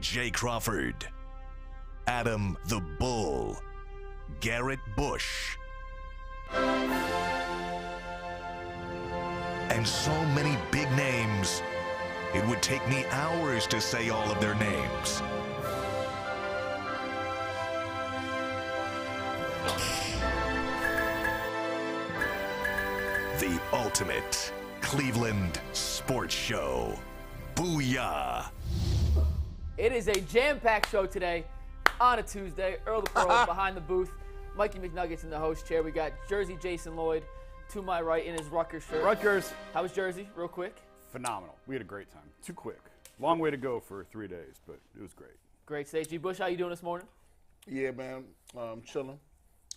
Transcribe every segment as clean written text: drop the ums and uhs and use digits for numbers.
Jay Crawford, Adam the Bull, Garrett Bush, and so many big names, it would take me hours to say all of their names. The ultimate Cleveland sports show. Booyah! It is a jam-packed show today on a Tuesday. Earl the Pearl behind the booth. Mikey McNuggets in the host chair. We got Jersey Jason Lloyd to my right in his Rutgers shirt. Rutgers. How was Jersey, real quick? Phenomenal. We had a great time. Too quick. Long way to go for 3 days, but it was great. Great stage. G. Bush, how you doing this morning? Yeah, man. Chilling.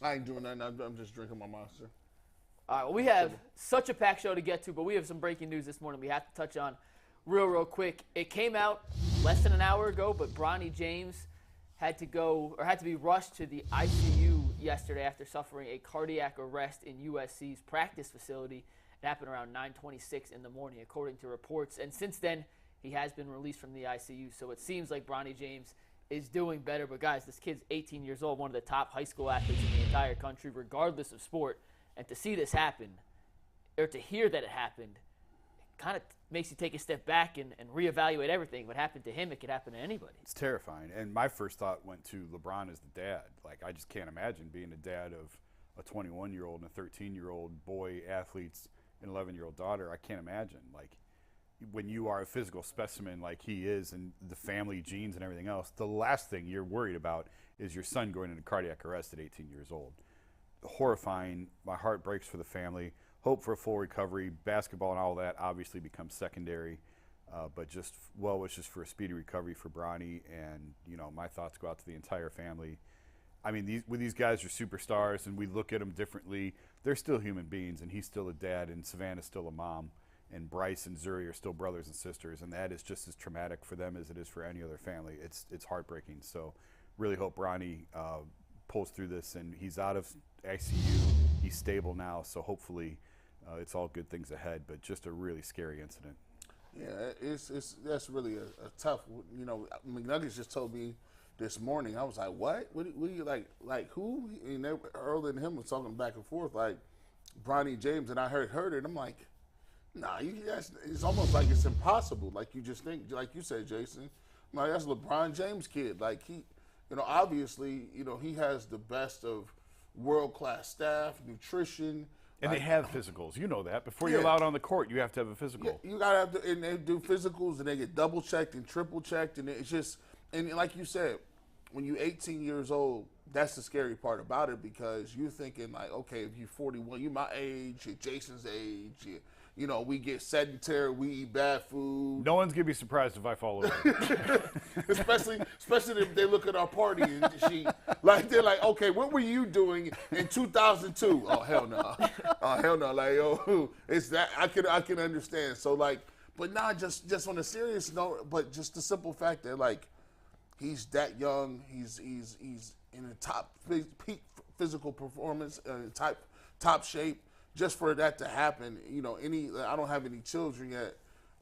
I ain't doing nothing. I'm just drinking my Monster. All right, well, we have such a packed show to get to, but we have some breaking news this morning we have to touch on real quick. It came out less than an hour ago, but Bronny James had to be rushed to the ICU yesterday after suffering a cardiac arrest in USC's practice facility. It happened around 9:26 in the morning, according to reports. And since then, he has been released from the ICU. So it seems like Bronny James is doing better. But guys, this kid's 18 years old, one of the top high school athletes in the entire country, regardless of sport. And to see this happen, or to hear that it happened, kind of makes you take a step back and reevaluate everything. What happened to him, it could happen to anybody. It's terrifying. And my first thought went to LeBron as the dad. Like, I just can't imagine being a dad of a 21-year-old and a 13-year-old boy athletes and an 11-year-old daughter. I can't imagine. Like, when you are a physical specimen like he is and the family genes and everything else, the last thing you're worried about is your son going into cardiac arrest at 18 years old. Horrifying. My heart breaks for the family. Hope for a full recovery. Basketball and all that obviously becomes secondary, but just well wishes for a speedy recovery for Bronny, and my thoughts go out to the entire family. I mean, these guys are superstars, and we look at them differently. They're still human beings, and he's still a dad, and Savannah's still a mom, and Bryce and Zuri are still brothers and sisters, and that is just as traumatic for them as it is for any other family. It's heartbreaking. So, really hope Bronny pulls through this, and he's out of ICU. He's stable now, so hopefully it's all good things ahead. But just a really scary incident. Yeah, that's really a tough. McNuggets just told me this morning. I was like, what? What do you like who? And Earl and him was talking back and forth like Bronny James, and I heard it. I'm like, nah, it's almost like it's impossible. Like you just think, like you said, Jason. Like that's LeBron James' kid. Like he. Obviously, he has the best of world-class staff, nutrition. And they have physicals. You know that. Before you're allowed on the court, you have to have a physical. You got to have to, and they do physicals, and they get double-checked and triple-checked, and it's just, and like you said, when you're 18 years old, that's the scary part about it because you're thinking like, okay, if you're 41, you're my age, you're Jason's age, we get sedentary, we eat bad food. No one's gonna be surprised if I fall over. especially if they look at our party and they're like, okay, what were you doing in 2002? Oh hell no, Like it's that I can understand. So but not just on a serious note, but just the simple fact that he's that young, he's in a top peak physical performance, top shape. Just for that to happen, I don't have any children yet,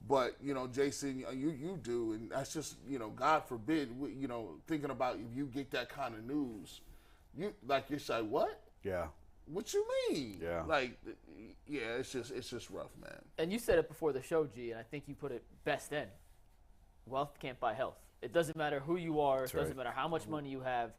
but Jason, you do, and that's just God forbid, thinking about if you get that kind of news, you're like what? Yeah. What you mean? Yeah. It's just rough, man. And you said it before the show, G, and I think you put it best then. Wealth can't buy health. It doesn't matter who you are. It doesn't matter how much money you have.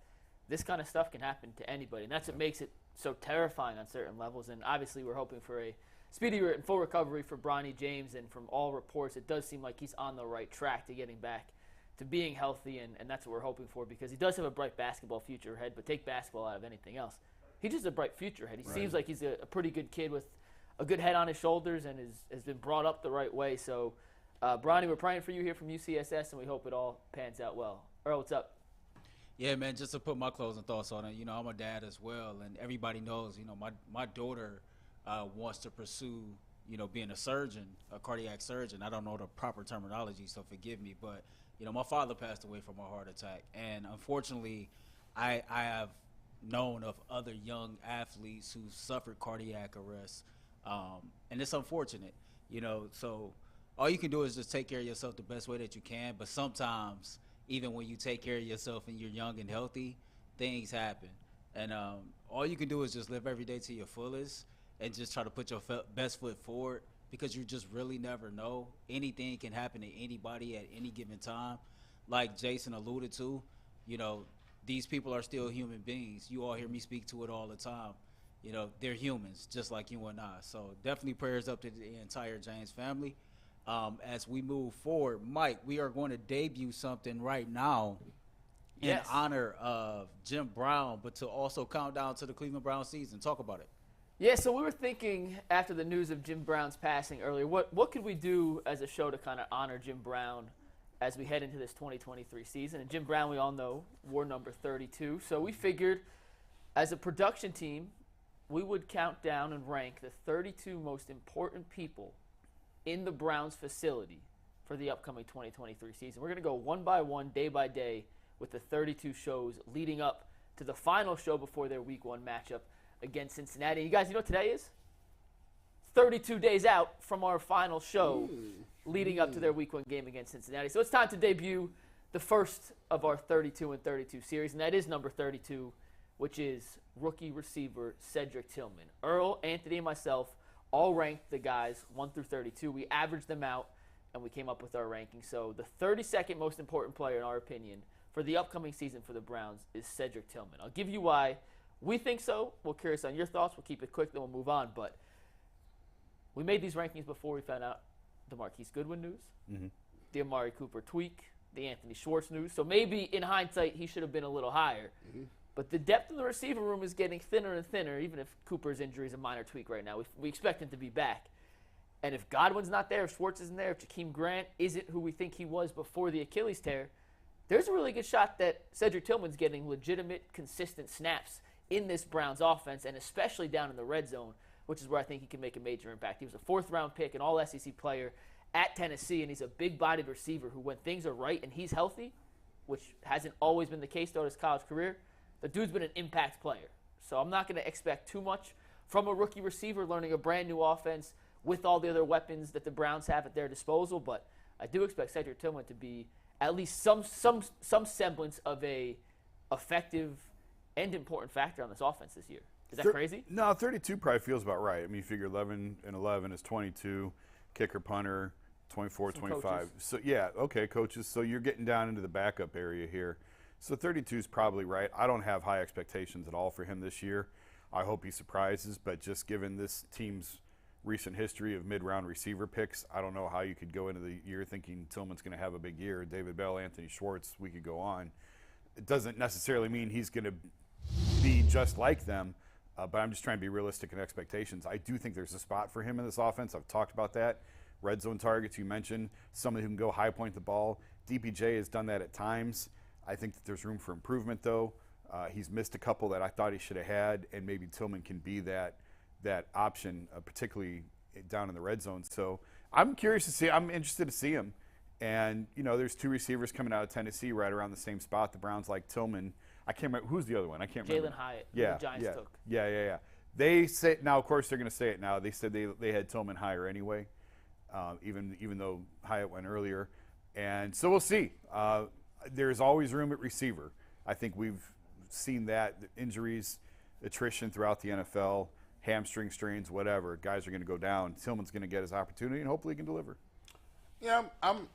This kind of stuff can happen to anybody, and that's what makes it so terrifying on certain levels. And obviously we're hoping for a speedy and full recovery for Bronny James, and from all reports it does seem like he's on the right track to getting back to being healthy, and that's what we're hoping for because he does have a bright basketball future ahead, but take basketball out of anything else. He's just a bright future ahead. He seems like he's a pretty good kid with a good head on his shoulders and has been brought up the right way. So Bronny, we're praying for you here from UCSS, and we hope it all pans out well. Earl, what's up? Yeah, man, just to put my closing thoughts on it, I'm a dad as well, and everybody knows, my daughter wants to pursue, being a surgeon, a cardiac surgeon. I don't know the proper terminology, so forgive me, but, my father passed away from a heart attack, and unfortunately, I have known of other young athletes who suffered cardiac arrest, and it's unfortunate, so all you can do is just take care of yourself the best way that you can, but sometimes even when you take care of yourself and you're young and healthy, things happen. And all you can do is just live every day to your fullest and just try to put your best foot forward, because you just really never know. Anything can happen to anybody at any given time. Like Jason alluded to, you know, these people are still human beings. You all hear me speak to it all the time. You know, they're humans just like you and I. So definitely prayers up to the entire James family. As we move forward, Mike, we are going to debut something right now in honor of Jim Brown, but to also count down to the Cleveland Brown season. Talk about it. Yeah, so we were thinking after the news of Jim Brown's passing earlier, what could we do as a show to kind of honor Jim Brown as we head into this 2023 season? And Jim Brown, we all know, wore number 32. So we figured as a production team, we would count down and rank the 32 most important people in the Browns facility for the upcoming 2023 season. We're going to go one by one, day by day, with the 32 shows leading up to the final show before their Week 1 matchup against Cincinnati. You guys, you know what today is? 32 days out from our final show leading up to their Week 1 game against Cincinnati. So it's time to debut the first of our 32 and 32 series, and that is number 32, which is rookie receiver Cedric Tillman. Earl, Anthony, and myself all ranked the guys 1 through 32. We averaged them out, and we came up with our ranking. So the 32nd most important player, in our opinion, for the upcoming season for the Browns is Cedric Tillman. I'll give you why we think so. We're curious on your thoughts. We'll keep it quick, then we'll move on. But we made these rankings before we found out the Marquise Goodwin news, the Amari Cooper tweak, the Anthony Schwartz news. So maybe in hindsight he should have been a little higher. But the depth of the receiver room is getting thinner and thinner, even if Cooper's injury is a minor tweak right now. We expect him to be back. And if Godwin's not there, if Schwartz isn't there, if Jakeem Grant isn't who we think he was before the Achilles tear, there's a really good shot that Cedric Tillman's getting legitimate, consistent snaps in this Browns offense, and especially down in the red zone, which is where I think he can make a major impact. He was a fourth-round pick, an all-SEC player at Tennessee, and he's a big-bodied receiver who, when things are right and he's healthy, which hasn't always been the case throughout his college career, the dude's been an impact player. So I'm not going to expect too much from a rookie receiver learning a brand-new offense with all the other weapons that the Browns have at their disposal, but I do expect Cedric Tillman to be at least some semblance of a effective and important factor on this offense this year. Is that crazy? No, 32 probably feels about right. I mean, you figure 11 and 11 is 22, kicker, punter, 24, 25. Coaches. So, yeah, okay, coaches. So you're getting down into the backup area here. So 32 is probably right. I don't have high expectations at all for him this year. I hope he surprises, but just given this team's recent history of mid-round receiver picks, I don't know how you could go into the year thinking Tillman's going to have a big year. David Bell, Anthony Schwartz, we could go on. It doesn't necessarily mean he's going to be just like them, but I'm just trying to be realistic in expectations. I do think there's a spot for him in this offense. I've talked about that. Red zone targets, you mentioned, somebody who can go high point the ball. DPJ has done that at times. I think that there's room for improvement, though. He's missed a couple that I thought he should have had, and maybe Tillman can be that option, particularly down in the red zone. So I'm curious to see. I'm interested to see him. And, you know, there's two receivers coming out of Tennessee right around the same spot. The Browns like Tillman. I can't remember. Who's the other one? I can't remember. Jalen Hyatt, Yeah, the Giants yeah, took. Yeah. They say now, of course, they're going to say it now. They said they had Tillman higher anyway, even though Hyatt went earlier. And so we'll see. There's always room at receiver. I think we've seen that, injuries, attrition throughout the NFL, hamstring strains, whatever. Guys are going to go down. Tillman's going to get his opportunity, and hopefully he can deliver. Yeah, I'm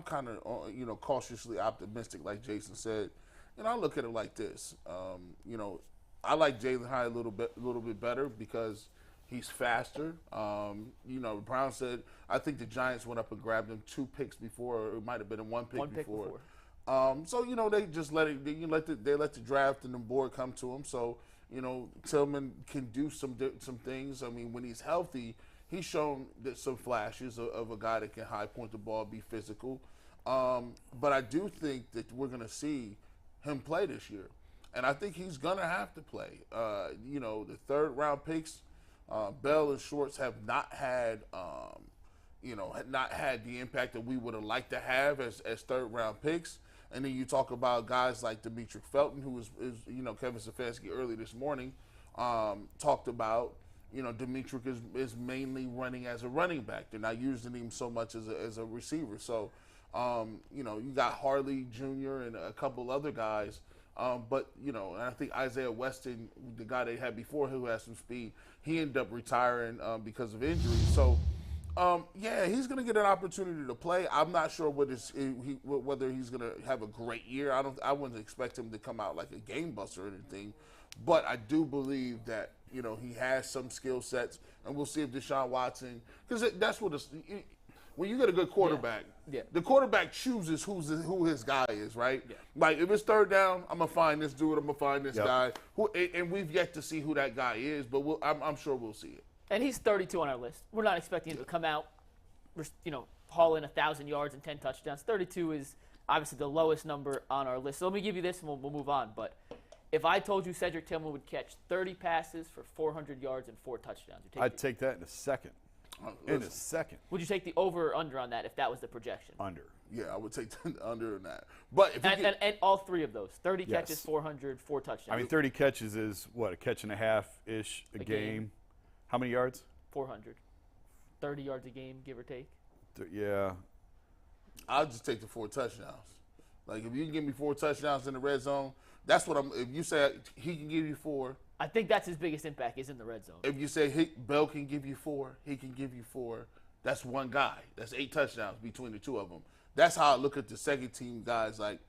kind of cautiously optimistic, like Jason said. And I look at it like this. I like Jalen Hyatt a little bit better because he's faster. Brown said I think the Giants went up and grabbed him 2 picks before, or it might have been in one pick before. They just let the draft and the board come to him. So Tillman can do some things. I mean, when he's healthy, he's shown that some flashes of a guy that can high point the ball, be physical. But I do think that we're going to see him play this year, and I think he's going to have to play. The third-round picks, Bell and Schwartz have not had the impact that we would have liked to have as third-round picks. And then you talk about guys like Demetric Felton, who is Kevin Stefanski early this morning talked about. Demetric is mainly running as a running back. They're not using him so much as a receiver. So You got Harley Jr. and a couple other guys. But, and I think Isaiah Weston, the guy they had before who had some speed, he ended up retiring because of injury. So, he's going to get an opportunity to play. I'm not sure whether he's going to have a great year. I wouldn't expect him to come out like a game buster or anything. But I do believe that, he has some skill sets. And we'll see if Deshaun Watson – because that's what when you get a good quarterback, the quarterback chooses who his guy is, right? Yeah. Like, if it's third down, I'm going to find this dude, I'm going to find this guy. And we've yet to see who that guy is, but I'm sure we'll see it. And he's 32 on our list. We're not expecting him to come out, haul in 1,000 yards and 10 touchdowns. 32 is obviously the lowest number on our list. So let me give you this, and we'll move on. But if I told you Cedric Tillman would catch 30 passes for 400 yards and 4 touchdowns, I'd take that in a second. In a second. Would you take the over or under on that if that was the projection? Under. Yeah, I would take the under on that. But if and all three of those, 30 catches, 400, 4 touchdowns. I mean, 30 catches is, a catch and a half-ish a game. How many yards? 400. 30 yards a game, give or take. Yeah. I'll just take the 4 touchdowns. Like, if you can give me 4 touchdowns in the red zone, that's what if you say he can give you 4. I think that's his biggest impact is in the red zone. If you say Bell can give you 4, he can give you 4. That's one guy. That's 8 touchdowns between the two of them. That's how I look at the second team guys. Like,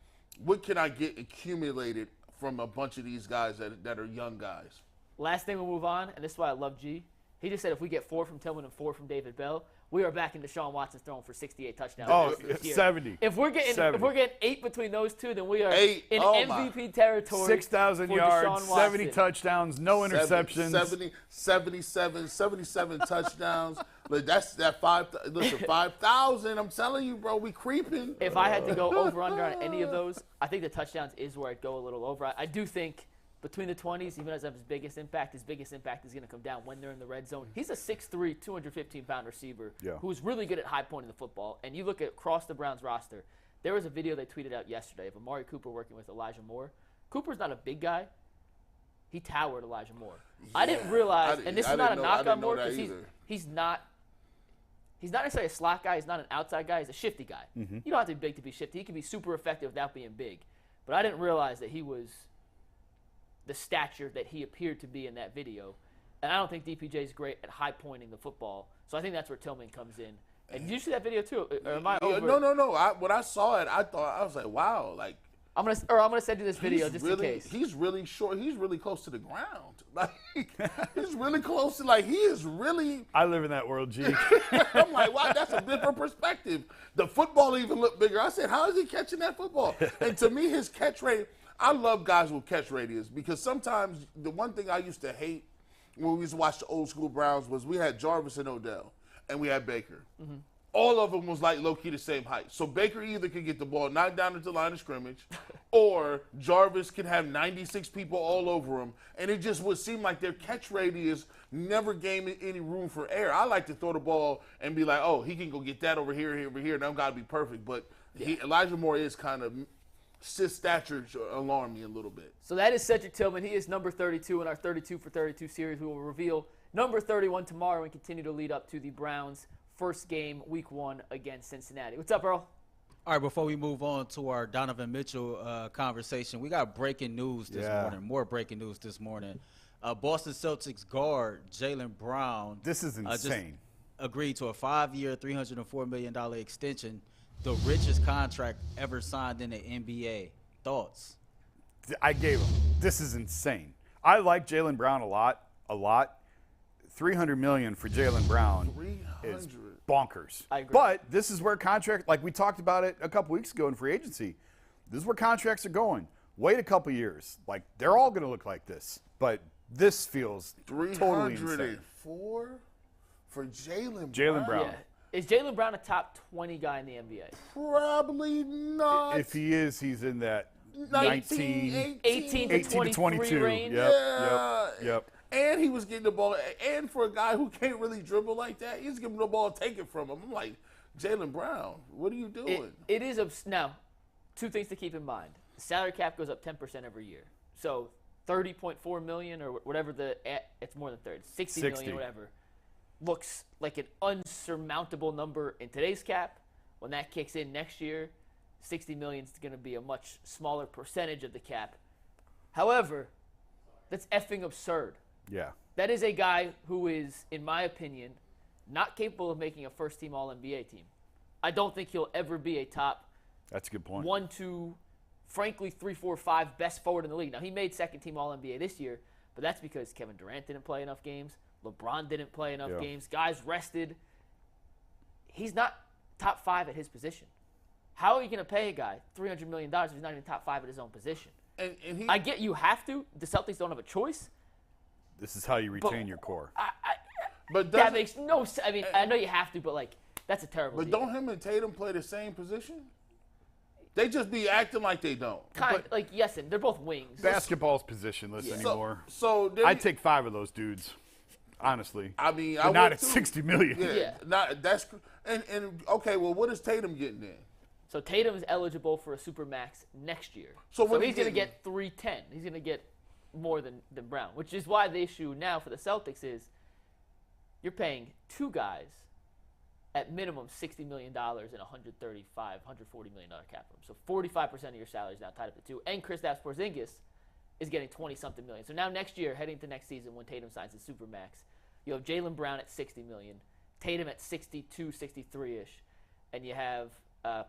what can I get accumulated from a bunch of these guys that are young guys? Last thing we'll move on, and this is why I love G. He just said if we get 4 from Tillman and 4 from David Bell, we are back into Deshaun Watson's throwing for 68 touchdowns. Oh, 70. If we're getting 8 between those two, then we are in MVP territory. 6,000 yards, 70 touchdowns, no interceptions. 77 touchdowns. Like, that's that 5,000. I'm telling you, bro, we creeping. If I had to go over under on any of those, I think the touchdowns is where I'd go a little over. I do think between the 20s, even as his biggest impact is going to come down when they're in the red zone. He's a 6'3", 215-pound receiver who's really good at high pointing the football. And you look at across the Browns roster, there was a video they tweeted out yesterday of Amari Cooper working with Elijah Moore. Cooper's not a big guy. He towered Elijah Moore. Yeah, I didn't realize, and this is not a knock on Moore because he's not necessarily a slot guy. He's not an outside guy. He's a shifty guy. Mm-hmm. You don't have to be big to be shifty. He can be super effective without being big. But I didn't realize that he was the stature that he appeared to be in that video. And I don't think DPJ is great at high pointing the football. So I think that's where Tillman comes in. And did you see that video too? Or am I over? No. When I saw it, I was like, wow, like I'm gonna send you this video just in case. He's really short. He's really close to the ground. Like he's really close to he is really. I live in that world, G. I'm like, wow, that's a different perspective. The football even looked bigger. I said, how is he catching that football? And to me, his catch rate. I love guys with catch radius because sometimes the one thing I used to hate when we used to watch the old school Browns was we had Jarvis and Odell and we had Baker. Mm-hmm. All of them was like low-key the same height. So Baker either could get the ball knocked down into the line of scrimmage or Jarvis could have 96 people all over him. And it just would seem like their catch radius never gave any room for error. I like to throw the ball and be like, oh, he can go get that over here, over here. That got to be perfect. But Elijah Moore is kind of – his stature alarmed me a little bit. So that is Cedric Tillman. He is number 32 in our 32 for 32 series. We will reveal number 31 tomorrow and continue to lead up to the Browns' first game, Week 1 against Cincinnati. What's up, Earl? All right, before we move on to our Donovan Mitchell conversation, we got breaking news this morning, more breaking news this morning. Boston Celtics guard Jalen Brown. This is insane. Just agreed to a 5-year, $304 million extension. The richest contract ever signed in the NBA. Thoughts? I gave him. This is insane. I like Jalen Brown a lot. $300 million for Jalen Brown is bonkers. I agree. But this is where contract, like we talked about it a couple weeks ago in free agency, this is where contracts are going. Wait a couple years. Like, they're all going to look like this. But this feels totally insane. $304 for Jalen Brown. Yeah. Is Jalen Brown a top 20 guy in the NBA? Probably not. If he is, he's in that 18 to 22 range. Yep. And he was getting the ball. And for a guy who can't really dribble like that, he's giving the ball and taking from him. I'm like, Jalen Brown, what are you doing? It is now, 2 things to keep in mind. The salary cap goes up 10% every year. So $30.4 million or whatever it's more than 30, 60 million, whatever. Looks like an unsurmountable number in today's cap. When that kicks in next year, $60 million is going to be a much smaller percentage of the cap. However, that's effing absurd. Yeah. That is a guy who is, in my opinion, not capable of making a first-team All-NBA team. I don't think he'll ever be a top That's a good point. 1, 2, frankly 3, 4, 5 best forward in the league. Now, he made second-team All-NBA this year, but that's because Kevin Durant didn't play enough games. LeBron didn't play enough games. Guys rested. He's not top 5 at his position. How are you going to pay a guy $300 million if he's not even top 5 at his own position? And he, I get you have to. The Celtics don't have a choice. This is how you retain your core. but That makes no sense. I mean, I know you have to, but, like, that's a terrible But deal. don't him and Tatum play the same position? They just be acting like they don't. Like, yes, and they're both wings. Basketball's positionless anymore. So I'd take 5 of those dudes, honestly. I mean, but I not would at too. $60 million. Yeah. Not that's and okay. Well, what is Tatum getting then? So Tatum is eligible for a supermax next year. So So what he's he going to getting? get 310. He's going to get more than Brown, which is why the issue now for the Celtics is you're paying 2 guys at minimum $60 million and $135, $140 million cap room. So 45% of your salary is now tied up to 2. And Kristaps Porzingis is getting 20-something million. So now next year, heading to next season when Tatum signs his supermax, you have Jalen Brown at $60 million, Tatum at 62, 63-ish, and you have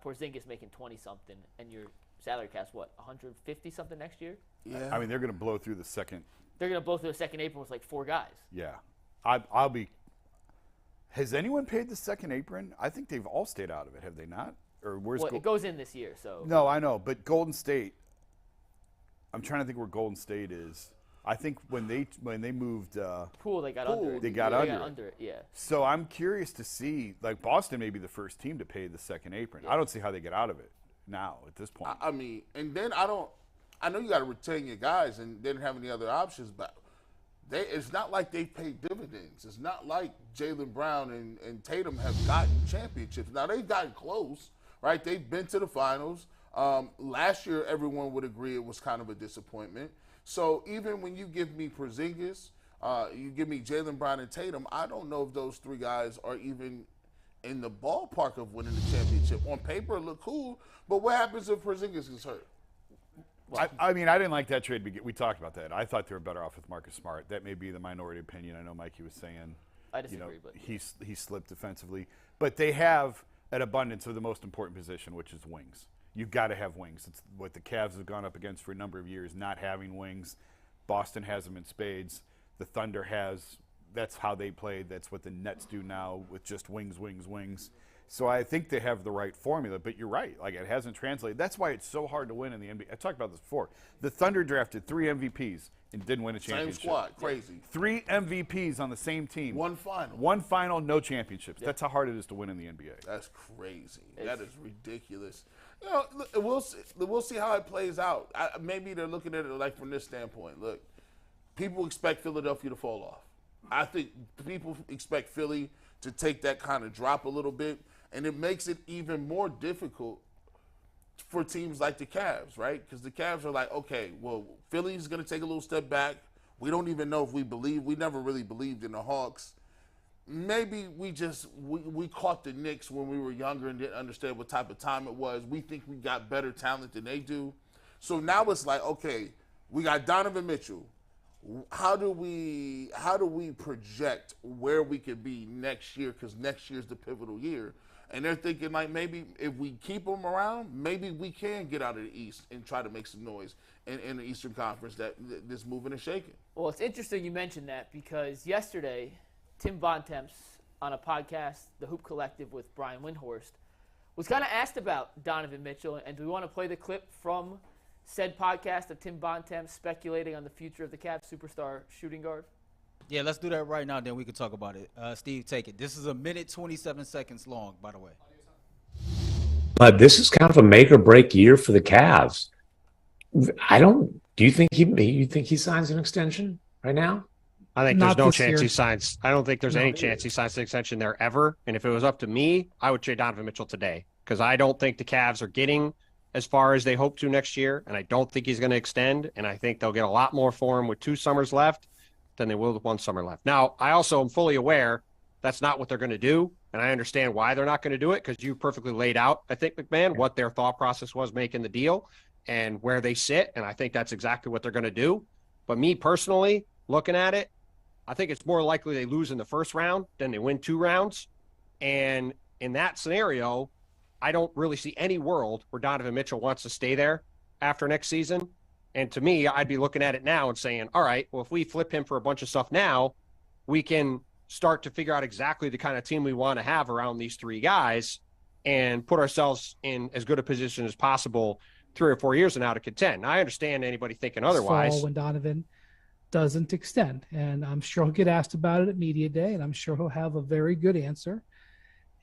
Porzingis making 20-something, and your salary cap's what, 150-something next year? Yeah. I mean, they're going to blow through the second. They're going to blow through the second apron with like 4 guys. Yeah. I'll be. Has anyone paid the second apron? I think they've all stayed out of it, have they not? Or where's Well, it goes in this year, so. No, I know, but Golden State. I'm trying to think where Golden State is. I think when they moved. Pool, they got under it. They got under it. Yeah. So I'm curious to see, like Boston may be the first team to pay the second apron. I don't see how they get out of it now at this point. I mean, and then I know you got to retain your guys and they didn't have any other options, but it's not like they paid dividends. It's not like Jalen Brown and Tatum have gotten championships. Now, they've gotten close, right? They've been to the finals. Last year, everyone would agree it was kind of a disappointment. So even when you give me Porzingis, you give me Jalen Brown and Tatum, I don't know if those 3 guys are even in the ballpark of winning the championship. On paper, it look cool, but what happens if Porzingis gets hurt? I mean, I didn't like that trade. We talked about that. I thought they were better off with Marcus Smart. That may be the minority opinion. I know Mikey was saying, I disagree, but he slipped defensively. But they have an abundance of the most important position, which is wings. You've got to have wings. It's what the Cavs have gone up against for a number of years, not having wings. Boston has them in spades. The Thunder has. That's how they played. That's what the Nets do now with just wings, wings, wings. So I think they have the right formula, but you're right. Like, it hasn't translated. That's why it's so hard to win in the NBA. I talked about this before. The Thunder drafted 3 MVPs and didn't win a championship. Same squad, crazy. 3 MVPs on the same team. 1 final. 1 final, no championships. That's how hard it is to win in the NBA. That's crazy. That is ridiculous. You know, we'll see how it plays out. Maybe they're looking at it like from this standpoint. Look, people expect Philadelphia to fall off. I think people expect Philly to take that kind of drop a little bit, and it makes it even more difficult for teams like the Cavs, right? Because the Cavs are like, okay, well, Philly's going to take a little step back. We don't even know if we never really believed in the Hawks. Maybe we caught the Knicks when we were younger and didn't understand what type of time it was. We think we got better talent than they do. So now it's like, okay, we got Donovan Mitchell. How do we project where we could be next year? Because next year's the pivotal year. And they're thinking, like, maybe if we keep them around, maybe we can get out of the East and try to make some noise in the Eastern Conference that's moving and shaking. Well, it's interesting you mentioned that because yesterday, Tim Bontemps on a podcast, The Hoop Collective with Brian Windhorst, was kind of asked about Donovan Mitchell. And do we want to play the clip from said podcast of Tim Bontemps speculating on the future of the Cavs superstar shooting guard? Yeah, let's do that right now, then we can talk about it. Steve, take it. This is a minute, 27 seconds long, by the way. But this is kind of a make or break year for the Cavs. Do you think he signs an extension right now? I think there's Not no this chance year. he signs. I don't think there's any chance he signs an extension there ever. And if it was up to me, I would trade Donovan Mitchell today because I don't think the Cavs are getting as far as they hope to next year, and I don't think he's going to extend, and I think they'll get a lot more for him with 2 summers left than they will with 1 summer left. Now, I also am fully aware that's not what they're going to do, And I understand why they're not going to do it, because you perfectly laid out, I think, McMahon, what their thought process was making the deal and where they sit. And I think that's exactly what they're going to do. But me personally, looking at it, I think it's more likely they lose in the first round than they win 2 rounds. And in that scenario, I don't really see any world where Donovan Mitchell wants to stay there after next season. And to me, I'd be looking at it now and saying, all right, well, if we flip him for a bunch of stuff now, we can start to figure out exactly the kind of team we want to have around these 3 guys and put ourselves in as good a position as possible 3 or 4 years from now to contend. Now, I understand anybody thinking otherwise. Fall when Donovan doesn't extend. And I'm sure he'll get asked about it at media day, and I'm sure he'll have a very good answer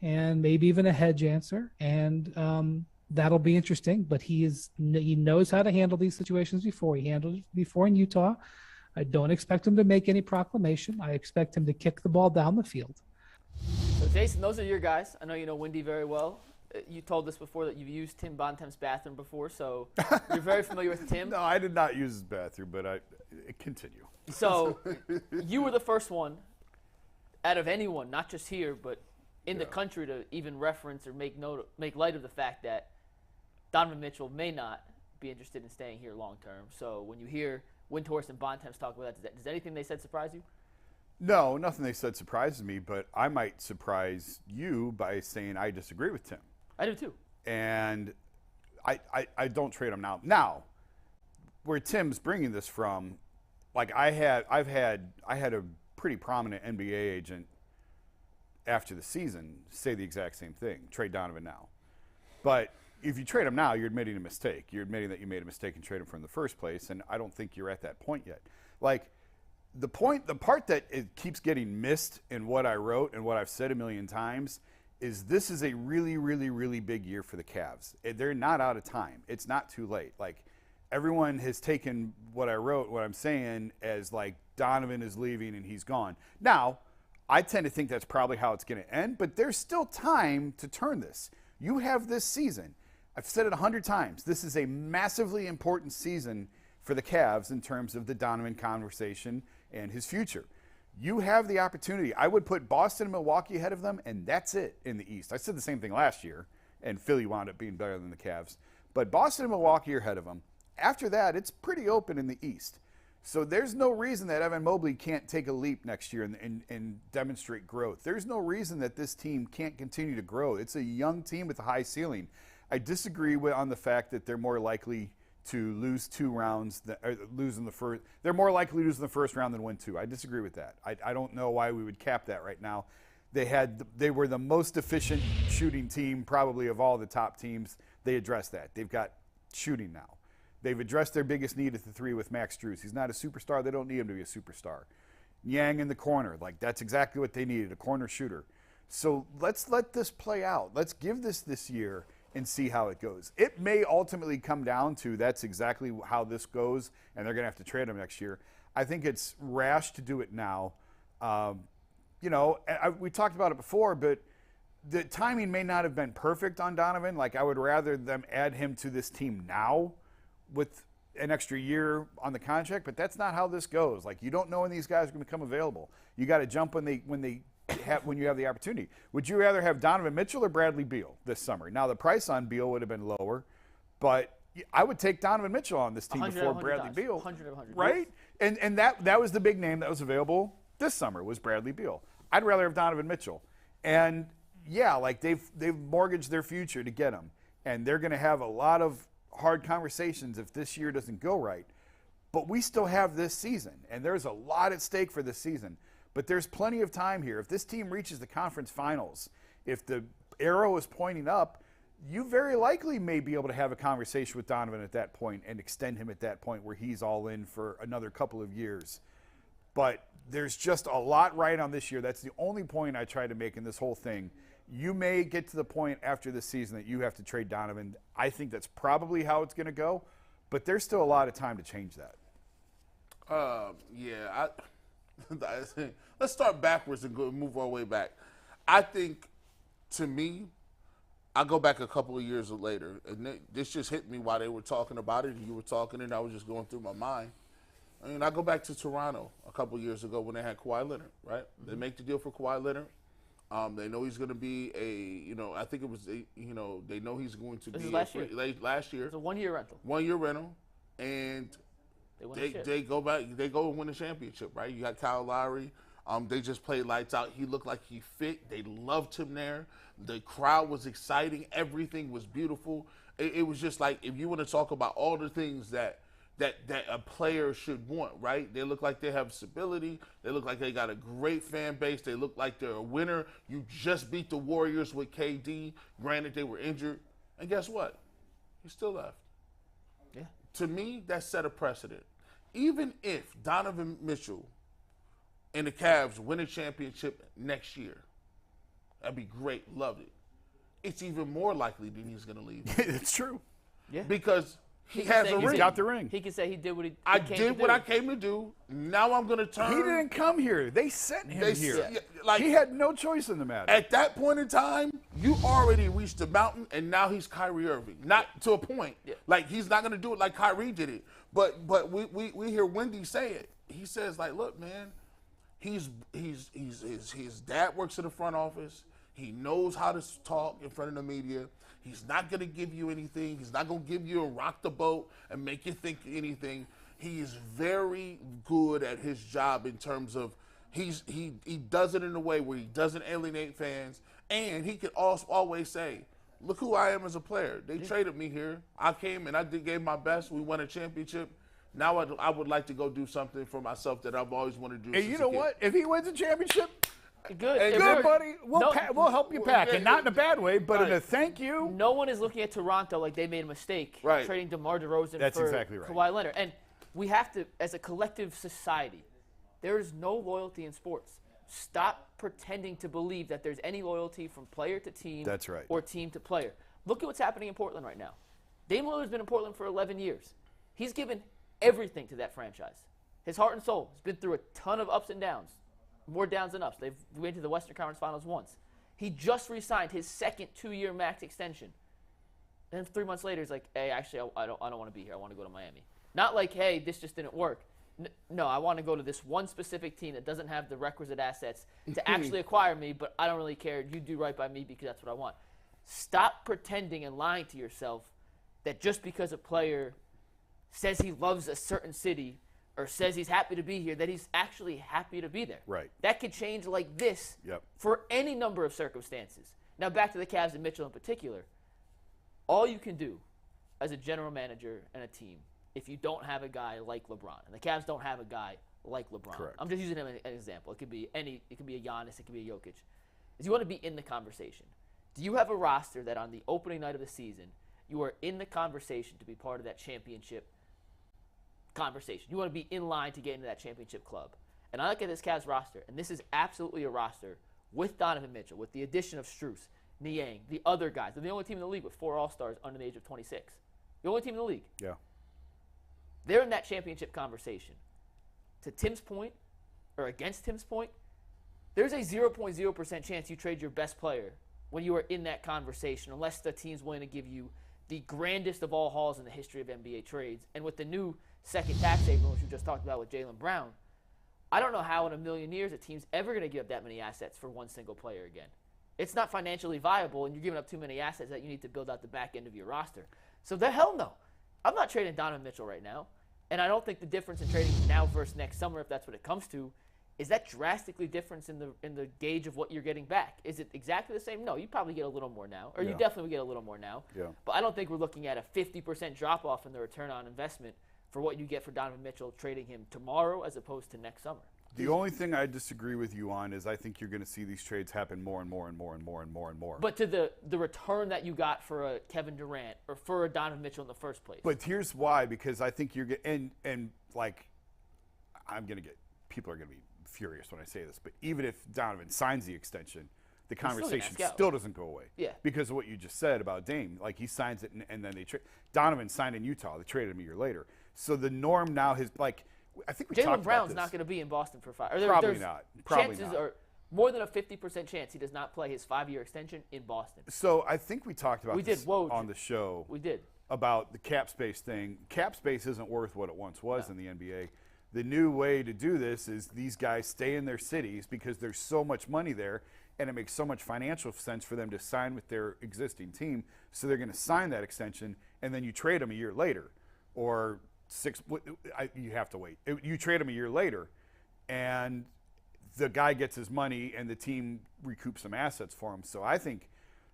and maybe even a hedge answer. And that'll be interesting, but he knows how to handle these situations before. He handled it before in Utah. I don't expect him to make any proclamation. I expect him to kick the ball down the field. So, Jason, those are your guys. I know you know Wendy very well. You told us before that you've used Tim Bontemps' bathroom before, so you're very familiar with Tim. No, I did not use his bathroom, but continue. So you were the first one out of anyone, not just here, but in the country, to even reference or make light of the fact that Donovan Mitchell may not be interested in staying here long term. So when you hear Windhorst and Bontemps talk about that, does anything they said surprise you? No, nothing they said surprises me, but I might surprise you by saying I disagree with Tim. I do too. And I don't trade him now. Now, where Tim's bringing this from, like I had a pretty prominent NBA agent after the season say the exact same thing: trade Donovan now. But if you trade him now, you're admitting a mistake. You're admitting that you made a mistake and trade him from in the first place, and I don't think you're at that point yet. Like the part that it keeps getting missed in what I wrote and what I've said a million times is this is a really, really, really big year for the Cavs. They're not out of time. It's not too late. Like, everyone has taken what I wrote, what I'm saying, as like Donovan is leaving and he's gone. Now, I tend to think that's probably how it's going to end, but there's still time to turn this. You have this season. I've said it 100 times. This is a massively important season for the Cavs in terms of the Donovan conversation and his future. You have the opportunity. I would put Boston and Milwaukee ahead of them, and that's it in the East. I said the same thing last year, and Philly wound up being better than the Cavs. But Boston and Milwaukee are ahead of them. After that, it's pretty open in the East. So there's no reason that Evan Mobley can't take a leap next year and demonstrate growth. There's no reason that this team can't continue to grow. It's a young team with a high ceiling. I disagree on the fact that they're more likely to lose 2 rounds, lose in the first. They're more likely to lose in the first round than win 2. I disagree with that. I don't know why we would cap that right now. They were the most efficient shooting team probably of all the top teams. They addressed that. They've got shooting now. They've addressed their biggest need at the 3 with Max Strus. He's not a superstar. They don't need him to be a superstar. Yang in the corner, like that's exactly what they needed, a corner shooter. So let's let this play out. Let's give this year and see how it goes. It may ultimately come down to that's exactly how this goes, and they're going to have to trade him next year. I think it's rash to do it now. We talked about it before, but the timing may not have been perfect on Donovan. Like, I would rather them add him to this team now with an extra year on the contract, but that's not how this goes. Like, you don't know when these guys are going to become available. You got to jump when you have the opportunity. Would you rather have Donovan Mitchell or Bradley Beal this summer? Now, the price on Beal would have been lower, but I would take Donovan Mitchell on this team before Bradley Beal. 100. Right? And that was the big name that was available this summer was Bradley Beal. I'd rather have Donovan Mitchell. And yeah, like they've mortgaged their future to get him. And they're going to have a lot of hard conversations if this year doesn't go right. But we still have this season, and there's a lot at stake for this season. But there's plenty of time here. If this team reaches the conference finals, if the arrow is pointing up, you very likely may be able to have a conversation with Donovan at that point and extend him at that point where he's all in for another couple of years. But there's just a lot right on this year. That's the only point I try to make in this whole thing. You may get to the point after this season that you have to trade Donovan. I think that's probably how it's going to go, but there's still a lot of time to change that. Let's start backwards and move our way back. I think, to me, I go back a couple of years later, and this just hit me while they were talking about it, and you were talking, and I was just going through my mind. I mean, I go back to Toronto a couple of years ago when they had Kawhi Leonard, right? They make the deal for Kawhi Leonard. They know he's going to be I think it was, they know he's going to This be is last year. Last year. It's a 1-year rental. 1-year rental, and they go back. They go and win the championship, right? You got Kyle Lowry. They just played lights out. He looked like he fit. They loved him there. The crowd was exciting. Everything was beautiful. It was just like, if you want to talk about all the things that a player should want, right? They look like they have stability. They look like they got a great fan base. They look like they're a winner. You just beat the Warriors with KD. Granted, they were injured. And guess what? He still left. Yeah. To me, that set a precedent. Even if Donovan Mitchell and the Cavs win a championship next year, that'd be great. Loved it. It's even more likely that he's going to leave. It's true. Yeah. Because he can has say a he ring. He's got the ring. He can say he did what he I came did to what do. I came to do. Now I'm going to turn. He didn't come here. They sent him They here. s- like- he had no choice in the matter. At that point in time, you already reached the mountain, and now he's Kyrie Irving. Not to a point. Yeah. Like, he's not going to do it like Kyrie did it. But we hear Wendy say it. He says, like, look, man, his dad works in the front office. He knows how to talk in front of the media. He's not going to give you anything. He's not going to give you a rock the boat and make you think anything. He is very good at his job in terms of he does it in a way where he doesn't alienate fans, and he can also always say, look who I am as a player. They traded me here. I came and I gave my best. We won a championship. Now I would like to go do something for myself that I've always wanted to do. And you know what? If he wins a championship, Good. Hey, If good, we're- buddy. We'll, no- we'll help you pack. And not in a bad way, but in a thank you. No one is looking at Toronto like they made a mistake Right. trading DeMar DeRozan That's for exactly right. Kawhi Leonard. And we have to, as a collective society, there is no loyalty in sports. Stop pretending to believe that there's any loyalty from player to team That's right. or team to player. Look at what's happening in Portland right now. Dame Lillard's been in Portland for 11 years. He's given everything to that franchise. His heart and soul. He's been through a ton of ups and downs. More downs than ups. They've went to the Western Conference Finals once. He just re-signed his second 2-year max extension. Then 3 months later, he's like, "Hey, actually, I don't want to be here. I want to go to Miami." Not like, "Hey, this just didn't work." No, I want to go to this one specific team that doesn't have the requisite assets to actually acquire me, but I don't really care. You do right by me because that's what I want. Stop pretending and lying to yourself that just because a player says he loves a certain city or says he's happy to be here, that he's actually happy to be there. Right. That could change like this Yep. for any number of circumstances. Now, back to the Cavs and Mitchell in particular. All you can do as a general manager and a team, if you don't have a guy like LeBron, and the Cavs don't have a guy like LeBron. Correct. I'm just using him as an example. It could be a Giannis, it could be a Jokic. Is you want to be in the conversation. Do you have a roster that on the opening night of the season, you are in the conversation to be part of that championship conversation? You want to be in line to get into that championship club. And I look at this Cavs roster, and this is absolutely a roster with Donovan Mitchell, with the addition of Strus, Niang, the other guys. They're the only team in the league with 4 All-Stars under the age of 26. The only team in the league. Yeah. They're in that championship conversation. To Tim's point, or against Tim's point, there's a 0.0% chance you trade your best player when you are in that conversation, unless the team's willing to give you the grandest of all hauls in the history of NBA trades. And with the new second tax haven, which we just talked about with Jalen Brown, I don't know how in a million years a team's ever going to give up that many assets for one single player again. It's not financially viable, and you're giving up too many assets that you need to build out the back end of your roster. So the hell no. I'm not trading Donovan Mitchell right now. And I don't think the difference in trading now versus next summer, if that's what it comes to, is that drastically difference in the gauge of what you're getting back. Is it exactly the same? No, you probably get a little more now. Or you definitely get a little more now. Yeah. But I don't think we're looking at a 50% drop-off in the return on investment for what you get for Donovan Mitchell trading him tomorrow as opposed to next summer. The only thing I disagree with you on is I think you're going to see these trades happen more and more and more and more and more and more. But to the return that you got for a Kevin Durant or for a Donovan Mitchell in the first place. But here's why, because I think you're getting, and like, I'm going to get, people are going to be furious when I say this, but even if Donovan signs the extension, the conversation still doesn't go away. Yeah. Because of what you just said about Dame. Like, he signs it and then they trade. Donovan signed in Utah. They traded him a year later. So the norm now has, like, I think we talked about Jalen Brown's this. not going to be in Boston for 5. Probably not. Probably chances not. are more than a 50% chance he does not play his 5-year extension in Boston. So I think we talked about this Woj. on the show. We did. About the cap space thing. Cap space isn't worth what it once was in the NBA. The new way to do this is these guys stay in their cities because there's so much money there, and it makes so much financial sense for them to sign with their existing team. So they're going to sign that extension, and then you trade them a year later, or you have to wait. You trade him a year later, and the guy gets his money, and the team recoups some assets for him. So I think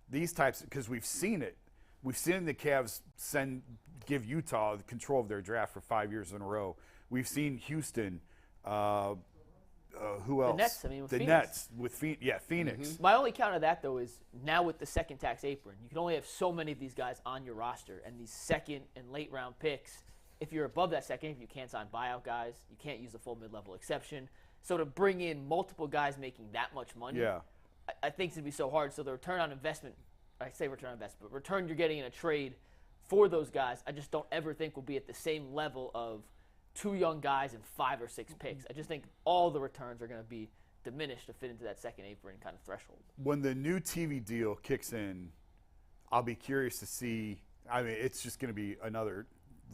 these types, because we've seen it. We've seen the Cavs give Utah the control of their draft for 5 years in a row. We've seen Houston. Who else? The Nets. I mean, with the Phoenix. Nets with Phoenix. My only count of that, though, is now with the second tax apron, you can only have so many of these guys on your roster, and these second and late round picks. If you're above that second, if you can't sign buyout guys, you can't use the full mid-level exception. So to bring in multiple guys making that much money, I think it's going to be so hard. So the return on investment, I say return on investment, but return you're getting in a trade for those guys, I just don't ever think will be at the same level of 2 young guys and 5 or 6 picks. I just think all the returns are going to be diminished to fit into that second apron kind of threshold. When the new TV deal kicks in, I'll be curious to see. I mean, it's just going to be another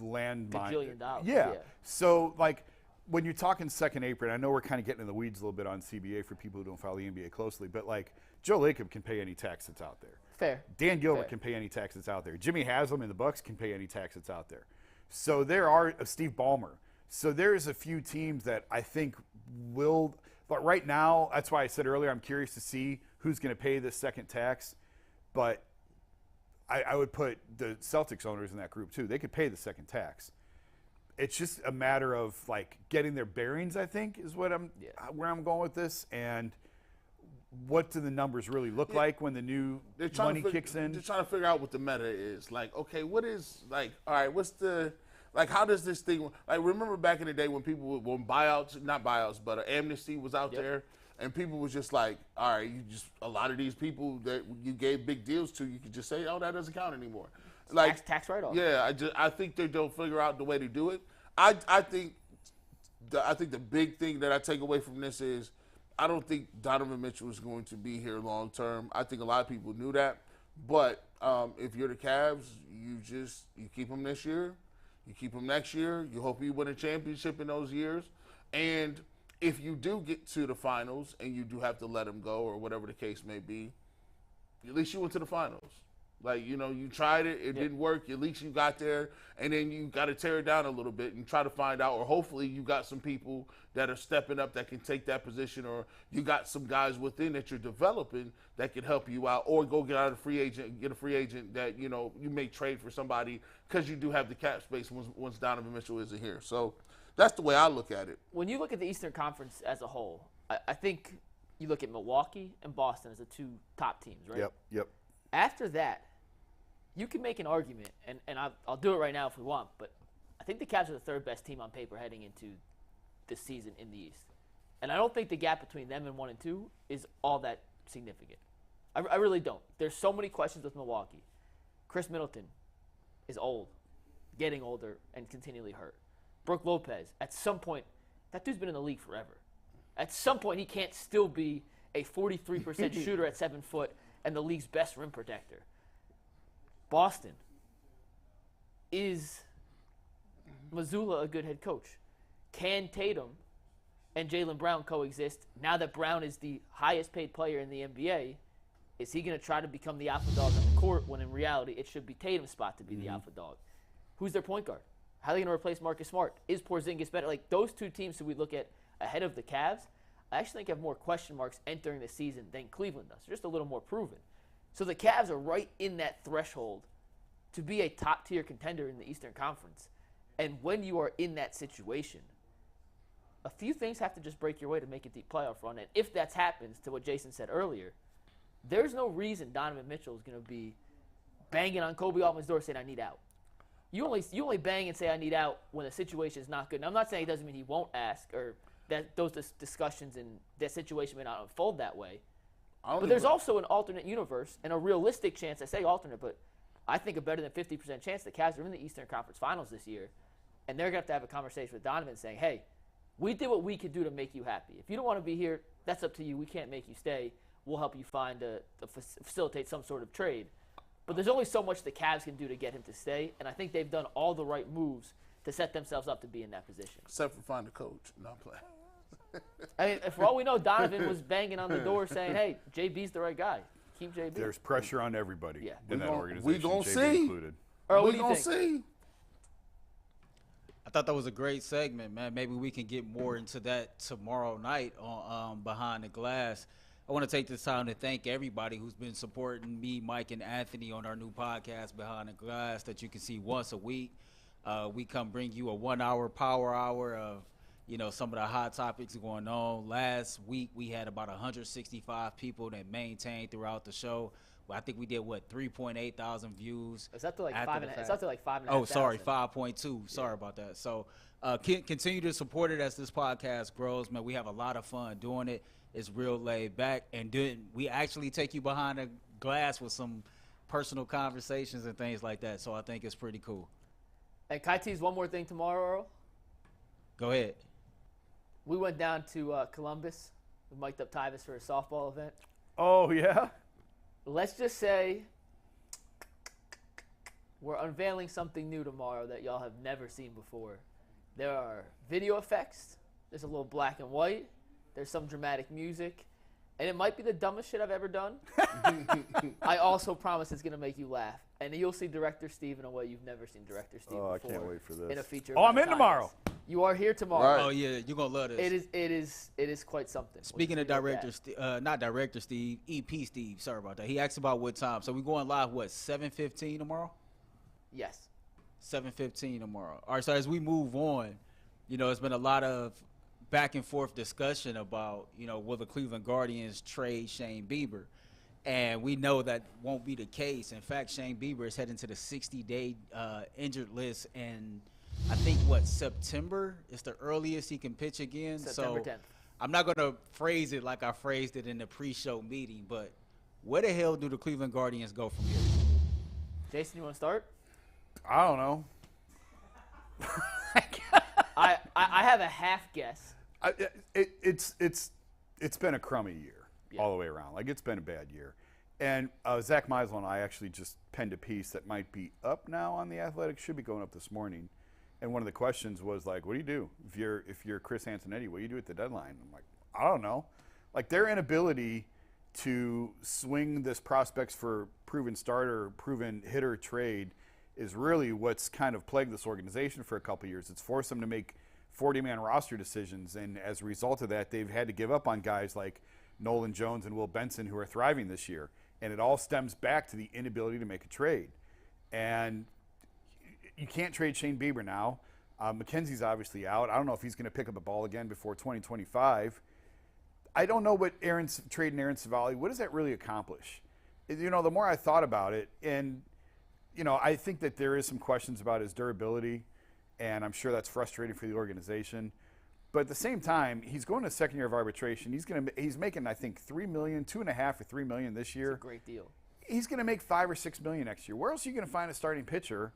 landmine. $1 billion. Yeah. So, like, when you're talking second apron, I know we're kind of getting in the weeds a little bit on CBA for people who don't follow the NBA closely, but, like, Joe Lacob can pay any tax that's out there. Fair. Dan Gilbert can pay any tax that's out there. Jimmy Haslam and the Bucks can pay any tax that's out there. So there are Steve Ballmer. So there's a few teams that I think will, but right now, that's why I said earlier, I'm curious to see who's going to pay the second tax. But I would put the Celtics owners in that group too. They could pay the second tax. It's just a matter of like getting their bearings, I think, is what where I'm going with this. And what do the numbers really look like when the new money kicks in? They're trying to figure out what the meta is. Like, okay, what is, like, all right, what's the, like, how does this thing, like, remember back in the day when people, when buyouts, not buyouts, but amnesty was out there, and people was just like, all right, a lot of these people that you gave big deals to, you could just say, oh, that doesn't count anymore. Like, tax write-off. Yeah, I think they'll figure out the way to do it. I think the big thing that I take away from this is, I don't think Donovan Mitchell is going to be here long term. I think a lot of people knew that. But if you're the Cavs, you keep him this year, you keep him next year, you hope you win a championship in those years. And if you do get to the finals and you do have to let him go or whatever the case may be, at least you went to the finals. Like, you know, you tried it, it didn't work, at least you got there, and then you got to tear it down a little bit and try to find out, or hopefully you got some people that are stepping up that can take that position, or you got some guys within that you're developing that can help you out, or go get a free agent that, you know, you may trade for somebody because you do have the cap space once Donovan Mitchell isn't here. So that's the way I look at it. When you look at the Eastern Conference as a whole, I think you look at Milwaukee and Boston as the 2 top teams, right? Yep. After that, you can make an argument, and I'll do it right now if we want, but I think the Cavs are the 3rd best team on paper heading into this season in the East. And I don't think the gap between them and 1 and 2 is all that significant. I really don't. There's so many questions with Milwaukee. Chris Middleton is old, getting older, and continually hurt. Brook Lopez, at some point, that dude's been in the league forever. At some point, he can't still be a 43% shooter at 7 foot and the league's best rim protector. Boston, is Mazzulla a good head coach? Can Tatum and Jalen Brown coexist now that Brown is the highest paid player in the NBA? Is he going to try to become the alpha dog on the court when in reality it should be Tatum's spot to be the alpha dog? Who's their point guard? How are they going to replace Marcus Smart? Is Porzingis better? Like, those 2 teams who we look at ahead of the Cavs, I actually think have more question marks entering the season than Cleveland does. They're just a little more proven. So the Cavs are right in that threshold to be a top-tier contender in the Eastern Conference. And when you are in that situation, a few things have to just break your way to make a deep playoff run. And if that happens, to what Jason said earlier, there's no reason Donovan Mitchell is going to be banging on Kobe Altman's door saying, I need out. You only bang and say, I need out when the situation is not good. And I'm not saying it doesn't mean he won't ask, or that those discussions and that situation may not unfold that way. But there's also an alternate universe and a realistic chance. I say alternate, but I think a better than 50% chance the Cavs are in the Eastern Conference Finals this year, and they're going to have a conversation with Donovan saying, hey, we did what we could do to make you happy. If you don't want to be here, that's up to you. We can't make you stay. We'll help you find facilitate some sort of trade. But there's only so much the Cavs can do to get him to stay, and I think they've done all the right moves to set themselves up to be in that position. Except for find a coach. No, I'm playing. I mean, for all we know, Donovan was banging on the door saying, "Hey, JB's the right guy. Keep JB." There's pressure on everybody Yeah. in that organization. We gonna JB see. included. Earl, what We do you gonna think? see. I thought that was a great segment, man. Maybe we can get more into that tomorrow night on Behind the Glass. I want to take this time to thank everybody who's been supporting me, Mike, and Anthony on our new podcast, Behind the Glass, that you can see once a week. We come bring you a 1-hour power hour of, some of the hot topics going on. Last week, we had about 165 people that maintained throughout the show. Well, I think we did 3.8 thousand views. It's up to like after five the and a, fact. it's up to like 5.5. Oh, sorry, 5.2. Sorry about that. So continue to support it as this podcast grows, man. We have a lot of fun doing it. It's real laid back, and then we actually take you behind the glass with some personal conversations and things like that. So I think it's pretty cool. And can I tease one more thing tomorrow, Earl? Go ahead. We went down to Columbus. We mic'd up Tyvis for a softball event. Oh, yeah? Let's just say we're unveiling something new tomorrow that y'all have never seen before. There are video effects. There's a little black and white. There's some dramatic music. And it might be the dumbest shit I've ever done. I also promise it's going to make you laugh. And you'll see Director Steve in a way you've never seen Director Steve Oh, I before. can't wait for this. In a feature. Oh, I'm about in Tyvis. tomorrow. You are here tomorrow. Right. Oh, yeah, you're going to love this. It is quite something. Speaking of We'll leave it director, not Director Steve, EP Steve, sorry about that. He asked about what time. So we're going live, 7:15 tomorrow? Yes. 7:15 tomorrow. All right, so as we move on, it's been a lot of back and forth discussion about, will the Cleveland Guardians trade Shane Bieber? And we know that won't be the case. In fact, Shane Bieber is heading to the 60-day injured list, and I think, September is the earliest he can pitch again. September 10th. I'm not going to phrase it like I phrased it in the pre-show meeting, but where the hell do the Cleveland Guardians go from here? Jason, you want to start? I don't know. I have a half guess. It's been a crummy year all the way around. Like, it's been a bad year. And Zach Meisel and I actually just penned a piece that might be up now on The Athletic, should be going up this morning. And one of the questions was like, what do you do if you're Chris Antonetti? What do you do at the deadline? I'm like, I don't know. Like, their inability to swing this prospects for proven starter, proven hitter trade is really what's kind of plagued this organization for a couple of years. It's forced them to make 40-man roster decisions, and as a result of that, they've had to give up on guys like Nolan Jones and Will Benson, who are thriving this year. And it all stems back to the inability to make a trade. And you can't trade Shane Bieber now. McKenzie's obviously out. I don't know if he's going to pick up a ball again before 2025. I don't know what trading Aaron Savali, what does that really accomplish? The more I thought about it, and I think that there is some questions about his durability, and I'm sure that's frustrating for the organization. But at the same time, he's going to second year of arbitration. He's making, I think, $3 million, $2.5 or $3 million this year. It's a great deal. He's going to make $5 or $6 million next year. Where else are you going to find a starting pitcher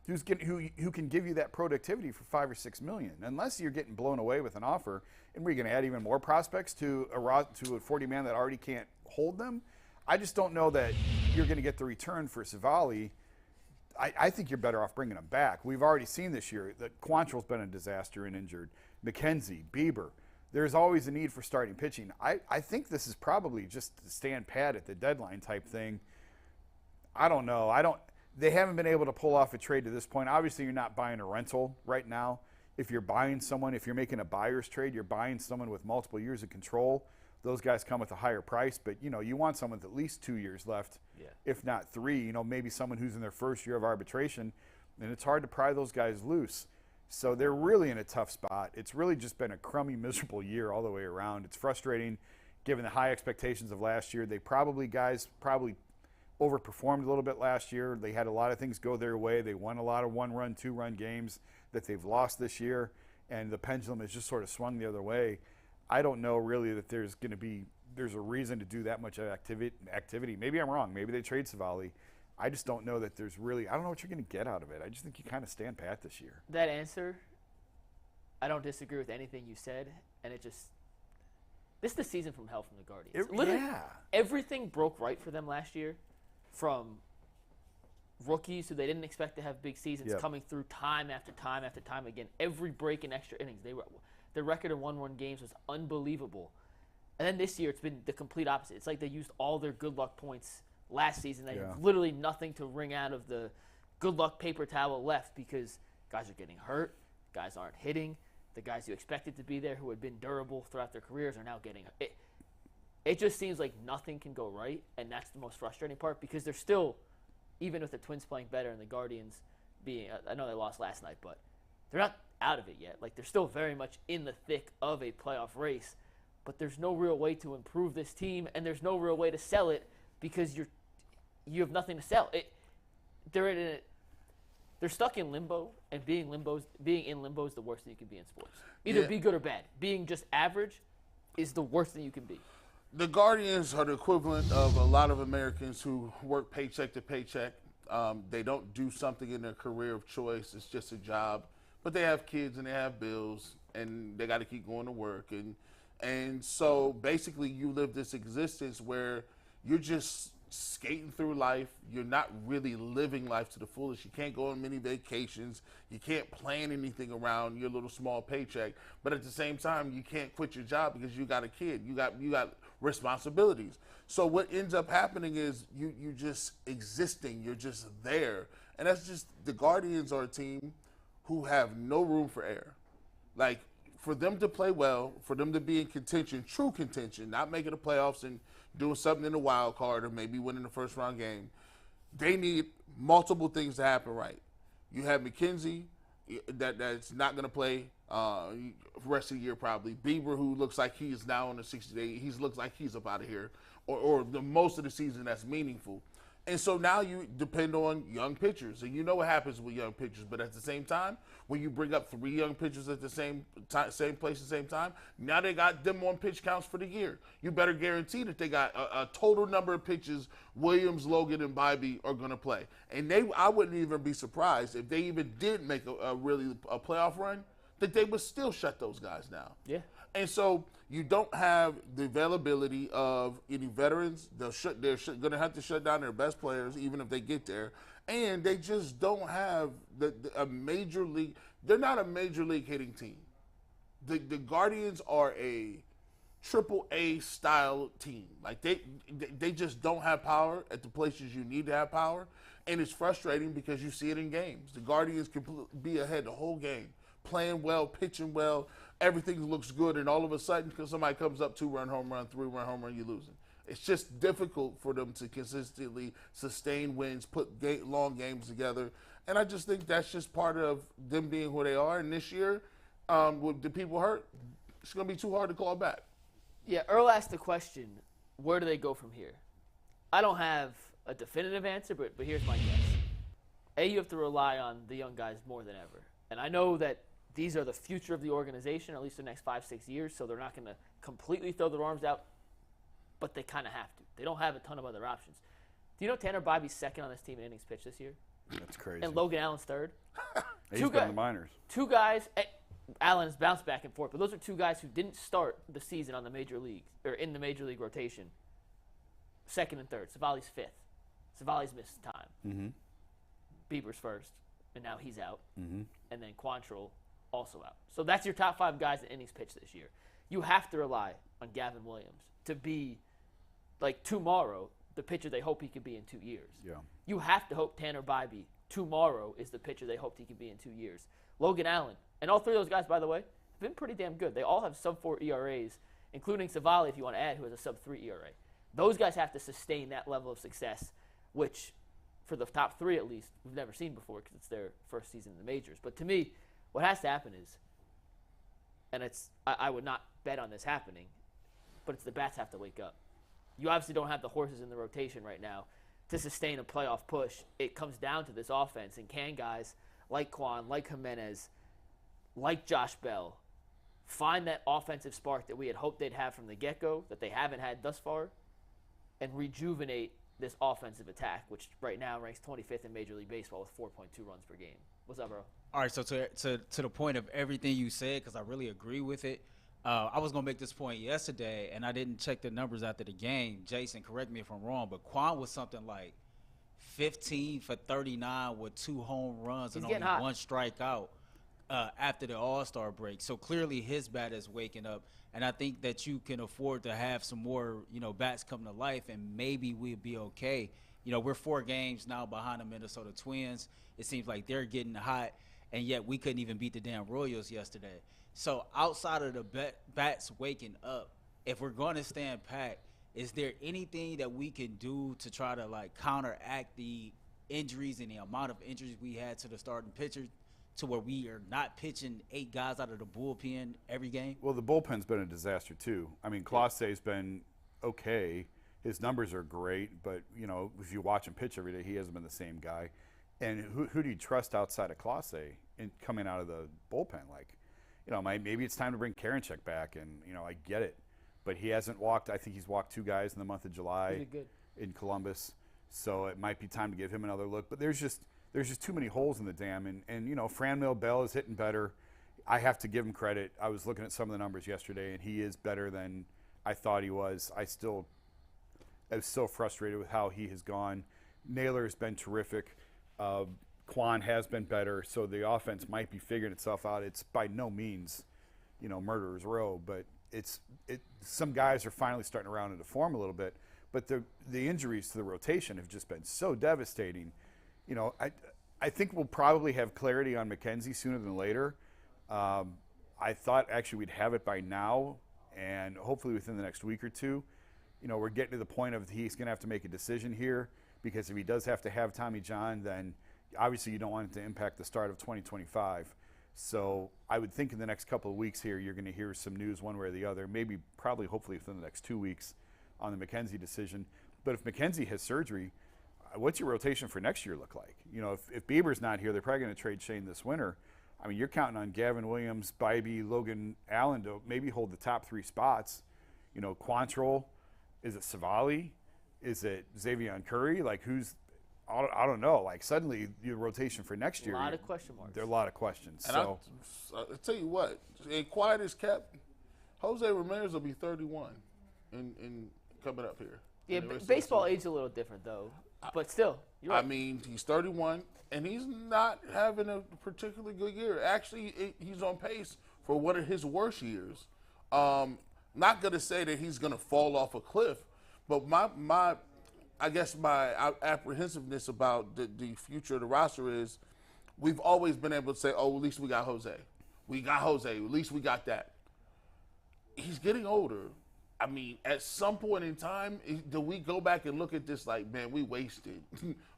who can give you that productivity for $5 or $6 million? Unless you're getting blown away with an offer, and we're going to add even more prospects to a 40-man that already can't hold them. I just don't know that you're going to get the return for Savali. I think you're better off bringing him back. We've already seen this year that Quantrill's been a disaster and injured. McKenzie, Bieber. There's always a need for starting pitching. I think this is probably just a stand pat at the deadline type thing. I don't know. They haven't been able to pull off a trade to this point. Obviously, you're not buying a rental right now. If you're buying someone, if you're making a buyer's trade, you're buying someone with multiple years of control. Those guys come with a higher price, but you want someone with at least 2 years left, if not 3. Maybe someone who's in their first year of arbitration, and it's hard to pry those guys loose. So they're really in a tough spot. It's really just been a crummy, miserable year all the way around. It's frustrating, given the high expectations of last year. Guys probably overperformed a little bit last year. They had a lot of things go their way. They won a lot of 1-run, 2-run games that they've lost this year, and the pendulum has just sort of swung the other way. I don't know really that there's a reason to do that much activity. Maybe I'm wrong. Maybe they trade Savali. I just don't know that I don't know what you're going to get out of it. I just think you kind of stand pat this year. That answer, I don't disagree with anything you said, and this is the season from hell from the Guardians. Literally, everything broke right for them last year, from rookies who they didn't expect to have big seasons coming through time after time after time again. Every break in extra innings, Their record in 1-1 games was unbelievable. And then this year, it's been the complete opposite. It's like they used all their good luck points last season. They have literally nothing to wring out of the good luck paper towel left because guys are getting hurt, guys aren't hitting. The guys you expected to be there who had been durable throughout their careers are now getting it. It just seems like nothing can go right, and that's the most frustrating part because they're still, even with the Twins playing better and the Guardians being, I know they lost last night, but they're not out of it yet. Like, they're still very much in the thick of a playoff race. But there's no real way to improve this team, and there's no real way to sell it because you have nothing to sell. They're stuck in limbo, and being in limbo is the worst thing you can be in sports. Either be good or bad. Being just average is the worst thing you can be. The Guardians are the equivalent of a lot of Americans who work paycheck to paycheck. They don't do something in their career of choice. It's just a job. But they have kids and they have bills, and they got to keep going to work. And so basically you live this existence where you're just skating through life. You're not really living life to the fullest. You can't go on many vacations. You can't plan anything around your little small paycheck. But at the same time, you can't quit your job because you got a kid. You got responsibilities. So what ends up happening is you just existing. You're just there. And that's just, the Guardians are a team who have no room for error. Like, for them to play well, for them to be in contention, true contention, not making the playoffs and doing something in the wild card or maybe winning the first round game, they need multiple things to happen right. You have McKenzie that's not going to play the rest of the year probably. Bieber, who looks like he is now on the 60-day, he looks like he's up out of here, or the most of the season that's meaningful. And so now you depend on young pitchers, and you know what happens with young pitchers. But at the same time, when you bring up 3 young pitchers at the same place at the same time, now they got them on pitch counts for the year. You better guarantee that they got a total number of pitches Williams, Logan, and Bybee are going to play. And I wouldn't even be surprised if they even did make a playoff run, that they would still shut those guys down. Yeah. And so you don't have the availability of any veterans. They're going to have to shut down their best players, even if they get there. And they just don't have a major league. They're not a major league hitting team. The Guardians are a AAA style team. Like they just don't have power at the places you need to have power. And it's frustrating because you see it in games. The Guardians can be ahead the whole game, playing well, pitching well. Everything looks good, and all of a sudden, because somebody comes up 2-run home run, 3-run home run, you're losing. It's just difficult for them to consistently sustain wins, put long games together, and I just think that's just part of them being who they are. And this year, with the people hurt, it's going to be too hard to call back. Yeah, Earl asked the question, where do they go from here? I don't have a definitive answer, but here's my guess. You have to rely on the young guys more than ever, and I know that these are the future of the organization, at least the next 5-6 years, so they're not going to completely throw their arms out, but they kind of have to. They don't have a ton of other options. Do you know Tanner Bybee's second on this team in innings pitched this year? That's crazy. And Logan Allen's third? He's been in the minors. 2 guys, Allen's bounced back and forth, but those are 2 guys who didn't start the season on the major league, or in the major league rotation. Second and third. Savali's fifth. Savali's missed time. Mm-hmm. Bieber's first, and now he's out. Mm-hmm. And then Quantrill also out. So that's your top 5 guys in innings pitched this year. You have to rely on Gavin Williams to be, like, tomorrow, the pitcher they hope he could be in 2 years. Yeah. You have to hope Tanner Bybee tomorrow is the pitcher they hoped he could be in 2 years. Logan Allen, and all 3 of those guys, by the way, have been pretty damn good. They all have sub-4 ERAs, including Savali, if you want to add, who has a sub-3 ERA. Those guys have to sustain that level of success, which, for the top 3 at least, we've never seen before because it's their first season in the majors. But to me, what has to happen is, and I would not bet on this happening, but it's the bats have to wake up. You obviously don't have the horses in the rotation right now to sustain a playoff push. It comes down to this offense, and can guys like Quan, like Jimenez, like Josh Bell, find that offensive spark that we had hoped they'd have from the get-go that they haven't had thus far, and rejuvenate this offensive attack, which right now ranks 25th in Major League Baseball with 4.2 runs per game. What's up, bro? All right, so to the point of everything you said, because I really agree with it, I was going to make this point yesterday, and I didn't check the numbers after the game. Jason, correct me if I'm wrong, but Quan was something like 15 for 39 with 2 home runs and only 1 strikeout. after the All-Star break. So clearly his bat is waking up, and I think that you can afford to have some more, bats come to life, and maybe we'll be okay. We're 4 games now behind the Minnesota Twins. It seems like they're getting hot, and yet we couldn't even beat the damn Royals yesterday. So outside of the bats waking up, if we're going to stand pat, is there anything that we can do to try to, counteract the injuries and the amount of injuries we had to the starting pitcher to where we are not pitching 8 guys out of the bullpen every game? Well, the bullpen's been a disaster too. I mean, Clase's been okay. His numbers are great, but if you watch him pitch every day, he hasn't been the same guy. And who do you trust outside of Clase in coming out of the bullpen? Maybe it's time to bring Karinchak back, and I get it, but he hasn't walked. I think he's walked 2 guys in the month of July in Columbus, so it might be time to give him another look. But there's just too many holes in the dam, and Franmil Bell is hitting better. I have to give him credit. I was looking at some of the numbers yesterday, and he is better than I thought he was. I was so frustrated with how he has gone. Naylor has been terrific. Quan has been better, so the offense might be figuring itself out. It's by no means, murderer's row, but some guys are finally starting to round into form a little bit. But the injuries to the rotation have just been so devastating. I think we'll probably have clarity on McKenzie sooner than later. I thought actually we'd have it by now, and hopefully within the next week or two. We're getting to the point of he's going to have to make a decision here, because if he does have to have Tommy John, then obviously you don't want it to impact the start of 2025. So I would think in the next couple of weeks here, you're going to hear some news one way or the other, probably hopefully within the next 2 weeks on the McKenzie decision. But if McKenzie has surgery, what's your rotation for next year look like? If Bieber's not here, they're probably going to trade Shane this winter. I mean, you're counting on Gavin Williams, Bybee, Logan Allen to maybe hold the top 3 spots. Quantrill, is it Savali? Is it Xavier Curry? I don't know. Suddenly your rotation for next year. A lot of question marks. There are a lot of questions. And I'll tell you what, and quiet as kept, Jose Ramirez will be 31 in coming up here. Yeah, baseball age a little different though, but still, you're right. I mean, he's 31, and he's not having a particularly good year. Actually, he's on pace for one of his worst years. Not going to say that he's going to fall off a cliff, but my apprehensiveness about the future of the roster is we've always been able to say, oh, at least we got Jose. We got Jose. At least we got that. He's getting older. I mean, at some point in time, do we go back and look at this like, man, we wasted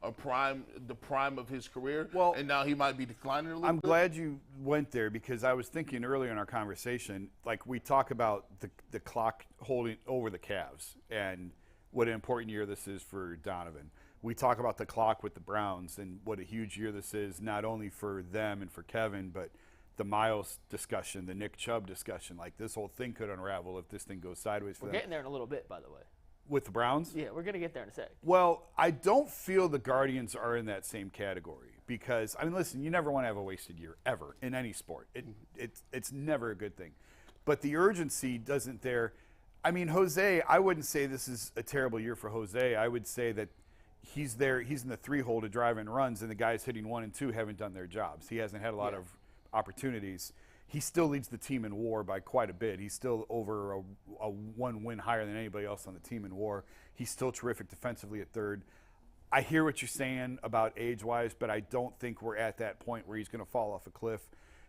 the prime of his career, and now he might be declining a little bit? I'm glad you went there, because I was thinking earlier in our conversation, we talk about the clock holding over the Cavs and what an important year this is for Donovan. We talk about the clock with the Browns and what a huge year this is, not only for them and for Kevin, but the Miles discussion, the Nick Chubb discussion. This whole thing could unravel if this thing goes sideways for them. We're getting there in a little bit, by the way. With the Browns? Yeah, we're going to get there in a sec. Well, I don't feel the Guardians are in that same category, because, listen, you never want to have a wasted year, ever, in any sport. It's never a good thing. But the urgency doesn't there. Jose, I wouldn't say this is a terrible year for Jose. I would say that he's there. He's in the 3-hole to drive in runs, and the guys hitting 1 and 2 haven't done their jobs. He hasn't had a lot of opportunities. He still leads the team in WAR by quite a bit. He's still over a 1 win higher than anybody else on the team in WAR. He's still terrific defensively at third. I hear what you're saying about age-wise, but I don't think we're at that point where he's going to fall off a cliff.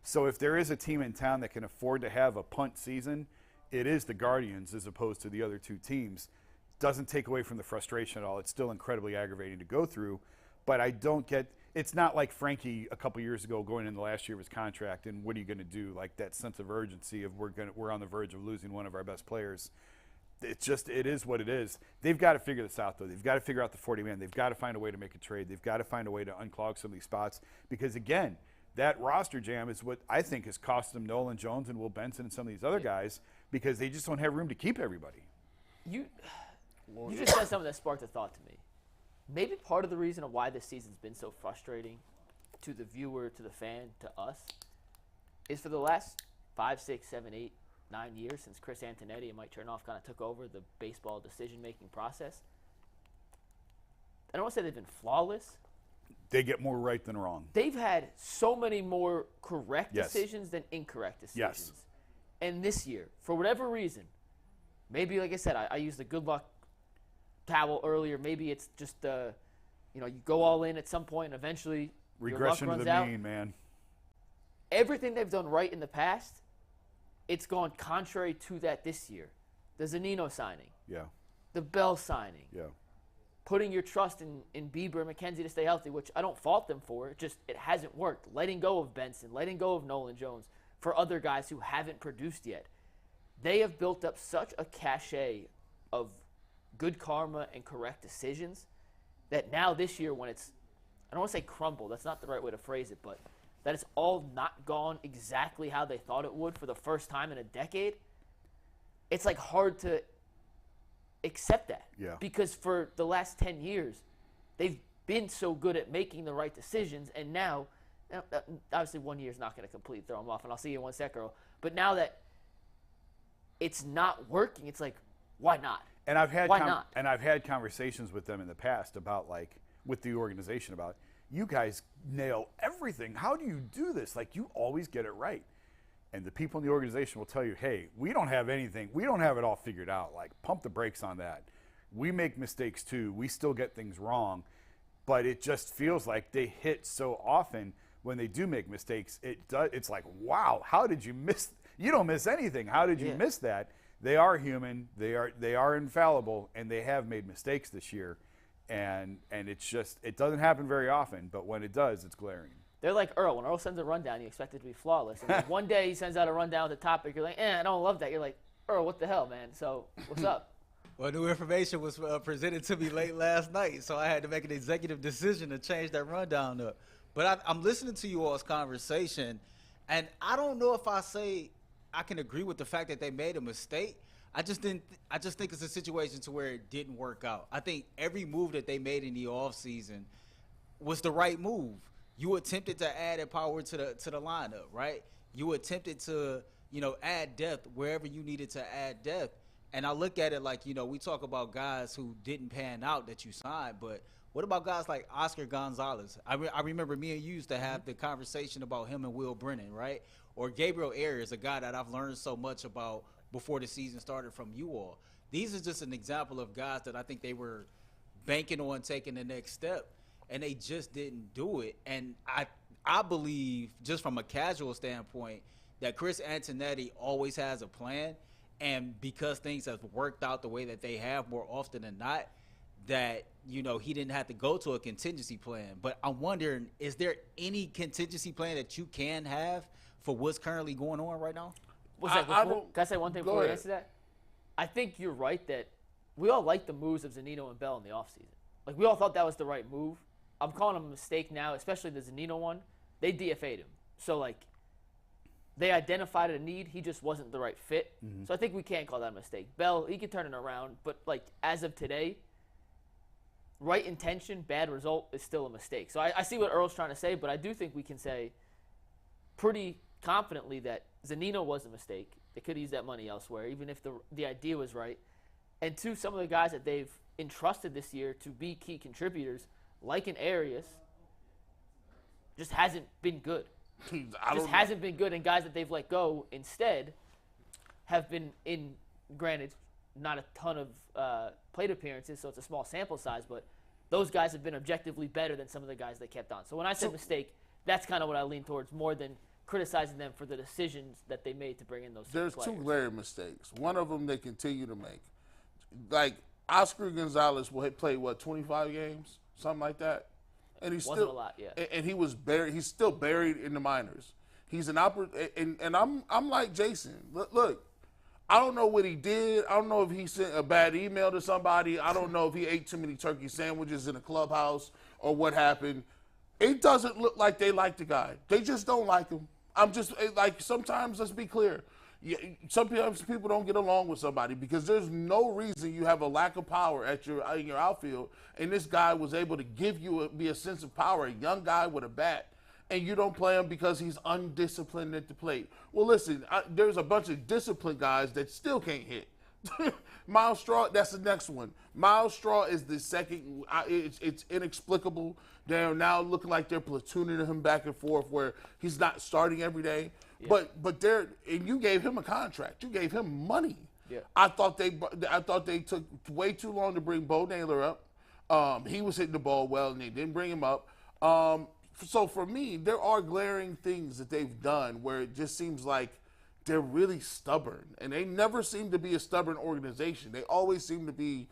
So if there is a team in town that can afford to have a punt season, it is the Guardians as opposed to the other 2 teams. Doesn't take away from the frustration at all. It's still incredibly aggravating to go through, but I don't get – it's not like Frankie a couple years ago going in the last year of his contract and what are you going to do? That sense of urgency of we're on the verge of losing one of our best players. It is what it is. They've got to figure this out, though. They've got to figure out the 40-man. They've got to find a way to make a trade. They've got to find a way to unclog some of these spots because, again, that roster jam is what I think has cost them Nolan Jones and Will Benson and some of these other guys because they just don't have room to keep everybody. You just said something that sparked a thought to me. Maybe part of the reason of why this season's been so frustrating to the viewer, to the fan, to us, is for the last 5, 6, 7, 8, 9 years since Chris Antonetti and Mike Chernoff kind of took over the baseball decision-making process. I don't want to say they've been flawless, They get more right than wrong. They've had so many more correct Yes. decisions than incorrect decisions. Yes. And this year, for whatever reason, maybe, like I said, I used the good luck towel earlier. Maybe it's just, you go all in at some point and eventually Regression your to luck the runs out. mean, man. Everything they've done right in the past, it's gone contrary to that this year. The Zunino signing, Yeah. the Bell signing, Yeah. putting your trust in Bieber and McKenzie to stay healthy, which I don't fault them for. It hasn't worked. Letting go of Benson, letting go of Nolan Jones for other guys who haven't produced yet. They have built up such a cachet of good karma and correct decisions that now this year when it's, I don't want to say crumble, that's not the right way to phrase it, but that it's all not gone exactly how they thought it would for the first time in a decade, it's like hard to accept that. Yeah. Because for the last 10 years, they've been so good at making the right decisions, and now, obviously 1 year is not going to completely throw them off, and I'll see you in 1 sec, Earl. But now that it's not working, it's like, why not? And I've had Why not? And I've had conversations with them in the past about, like, with the organization about, you guys nail everything. How do you do this? Like, you always get it right. And the people in the organization will tell you, hey, we don't have anything. We don't have it all figured out. Like, pump the brakes on that. We make mistakes too. We still get things wrong. But it just feels like they hit so often when they do make mistakes. It's like, wow, how did you miss? You don't miss anything. How did you miss that? They are human. They are infallible, and they have made mistakes this year. And it's just, it doesn't happen very often. But when it does, it's glaring. They're like Earl. When Earl sends a rundown, you expect it to be flawless. And then one day he sends out a rundown with a topic. You're like, I don't love that. You're like, Earl, what the hell, man? So what's up? Well, new information was presented to me late last night, so I had to make an executive decision to change that rundown up. But I'm listening to you all's conversation, and I don't know if I say I can agree with the fact that they made a mistake. I just think it's a situation to where it didn't work out. I think every move that they made in the offseason was the right move. You attempted to add a power to the lineup, right? You attempted to, add depth wherever you needed to add depth. And I look at it like, we talk about guys who didn't pan out that you signed, but what about guys like Oscar Gonzalez? I remember me and you used to have the conversation about him and Will Brennan, right? Or Gabriel Ayers, a guy that I've learned so much about before the season started from you all. These are just an example of guys that I think they were banking on taking the next step, and they just didn't do it. And I believe, just from a casual standpoint, that Chris Antonetti always has a plan, and because things have worked out the way that they have more often than not, that, he didn't have to go to a contingency plan. But I'm wondering, is there any contingency plan that you can have for what's currently going on right now? Can I say one thing before you answer that? I think you're right that we all like the moves of Zunino and Bell in the offseason. Like, we all thought that was the right move. I'm calling him a mistake now, especially the Zunino one. They DFA'd him. So, like, they identified a need. He just wasn't the right fit. Mm-hmm. So I think we can't call that a mistake. Bell, he can turn it around. But, like, as of today, right intention, bad result is still a mistake. So I see what Earl's trying to say, but I do think we can say pretty confidently that Zunino was a mistake. They could use that money elsewhere, even if the idea was right. And two, some of the guys that they've entrusted this year to be key contributors, like an Arias, just hasn't been good. Hasn't been good, and guys that they've let go instead have been in, granted, not a ton of plate appearances, so it's a small sample size, but those guys have been objectively better than some of the guys they kept on. So when I said mistake, that's kind of what I lean towards more than criticizing them for the decisions that they made to bring in those players. There's two glaring mistakes. One of them they continue to make. Like, Oscar Gonzalez will play, 25 games? Something like that? And he's Wasn't still a lot, yeah. And he was buried. He's still buried in the minors. He's and I'm like Jason. Look, I don't know what he did. I don't know if he sent a bad email to somebody. I don't know if he ate too many turkey sandwiches in a clubhouse or what happened. It doesn't look like they like the guy. They just don't like him. I'm just like, sometimes, let's be clear. Sometimes people don't get along with somebody because there's no reason you have a lack of power in your outfield, and this guy was able to give you a sense of power, a young guy with a bat, and you don't play him because he's undisciplined at the plate. Well, listen, there's a bunch of disciplined guys that still can't hit. Miles Straw, that's the next one. Miles Straw is the second. It's inexplicable. They're now looking like they're platooning him back and forth where he's not starting every day. Yeah. But and you gave him a contract. You gave him money. Yeah. I thought they took way too long to bring Bo Naylor up. He was hitting the ball well, and they didn't bring him up. So for me, there are glaring things that they've done where it just seems like they're really stubborn, and they never seem to be a stubborn organization. They always seem to be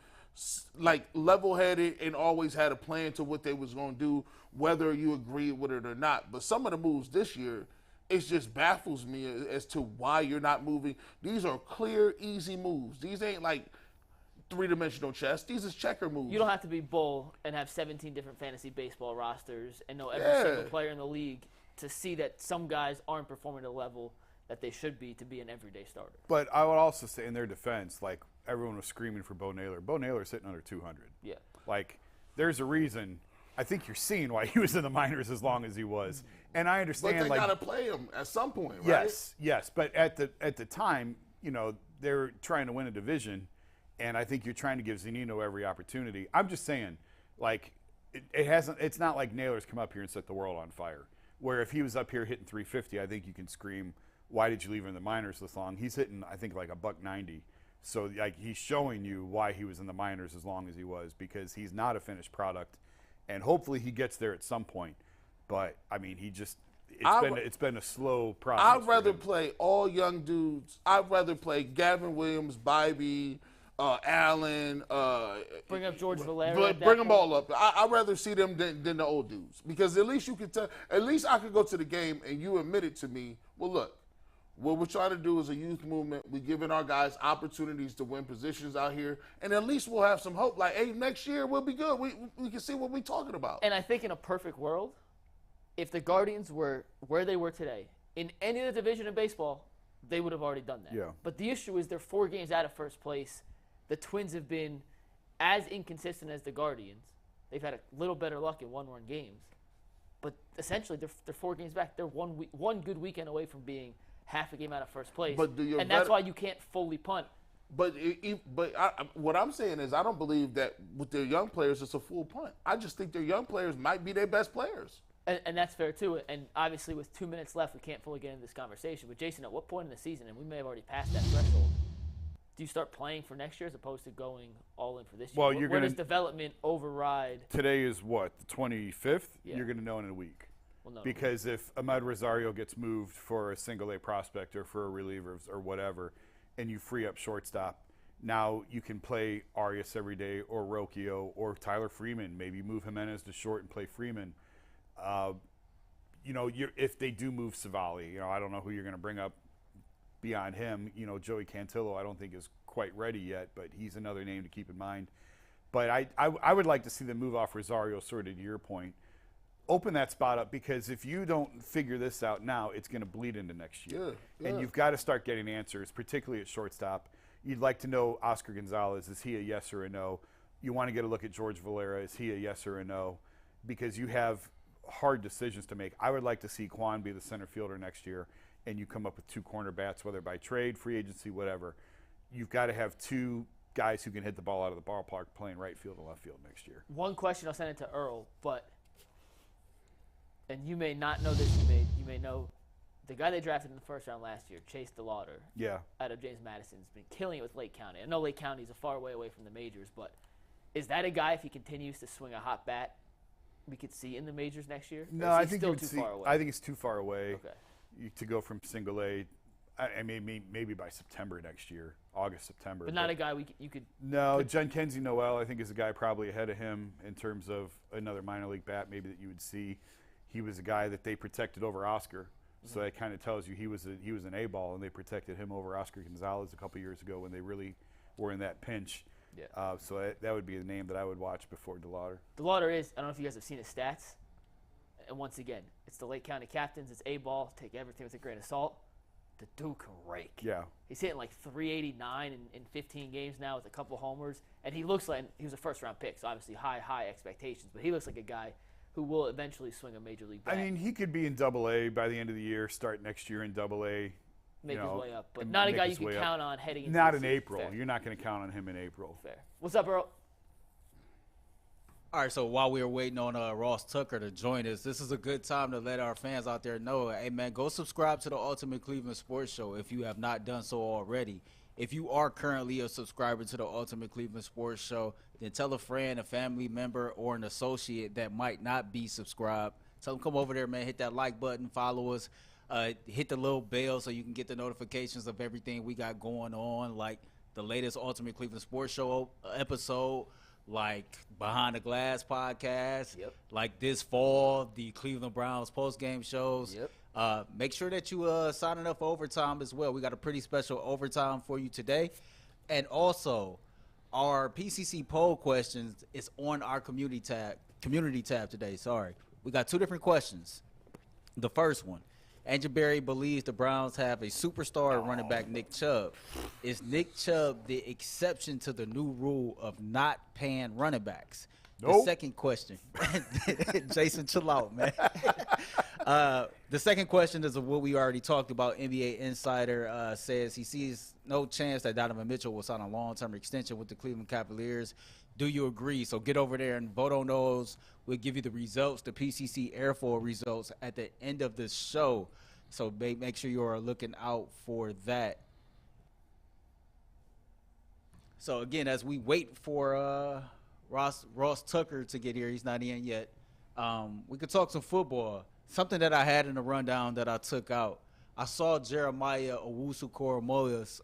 like level-headed and always had a plan to what they was going to do, whether you agree with it or not. But some of the moves this year, it just baffles me as to why you're not moving. These are clear, easy moves. These ain't like three-dimensional chess. These is checker moves. You don't have to be Bull and have 17 different fantasy baseball rosters and know every single player in the league to see that some guys aren't performing at a level that they should be to be an everyday starter. But I would also say in their defense, like everyone was screaming for Bo Naylor. Bo Naylor's sitting under 200. Yeah. Like there's a reason. I think you're seeing why he was in the minors as long as he was. And I understand. But they gotta play him at some point, right? Yes. But at the time, they're trying to win a division, and I think you're trying to give Zunino every opportunity. I'm just saying, like, it's not like Naylor's come up here and set the world on fire. Where if he was up here hitting 350, I think you can scream, why did you leave him in the minors this long? He's hitting, I think, like a $190. So, like, he's showing you why he was in the minors as long as he was, because he's not a finished product, and hopefully he gets there at some point. But I mean, it's been a slow process. I'd rather play all young dudes. I'd rather play Gavin Williams, Bybee, Allen. Bring up George Valera. Bring them all up. I'd rather see them than the old dudes, because at least you can tell. At least I could go to the game and you admit it to me. Well, look. What we're trying to do is a youth movement. We're giving our guys opportunities to win positions out here, and at least we'll have some hope. Like, hey, next year we'll be good. We can see what we're talking about. And I think in a perfect world, if the Guardians were where they were today, in any other division of baseball, they would have already done that. Yeah. But the issue is they're 4 games out of first place. The Twins have been as inconsistent as the Guardians. They've had a little better luck in one-run games. But essentially, they're 4 games back. They're one good weekend away from being half a game out of first place, and that's why you can't fully punt. But what I'm saying is I don't believe that with their young players it's a full punt. I just think their young players might be their best players. And that's fair, too. And obviously with 2 minutes left, we can't fully get into this conversation. But, Jason, at what point in the season, and we may have already passed that threshold, do you start playing for next year as opposed to going all in for this year? Well, where does development override? Today is what, the 25th? Yeah. You're going to know in a week. Well, no, because if Ahmed Rosario gets moved for a single-A prospect or for a reliever or whatever, and you free up shortstop, now you can play Arias every day or Rocchio or Tyler Freeman. Maybe move Jimenez to short and play Freeman. If they do move Savali, I don't know who you're going to bring up beyond him. Joey Cantillo I don't think is quite ready yet, but he's another name to keep in mind. But I would like to see them move off Rosario, sort of to your point. Open that spot up, because if you don't figure this out now, it's going to bleed into next year. Yeah. And you've got to start getting answers, particularly at shortstop. You'd like to know Oscar Gonzalez, is he a yes or a no? You want to get a look at George Valera, is he a yes or a no? Because you have hard decisions to make. I would like to see Quan be the center fielder next year, and you come up with 2 corner bats, whether by trade, free agency, whatever. You've got to have 2 guys who can hit the ball out of the ballpark playing right field and left field next year. One question, I'll send it to Earl, and you may not know this, you may know the guy they drafted in the first round last year, Chase DeLauder, out of James Madison, has been killing it with Lake County. I know Lake County is a far way away from the majors, but is that a guy, if he continues to swing a hot bat, we could see in the majors next year? No, I think far away? I think it's too far away to go from single A. I mean, maybe by September next year, August, September. But not a guy you could. No, Judkenzie Noel, I think, is a guy probably ahead of him in terms of another minor league bat maybe that you would see. He was a guy that they protected over Oscar, so that kind of tells you he was an A-ball, and they protected him over Oscar Gonzalez a couple years ago when they really were in that pinch. Yeah. So that would be the name that I would watch before DeLauder. DeLauder is, I don't know if you guys have seen his stats, and once again, it's the Lake County Captains, it's A-ball, take everything with a grain of salt. The dude can rake. Yeah. He's hitting like 389 in 15 games now with a couple homers, and he looks like he was a first-round pick, so obviously high expectations, but he looks like a guy who will eventually swing a major league bat. I mean, he could be in Double-A by the end of the year, start next year in Double-A. make you his know, way up, but and not a make guy you his can way up. count on heading into Not the in season. April. Fair. You're not going to count on him in April. Fair. What's up, Earl? All right, so while we were waiting on Ross Tucker to join us, this is a good time to let our fans out there know, hey, man, go subscribe to the Ultimate Cleveland Sports Show if you have not done so already. If you are currently a subscriber to the Ultimate Cleveland Sports Show, then tell a friend, a family member, or an associate that might not be subscribed. Tell them come over there, man, hit that like button, follow us, hit the little bell so you can get the notifications of everything we got going on, like the latest Ultimate Cleveland Sports Show episode, like Behind the Glass podcast, like this fall, the Cleveland Browns post-game shows. Make sure that you signing up for overtime as well. We got a pretty special overtime for you today. And also, our PCC poll questions is on our community tab today. Sorry. We got 2 different questions. The first one, Andrew Berry believes the Browns have a superstar running back, Nick Chubb. Is Nick Chubb the exception to the new rule of not paying running backs? Nope. The second question, Jason, chill out, man. The second question is what we already talked about. NBA Insider says he sees no chance that Donovan Mitchell will sign a long-term extension with the Cleveland Cavaliers. Do you agree? So get over there and vote on those. We'll give you the results, the PCC Airfoil results at the end of the show. So make sure you are looking out for that. So, again, as we wait for Ross Tucker to get here, he's not in yet, we could talk some football. Something that I had in the rundown that I took out. I saw Jeremiah Owusu-Koramoah's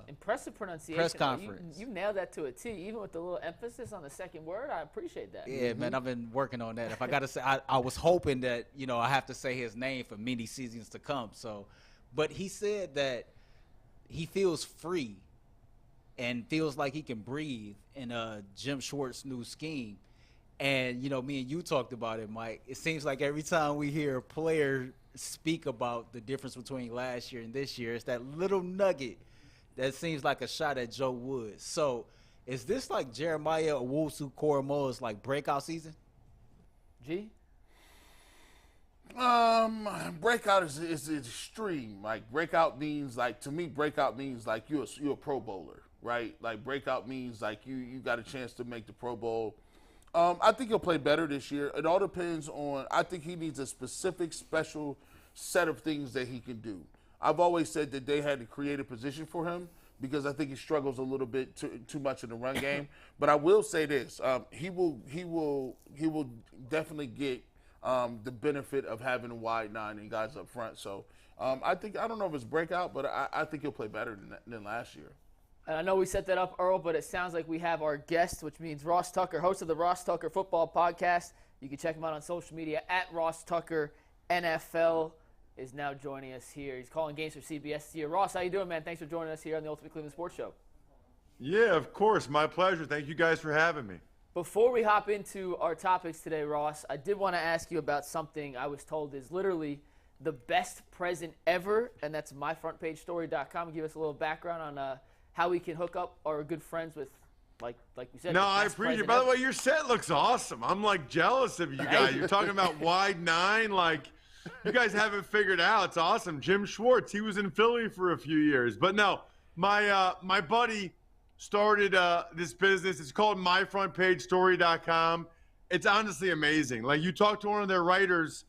Impressive pronunciation. press conference. You nailed that to a T, even with the little emphasis on the second word. I appreciate that. Yeah, man, I've been working on that. If I got to say, I was hoping that, I have to say his name for many seasons to come. So, but he said that he feels free and feels like he can breathe in Jim Schwartz's new scheme. And, me and you talked about it, Mike. It seems like every time we hear a player speak about the difference between last year and this year, it's that little nugget that seems like a shot at Joe Woods. So is this like Jeremiah Owusu-Koramoah's like breakout season? G? Breakout is extreme. Like breakout means to me breakout means like you're a Pro Bowler, right? Like breakout means like you got a chance to make the Pro Bowl. I think he'll play better this year. It all depends on, I think he needs a specific, special set of things that he can do. I've always said that they had to create a position for him because I think he struggles a little bit too much in the run game. But I will say this, he will definitely get the benefit of having a wide nine and guys up front. So I don't know if it's breakout, but I think he'll play better than last year. And I know we set that up, Earl, but it sounds like we have our guest, which means Ross Tucker, host of the Ross Tucker Football Podcast. You can check him out on social media at Ross Tucker NFL is now joining us here. He's calling games for CBS here. Ross, how you doing, man? Thanks for joining us here on the Ultimate Cleveland Sports Show. Yeah, of course. My pleasure. Thank you guys for having me. Before we hop into our topics today, Ross, I did want to ask you about something I was told is literally the best present ever, and that's myfrontpagestory.com. Give us a little background on how we can hook up our good friends with, like we said. No, I appreciate it. By the way, your set looks awesome. I'm like jealous of you guys. You're talking about wide nine, like you guys haven't figured out. It's awesome. Jim Schwartz, he was in Philly for a few years. But no, my buddy started this business. It's called myfrontpagestory.com. It's honestly amazing. Like you talk to one of their writers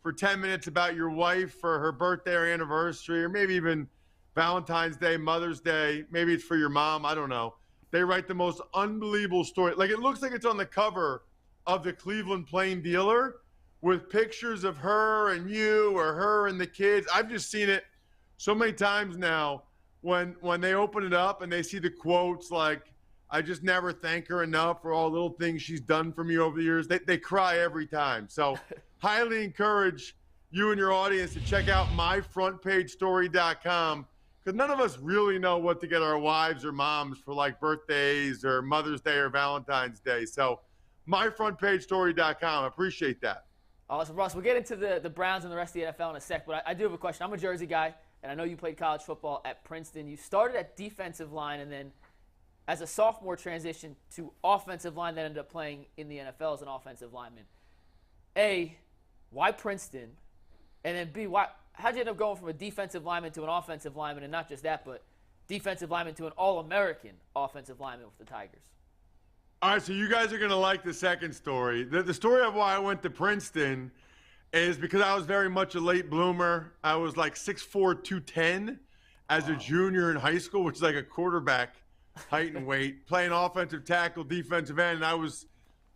for 10 minutes about your wife for her birthday or anniversary, or maybe even Valentine's Day, Mother's Day, maybe it's for your mom, I don't know. They write the most unbelievable story. Like it looks like it's on the cover of the Cleveland Plain Dealer with pictures of her and you or her and the kids. I've just seen it so many times now when they open it up and they see the quotes like, I just never thank her enough for all the little things she's done for me over the years. They cry every time. So highly encourage you and your audience to check out myfrontpagestory.com. Because none of us really know what to get our wives or moms for like birthdays or Mother's Day or Valentine's Day. So myfrontpagestory.com. Appreciate that. Awesome, Ross. We'll get into the Browns and the rest of the NFL in a sec, but I do have a question. I'm a Jersey guy, and I know you played college football at Princeton. You started at defensive line and then as a sophomore transitioned to offensive line, then ended up playing in the NFL as an offensive lineman. A, why Princeton? And then B, how'd you end up going from a defensive lineman to an offensive lineman, and not just that, but defensive lineman to an All-American offensive lineman with the Tigers? All right, so you guys are going to like the second story. The story of why I went to Princeton is because I was very much a late bloomer. I was like 6'4", 210 as a junior in high school, which is like a quarterback height and weight, playing offensive tackle, defensive end, and I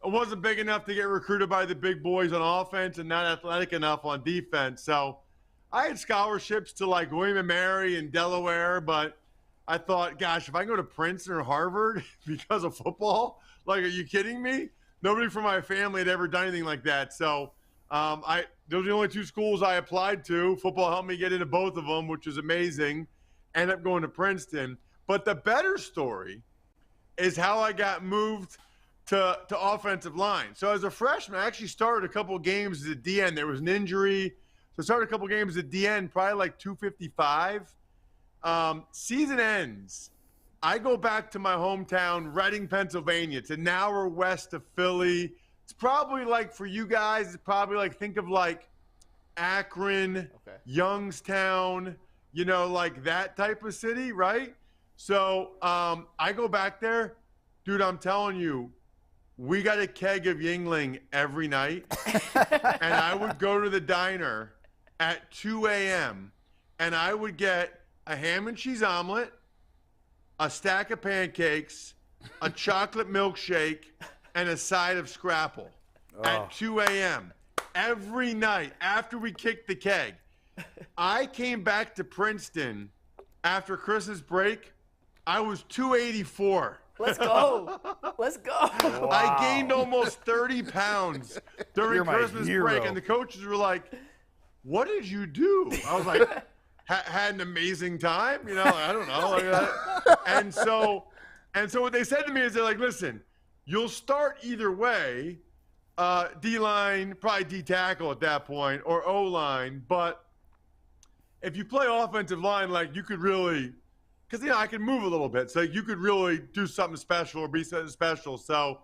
wasn't big enough to get recruited by the big boys on offense and not athletic enough on defense. So I had scholarships to like William & Mary and Delaware, but I thought, gosh, if I can go to Princeton or Harvard because of football, like, are you kidding me? Nobody from my family had ever done anything like that. So those are the only 2 schools I applied to. Football helped me get into both of them, which was amazing. Ended up going to Princeton. But the better story is how I got moved to offensive line. So as a freshman, I actually started a couple of games as a DN. There was an injury. So I started a couple of games as a DN, probably like 255. Season ends. I go back to my hometown, Reading, Pennsylvania. It's an hour west of Philly. It's probably like, for you guys, it's probably like, think of like Akron, Youngstown, you know, like that type of city, right? So I go back there. Dude, I'm telling you, we got a keg of Yingling every night. And I would go to the diner at 2 a.m. and I would get a ham and cheese omelet, a stack of pancakes, a chocolate milkshake, and a side of Scrapple at 2 a.m. every night after we kicked the keg. I came back to Princeton after Christmas break. I was 284. Let's go. Let's go. Wow. I gained almost 30 pounds during Christmas break, and the coaches were like, what did you do? I was like, had an amazing time, you know, I don't know. Like, and so what they said to me is they're like, listen, you'll start either way, D-line, probably D-tackle at that point, or O-line, but if you play offensive line, like, you could really, because, you know, I can move a little bit, so you could really do something special or be something special. So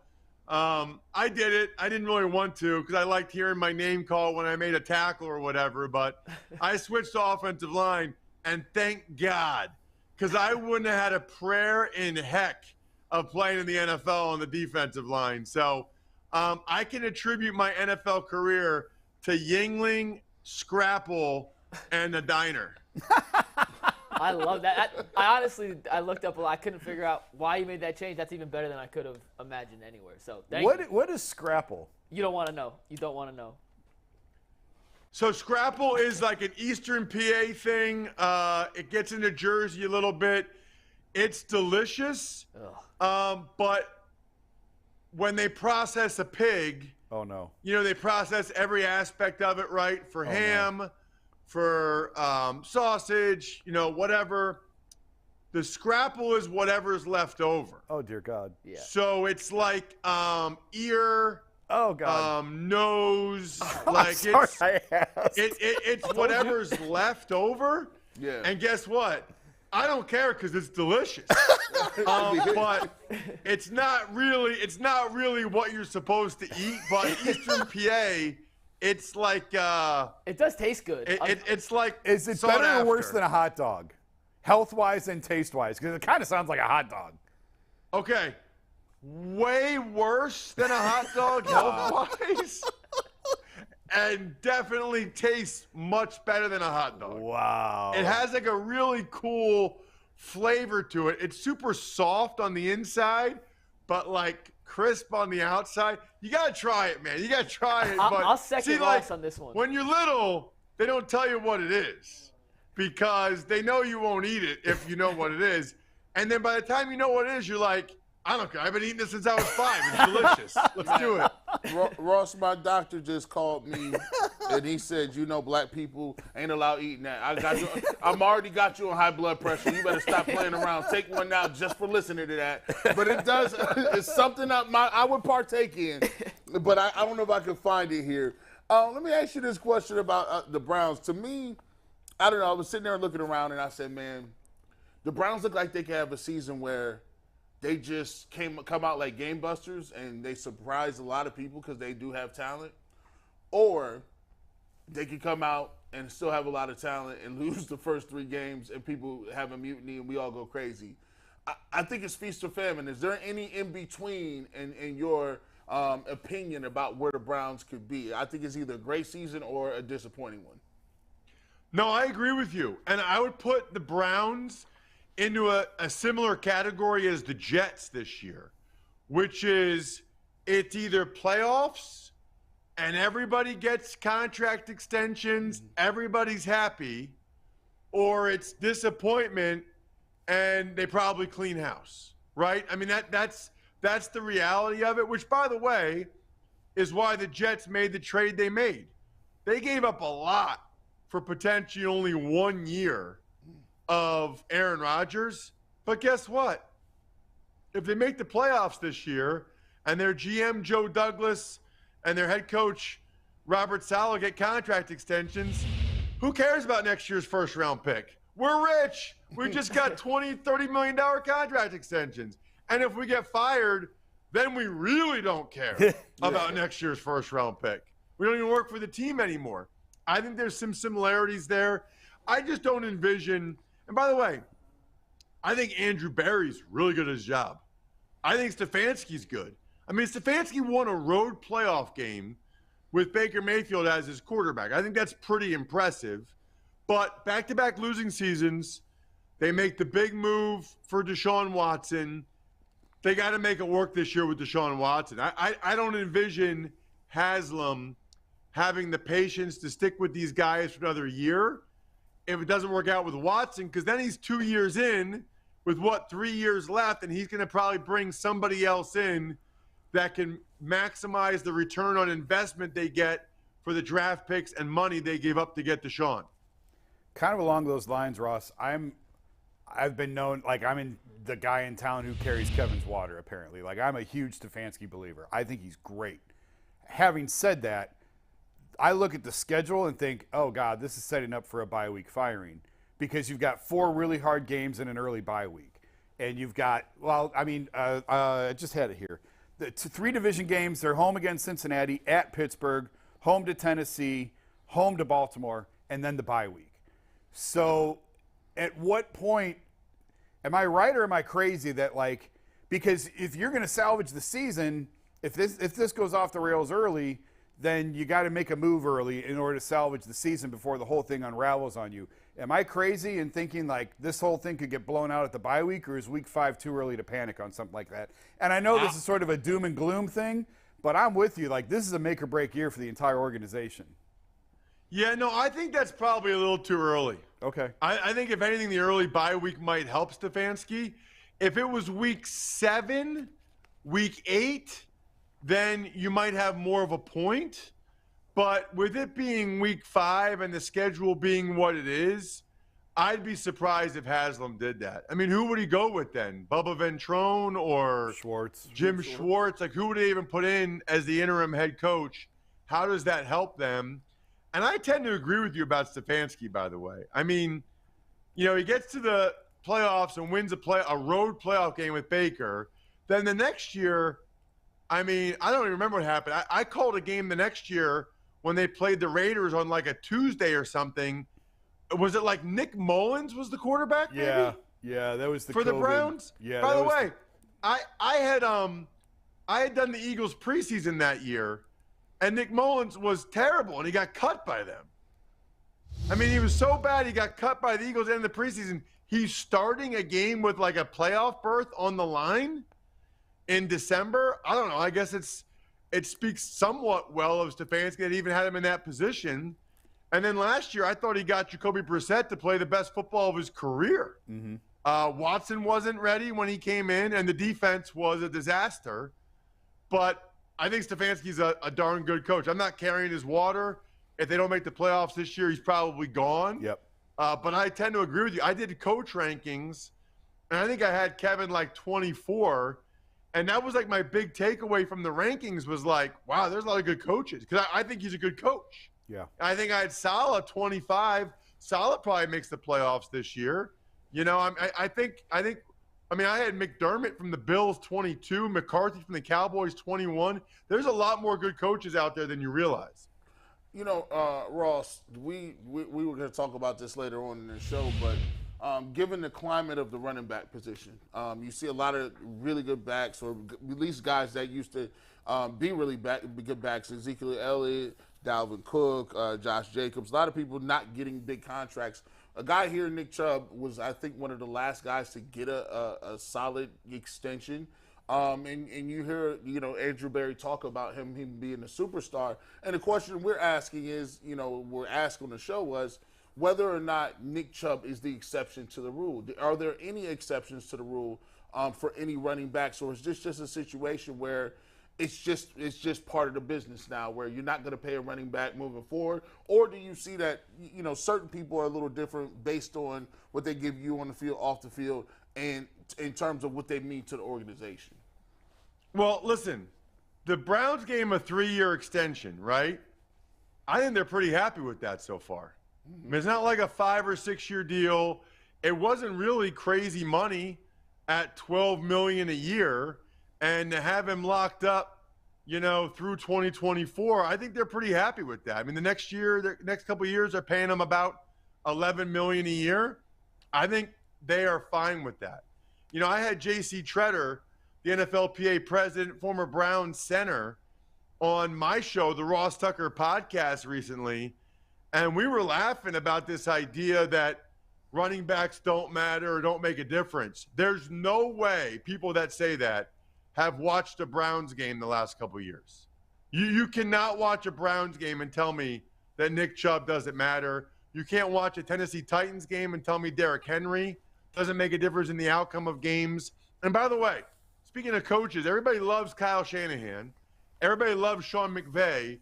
I did it. I didn't really want to because I liked hearing my name called when I made a tackle or whatever, but I switched to offensive line, and thank God, because I wouldn't have had a prayer in heck of playing in the NFL on the defensive line. So I can attribute my NFL career to Yingling, Scrapple, and the diner. I love that. I honestly looked up a lot. I couldn't figure out why you made that change. That's even better than I could have imagined anywhere. So thank you. What is Scrapple? You don't want to know. You don't want to know. So Scrapple is like an Eastern PA thing. It gets into Jersey a little bit. It's delicious. But when they process a pig, oh no, you know, they process every aspect of it, right? For ham, for sausage, you know, whatever. The Scrapple is whatever's left over. Oh dear God. Yeah. So it's like ear. Oh God. Nose. I'm like sorry I asked. it's whatever's left over. Yeah. And guess what? I don't care because it's delicious. But it's not really what you're supposed to eat. But Eastern PA, it's like it does taste good. It's like, is it better or worse than a hot dog, health-wise and taste-wise? Because it kind of sounds like a hot dog. Okay, way worse than a hot dog health-wise, and definitely tastes much better than a hot dog. Wow. It has like a really cool flavor to it. It's super soft on the inside, but like crisp on the outside. You gotta try it, man. You gotta try it. I'll second loss on this one. When you're little, they don't tell you what it is because they know you won't eat it if you know what it is. And then by the time you know what it is, you're like, I don't care. I've been eating this since I was 5. It's delicious. Let's do it. Ross, my doctor just called me, and he said, you know, black people ain't allowed eating that. I'm already got you on high blood pressure. You better stop playing around. Take one now just for listening to that. But it does, it's something I would partake in, but I don't know if I can find it here. Let me ask you this question about the Browns. To me, I don't know. I was sitting there looking around, and I said, man, the Browns look like they could have a season where they just come out like game busters and they surprise a lot of people because they do have talent. Or they could come out and still have a lot of talent and lose the first 3 games and people have a mutiny and we all go crazy. I think it's feast or famine. Is there any in between in your opinion about where the Browns could be? I think it's either a great season or a disappointing one. No, I agree with you. And I would put the Browns into a similar category as the Jets this year, which is it's either playoffs and everybody gets contract extensions, everybody's happy, or it's disappointment and they probably clean house, right? I mean, that's the reality of it, which, by the way, is why the Jets made the trade they made. They gave up a lot for potentially only 1 year of Aaron Rodgers. But guess what? If they make the playoffs this year and their GM, Joe Douglas, and their head coach, Robert Saleh, get contract extensions, who cares about next year's first-round pick? We're rich. We just got $20, $30 million contract extensions. And if we get fired, then we really don't care about next year's first-round pick. We don't even work for the team anymore. I think there's some similarities there. I just don't envision – and by the way, I think Andrew Berry's really good at his job. I think Stefanski's good. I mean, Stefanski won a road playoff game with Baker Mayfield as his quarterback. I think that's pretty impressive. But back-to-back losing seasons, they make the big move for Deshaun Watson. They got to make it work this year with Deshaun Watson. I don't envision Haslam having the patience to stick with these guys for another year if it doesn't work out with Watson, because then he's 2 years in with, 3 years left, and he's going to probably bring somebody else in that can maximize the return on investment they get for the draft picks and money they gave up to get Deshaun. Kind of along those lines, Ross, I've been known, like, I'm the guy in town who carries Kevin's water, apparently. Like, I'm a huge Stefanski believer. I think he's great. Having said that, I look at the schedule and think, oh, God, this is setting up for a bye week firing, because you've got 4 really hard games and an early bye week. And you've got, I just had it here. The 3 division games, they're home against Cincinnati, at Pittsburgh, home to Tennessee, home to Baltimore, and then the bye week. So at what point, am I right or am I crazy that, like, because if you're going to salvage the season, if this goes off the rails early, then you got to make a move early in order to salvage the season before the whole thing unravels on you. Am I crazy in thinking like this whole thing could get blown out at the bye week, or is week 5 too early to panic on something like that? And I know this is sort of a doom and gloom thing, but I'm with you. Like, this is a make or break year for the entire organization. Yeah, no, I think that's probably a little too early. Okay. I think, if anything, the early bye week might help Stefanski. If it was week 7, week 8, then you might have more of a point. But with it being week 5 and the schedule being what it is, I'd be surprised if Haslam did that. I mean, who would he go with then? Bubba Ventrone or Schwartz? Jim Schwartz? Like, who would they even put in as the interim head coach? How does that help them? And I tend to agree with you about Stefanski, by the way. I mean, you know, he gets to the playoffs and wins a road playoff game with Baker. Then the next year, I mean, I don't even remember what happened. I called a game the next year when they played the Raiders on like a Tuesday or something. Was it like Nick Mullins was the quarterback? Maybe? Yeah, that was the for COVID. the Browns. Yeah. By the way, I had done the Eagles preseason that year, and Nick Mullins was terrible, and he got cut by them. I mean, he was so bad he got cut by the Eagles in the preseason. He's starting a game with like a playoff berth on the line in December. I don't know. I guess it speaks somewhat well of Stefanski that even had him in that position. And then last year, I thought he got Jacoby Brissett to play the best football of his career. Mm-hmm. Watson wasn't ready when he came in, and the defense was a disaster. But I think Stefanski's a darn good coach. I'm not carrying his water. If they don't make the playoffs this year, he's probably gone. Yep. But I tend to agree with you. I did coach rankings, and I think I had Kevin like 24. And that was like my big takeaway from the rankings was like, wow, there's a lot of good coaches. Because I think he's a good coach. Yeah. I think I had Saleh 25. Saleh probably makes the playoffs this year. You know, I think I had McDermott from the Bills 22, McCarthy from the Cowboys 21. There's a lot more good coaches out there than you realize. Ross, we were going to talk about this later on in the show, but given the climate of the running back position, you see a lot of really good backs, or at least guys that used to be really good backs, Ezekiel Elliott, Dalvin Cook, Josh Jacobs, a lot of people not getting big contracts. A guy here, Nick Chubb, was, I think, one of the last guys to get a solid extension. And you hear, Andrew Berry talk about him being a superstar. And the question we're asking is, we're asked on the show was whether or not Nick Chubb is the exception to the rule. Are there any exceptions to the rule for any running backs, or is this just a situation where it's just part of the business now, where you're not going to pay a running back moving forward? Or do you see that, certain people are a little different based on what they give you on the field, off the field, and in terms of what they mean to the organization? Well, listen, the Browns gave him a 3-year extension, right? I think they're pretty happy with that so far. I mean, it's not like a 5 or 6 year deal. It wasn't really crazy money at $12 million a year, and to have him locked up, through 2024, I think they're pretty happy with that. I mean, the next couple of years, they're paying him about $11 million a year. I think they are fine with that. I had J.C. Tretter, the NFLPA president, former Browns center, on my show, the Ross Tucker podcast, recently, and we were laughing about this idea that running backs don't matter or don't make a difference. There's no way people that say that have watched a Browns game the last couple of years. You cannot watch a Browns game and tell me that Nick Chubb doesn't matter. You can't watch a Tennessee Titans game and tell me Derrick Henry doesn't make a difference in the outcome of games. And by the way, speaking of coaches, everybody loves Kyle Shanahan. Everybody loves Sean McVay.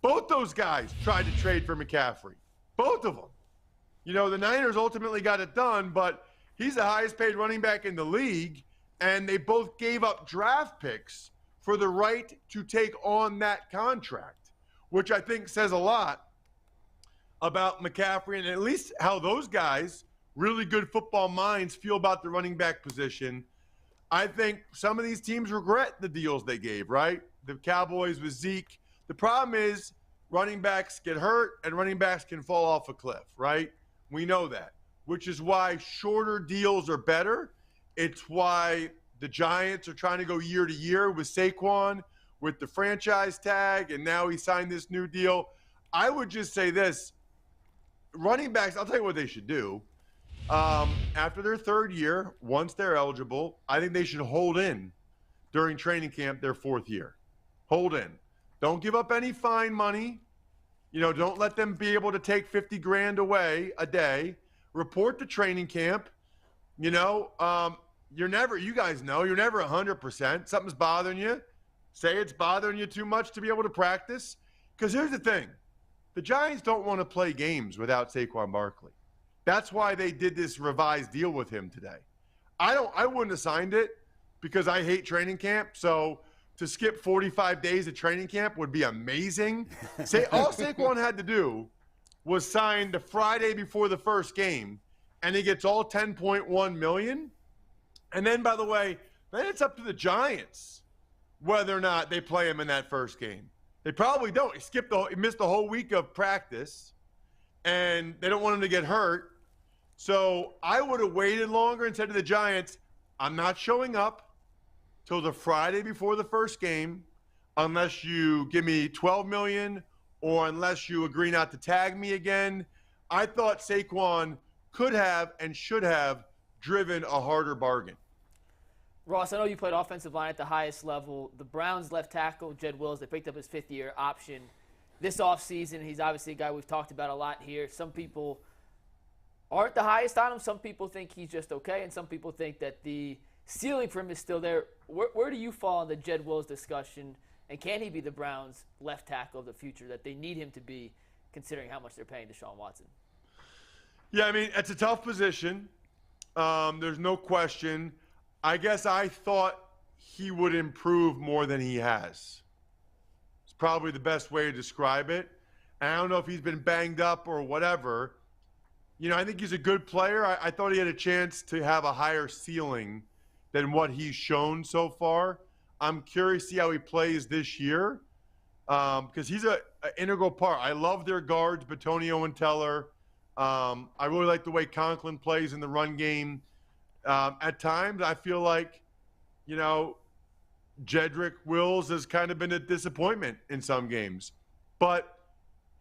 Both those guys tried to trade for McCaffrey. Both of them. The Niners ultimately got it done, but he's the highest paid running back in the league, and they both gave up draft picks for the right to take on that contract, which I think says a lot about McCaffrey and at least how those guys, really good football minds, feel about the running back position. I think some of these teams regret the deals they gave, right? The Cowboys with Zeke. The problem is running backs get hurt and running backs can fall off a cliff, right? We know that, which is why shorter deals are better. It's why the Giants are trying to go year to year with Saquon, with the franchise tag, and now he signed this new deal. I would just say this. Running backs, I'll tell you what they should do. After their third year, once they're eligible, I think they should hold in during training camp their fourth year. Hold in. Don't give up any fine money. Don't let them be able to take 50 grand away a day. Report to training camp. You guys know, you're never 100%. Something's bothering you. Say it's bothering you too much to be able to practice. Because here's the thing. The Giants don't want to play games without Saquon Barkley. That's why they did this revised deal with him today. I wouldn't have signed it because I hate training camp. So to skip 45 days of training camp would be amazing. All Saquon had to do was sign the Friday before the first game, and he gets all $10.1 million. And then, by the way, then it's up to the Giants whether or not they play him in that first game. They probably don't. He missed the whole week of practice, and they don't want him to get hurt. So I would have waited longer and said to the Giants, I'm not showing up till the Friday before the first game unless you give me $12 million or unless you agree not to tag me again. I thought Saquon could have and should have driven a harder bargain. Ross, I know you played offensive line at the highest level. The Browns left tackle, Jed Wills, they picked up his fifth-year option this offseason. He's obviously a guy we've talked about a lot here. Some people aren't the highest on him. Some people think he's just okay, and some people think that the ceiling for him is still there. Where do you fall in the Jed Wills discussion, and can he be the Browns' left tackle of the future that they need him to be, considering how much they're paying Deshaun Watson? Yeah, I mean, it's a tough position. There's no question. I guess I thought he would improve more than he has. It's probably the best way to describe it. And I don't know if he's been banged up or whatever. I think he's a good player. I thought he had a chance to have a higher ceiling than what he's shown so far. I'm curious to see how he plays this year. because he's an integral part. I love their guards, Batonio and Teller. I really like the way Conklin plays in the run game. At times, I feel like, Jedrick Wills has kind of been a disappointment in some games. But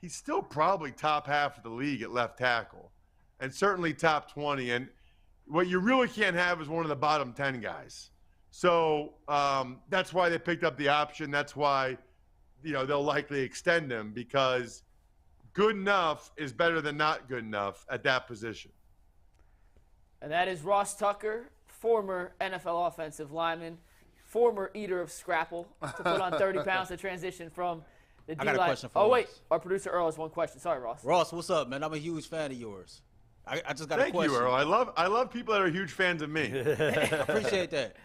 he's still probably top half of the league at left tackle and certainly top 20. And what you really can't have is one of the bottom 10 guys. So that's why they picked up the option. That's why, they'll likely extend him, because good enough is better than not good enough at that position. And that is Ross Tucker, former NFL offensive lineman, former eater of scrapple, to put on 30 pounds to transition from the D-line. I got a question for Oh, wait. Ross. Our producer Earl has one question. Sorry, Ross. Ross, what's up, man? I'm a huge fan of yours. I just got a question. Thank you, Earl. I love people that are huge fans of me. I appreciate that.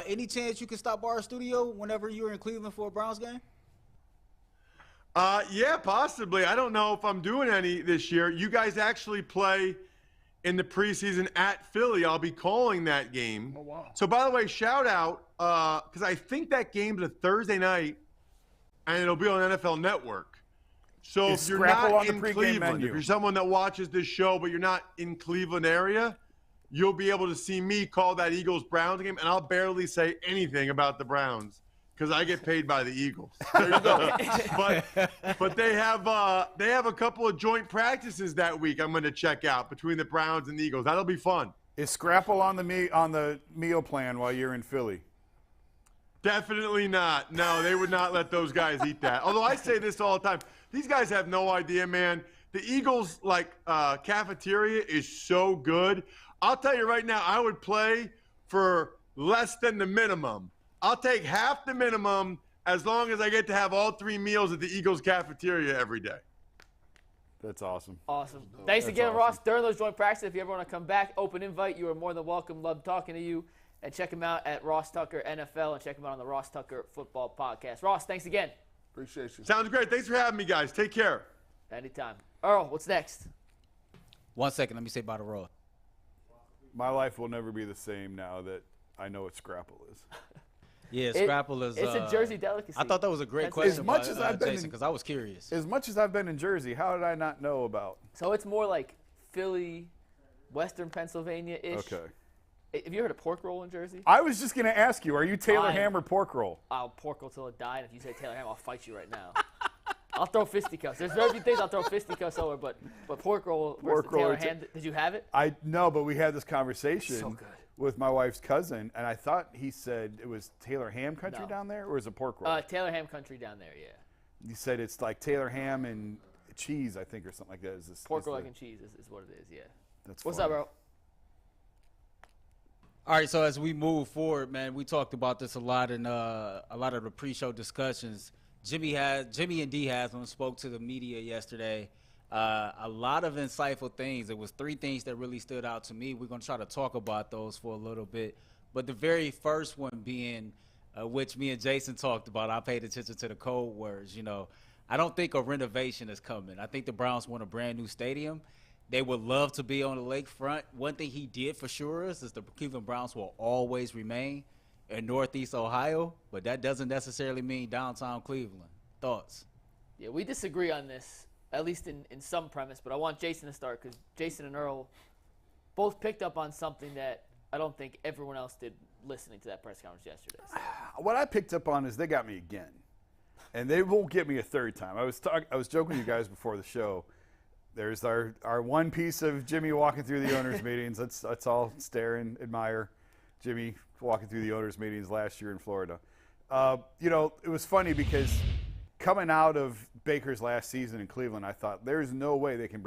Any chance you can stop by our studio whenever you're in Cleveland for a Browns game? Yeah, possibly. I don't know if I'm doing any this year. You guys actually play in the preseason at Philly. I'll be calling that game. Oh, wow. So, by the way, shout out, because I think that game's a Thursday night, and it'll be on NFL Network. So Is if you're Scrapple not on the in pregame Cleveland, menu? if you're someone that watches this show but you're not in Cleveland area, you'll be able to see me call that Eagles-Browns game, and I'll barely say anything about the Browns because I get paid by the Eagles. There you go. but they have a couple of joint practices that week I'm going to check out between the Browns and the Eagles. That'll be fun. Is Scrapple on the meal plan while you're in Philly? Definitely not. No, they would not let those guys eat that. Although I say this all the time. These guys have no idea, man. The Eagles, cafeteria is so good. I'll tell you right now, I would play for less than the minimum. I'll take half the minimum as long as I get to have all 3 meals at the Eagles cafeteria every day. That's awesome. Awesome. Thanks again, awesome. Ross. During those joint practices, if you ever want to come back, open invite. You are more than welcome. Love talking to you. And check him out at Ross Tucker NFL and check him out on the Ross Tucker Football Podcast. Ross, thanks again. Appreciate you. Sounds great. Thanks for having me, guys. Take care. Anytime. Earl, what's next? 1 second. Let me say bye to Ross. My life will never be the same now that I know what Scrapple is. Yeah, Scrapple is. It's a Jersey delicacy. I thought that was a great That's question, as much as I've been Jason, because I was curious. As much as I've been in Jersey, how did I not know about? So it's more like Philly, Western Pennsylvania-ish. Okay. Have you heard of pork roll in Jersey? I was just going to ask you, are you Taylor Ham or pork roll? I'll pork roll till I die, and if you say Taylor Ham, I'll fight you right now. I'll throw fisticuffs. There's very few things I'll throw fisticuffs over, but pork roll versus Taylor Ham. Did you have it? I know, but we had this conversation So good. with my wife's cousin, and I thought he said it was Taylor Ham country down there, or is it pork roll? Taylor Ham country down there, yeah. He said it's like Taylor Ham and cheese, I think, or something like that. Pork roll, egg, and cheese is what it is, yeah. That's What's funny. up, bro? All right, so as we move forward, man, we talked about this a lot in a lot of the pre-show discussions. Jimmy and D Haslam spoke to the media yesterday. A lot of insightful things. It was 3 things that really stood out to me. We're going to try to talk about those for a little bit. But the very first one being, which me and Jason talked about, I paid attention to the code words. I don't think a renovation is coming. I think the Browns want a brand new stadium. They would love to be on the lakefront. One thing he did for sure is the Cleveland Browns will always remain in Northeast Ohio, but that doesn't necessarily mean downtown Cleveland. Thoughts? Yeah, we disagree on this, at least in some premise, but I want Jason to start because Jason and Earl both picked up on something that I don't think everyone else did listening to that press conference yesterday. So. What I picked up on is they got me again, and they won't get me a third time. I was joking with you guys before the show. There's our one piece of Jimmy walking through the owners' meetings. Let's all stare and admire Jimmy walking through the owners' meetings last year in Florida. It was funny because coming out of Baker's last season in Cleveland, I thought there's no way they can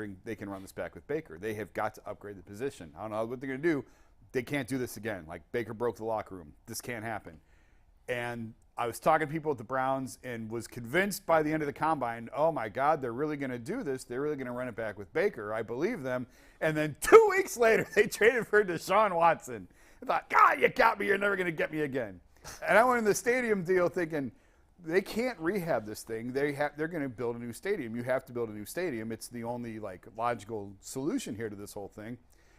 run this back with Baker. They have got to upgrade the position. I don't know what they're going to do. They can't do this again. Like, Baker broke the locker room. This can't happen. And I was talking to people at the Browns and was convinced by the end of the combine, oh, my God, they're really going to do this. They're really going to run it back with Baker. I believe them. And then 2 weeks later, they traded for Deshaun Watson. I thought, God, you got me. You're never going to get me again. And I went in the stadium deal thinking, they can't rehab this thing. They're going to build a new stadium. You have to build a new stadium. It's the only logical solution here to this whole thing.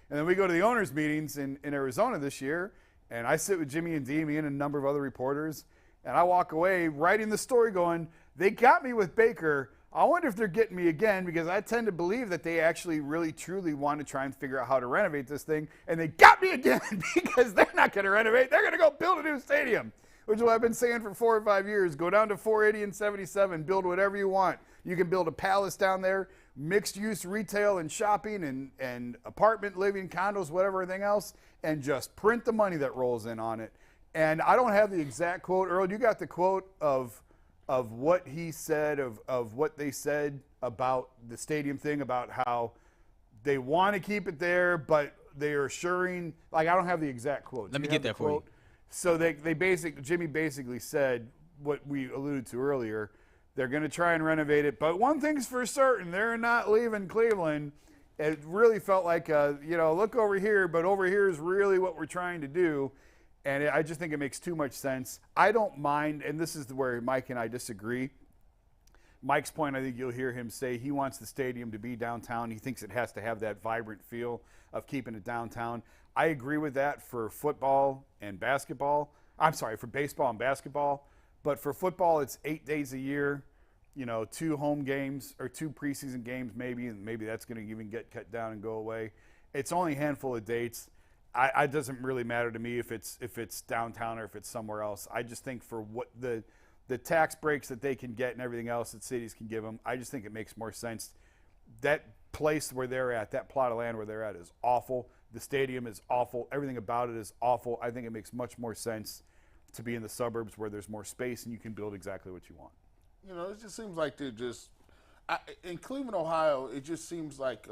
And then we go to the owners' meetings in Arizona this year, and I sit with Jimmy and D, me and a number of other reporters, and I walk away writing the story going, They got me with Baker. I wonder if they're getting me again, because I tend to believe that they actually really, truly want to try and figure out how to renovate this thing. And they got me again because they're not going to renovate. They're going to go build a new stadium, which is what I've been saying for 4 or 5 years. Go down to 480 and 77, build whatever you want. You can build a palace down there, mixed-use retail and shopping and apartment living, condos, whatever, everything else, and just print the money that rolls in on it. And I don't have the exact quote. Earl, you got the quote of what he said, of what they said about the stadium thing, about how they want to keep it there, but they are assuring, like, I don't have the exact quote. Let me get that for you. So Jimmy basically said what we alluded to earlier. They're going to try and renovate it, but one thing's for certain, they're not leaving Cleveland. It really felt like, look over here, but over here is really what we're trying to do. And I just think it makes too much sense. I don't mind, and this is where Mike and I disagree. Mike's point, I think you'll hear him say he wants the stadium to be downtown. He thinks it has to have that vibrant feel of keeping it downtown. I agree with that for football and basketball. I'm sorry, for baseball and basketball. But for football, it's 8 days a year, 2 home games or 2 preseason games maybe, and maybe that's going to even get cut down and go away. It's only a handful of dates. It doesn't really matter to me if it's downtown or if it's somewhere else. I just think for what the tax breaks that they can get and everything else that cities can give them, I just think it makes more sense. That place where they're at, that plot of land where they're at, is awful. The stadium is awful. Everything about it is awful. I think it makes much more sense to be in the suburbs where there's more space and you can build exactly what you want. It just seems like they're just in Cleveland, Ohio. It just seems like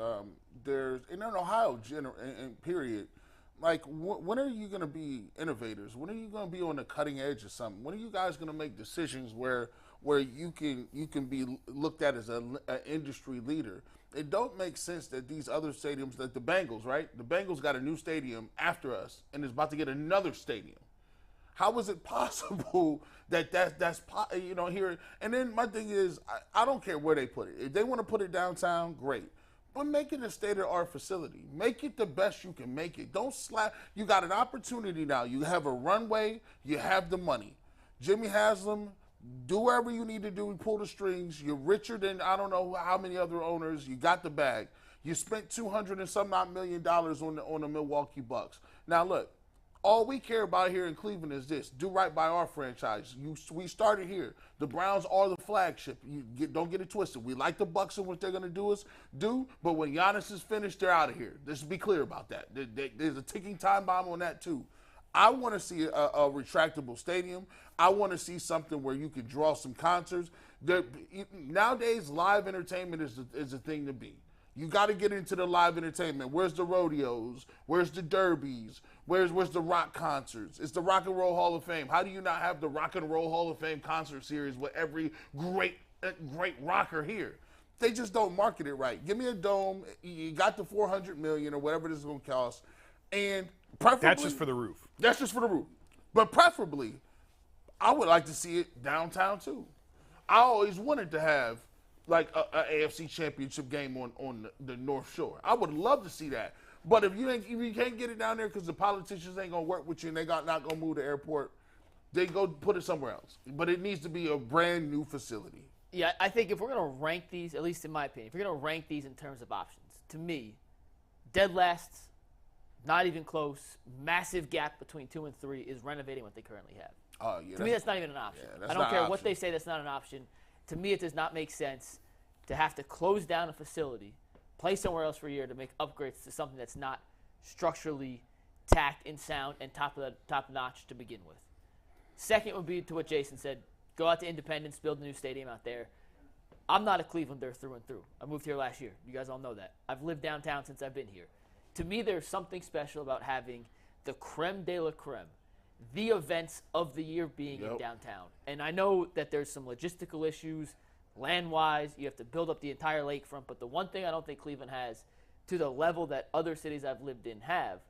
there's in Ohio, period. Like, when are you going to be innovators? When are you going to be on the cutting edge of something? When are you guys going to make decisions where you can be looked at as an industry leader? It don't make sense that these other stadiums, like the Bengals, right? The Bengals got a new stadium after us and is about to get another stadium. How is it possible that's here? And then my thing is, I don't care where they put it. If they want to put it downtown, great. But make it a state-of-the-art facility. Make it the best you can make it. Don't slap. You got an opportunity now. You have a runway. You have the money. Jimmy Haslam, do whatever you need to do. Pull the strings. You're richer than I don't know how many other owners. You got the bag. You spent $200 and some odd million on the Milwaukee Bucks. Now look, all we care about here in Cleveland is this: do right by our franchise. We started here. The Browns are the flagship. Don't get it twisted. We like the Bucks and what they're going to do, but when Giannis is finished, they're out of here. Let's be clear about that. There's a ticking time bomb on that too. I want to see a retractable stadium. I want to see something where you can draw some concerts. Nowadays, live entertainment is a thing to be. You got to get into the live entertainment. Where's the rodeos? Where's the derbies? Where's the rock concerts? It's the Rock and Roll Hall of Fame. How do you not have the Rock and Roll Hall of Fame concert series with every great rocker here? They just don't market it right. Give me a dome. You got the $400 million or whatever this is going to cost, and preferably That's just for the roof. That's just for the roof. But preferably, I would like to see it downtown too. I always wanted to have like a AFC Championship game on the North Shore. I would love to see that. But if you can't get it down there because the politicians ain't gonna work with you and they not gonna move the airport, they go put it somewhere else. But it needs to be a brand new facility. Yeah, I think if we're gonna rank these, at least in my opinion, if you're gonna rank these in terms of options, to me, dead last, not even close, massive gap between 2 and 3 is renovating what they currently have. To me, that's not even an option. Yeah, I don't care what they say, that's not an option. To me, it does not make sense to have to close down a facility, play somewhere else for a year to make upgrades to something that's not structurally tacked and sound and top notch to begin with. Second would be to what Jason said: go out to Independence, build a new stadium out there. I'm not a Clevelander through and through. I moved here last year. You guys all know that. I've lived downtown since I've been here. To me, there's something special about having the creme de la creme, the events of the year being in downtown. And I know that there's some logistical issues, land-wise. You have to build up the entire lakefront. But the one thing I don't think Cleveland has, to the level that other cities I've lived in have,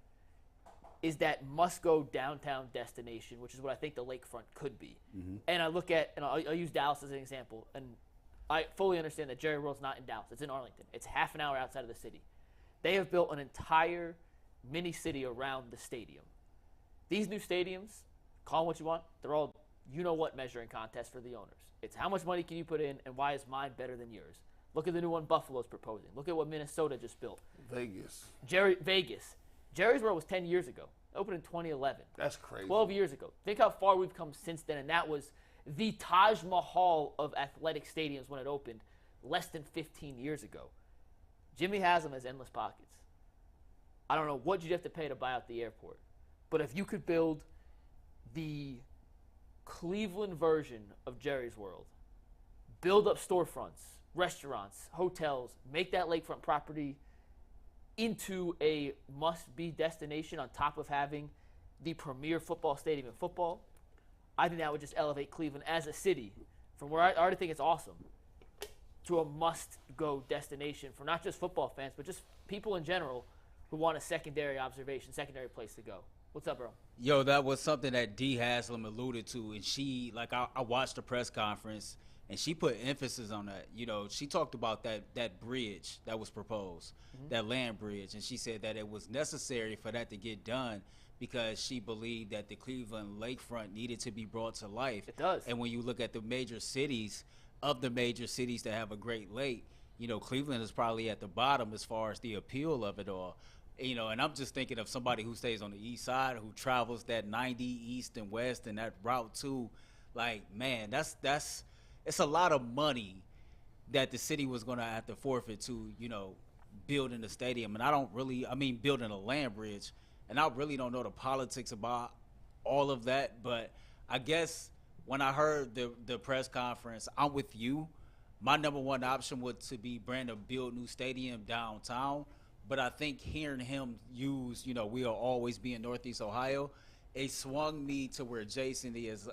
is that must-go downtown destination, which is what I think the lakefront could be. Mm-hmm. And I look at, and I'll use Dallas as an example, and I fully understand that Jerry World's not in Dallas. It's in Arlington. It's half an hour outside of the city. They have built an entire mini-city around the stadium. These new stadiums, call them what you want, they're all you-know-what measuring contest for the owners. It's how much money can you put in, and why is mine better than yours? Look at the new one Buffalo's proposing. Look at what Minnesota just built. Vegas. Vegas. Jerry's World was 10 years ago. It opened in 2011. That's crazy. 12 years ago. Think how far we've come since then, and that was the Taj Mahal of athletic stadiums when it opened less than 15 years ago. Jimmy Haslam has endless pockets. I don't know what you'd have to pay to buy out the airport, but if you could build the Cleveland version of Jerry's World, build up storefronts, restaurants, hotels, make that lakefront property into a must-be destination on top of having the premier football stadium in football, I think that would just elevate Cleveland as a city from where I already think it's awesome to a must-go destination for not just football fans, but just people in general who want a secondary observation, secondary place to go. What's up, bro? Yo, that was something that D. Haslam alluded to, and she, like, I watched the press conference, and she put emphasis on that. You know, she talked about that bridge that was proposed, that land bridge, and she said that it was necessary for that to get done because she believed that the Cleveland lakefront needed to be brought to life. It does. And when you look at the major cities, of the major cities that have a great lake, you know, Cleveland is probably at the bottom as far as the appeal of it all. You know, and I'm just thinking of somebody who stays on the east side, who travels that 90 east and west and that route too. Like, man, it's a lot of money that the city was going to have to forfeit to, you know, building the stadium. And building a land bridge. And I really don't know the politics about all of that. But I guess when I heard the press conference, I'm with you. My number one option would to be Brandon build new stadium downtown. But I think hearing him use, you know, we'll always be in Northeast Ohio, it swung me to where Jason is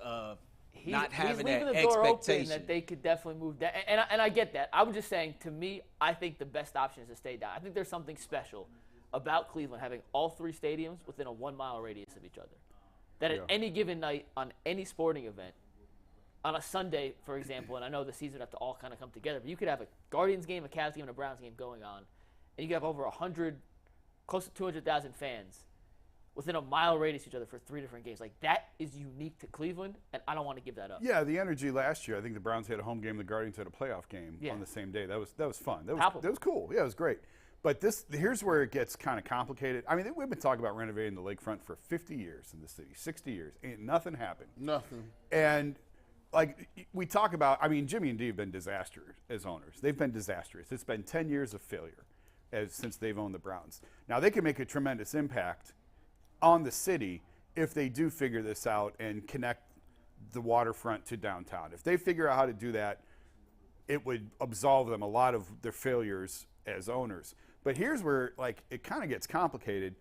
not having that expectation. He's leaving the door open expectation. that they could definitely move that. And I get that. I was just saying, to me, I think the best option is to stay down. I think there's something special about Cleveland having all three stadiums within a 1 mile radius of each other. That at any given night on any sporting event, on a Sunday, for example, and I know the season would have to all kind of come together, but you could have a Guardians game, a Cavs game, and a Browns game going on, and you could have over 100, close to 200,000 fans within a mile radius of each other for 3 different games. Like, that is unique to Cleveland, and I don't want to give that up. Yeah, the energy last year, I think the Browns had a home game, the Guardians had a playoff game on the same day. That was fun. That was cool. Yeah, it was great. But here's where it gets kind of complicated. I mean, we've been talking about renovating the lakefront for 50 years in the city, 60 years. Ain't nothing happened. Nothing. And like we talk about, I mean, Jimmy and Dee have been disastrous as owners. They've been disastrous. It's been 10 years of failure since they've owned the Browns. Now, they can make a tremendous impact on the city if they do figure this out and connect the waterfront to downtown. If they figure out how to do that, it would absolve them a lot of their failures as owners. But here's where, like, it kind of gets complicated.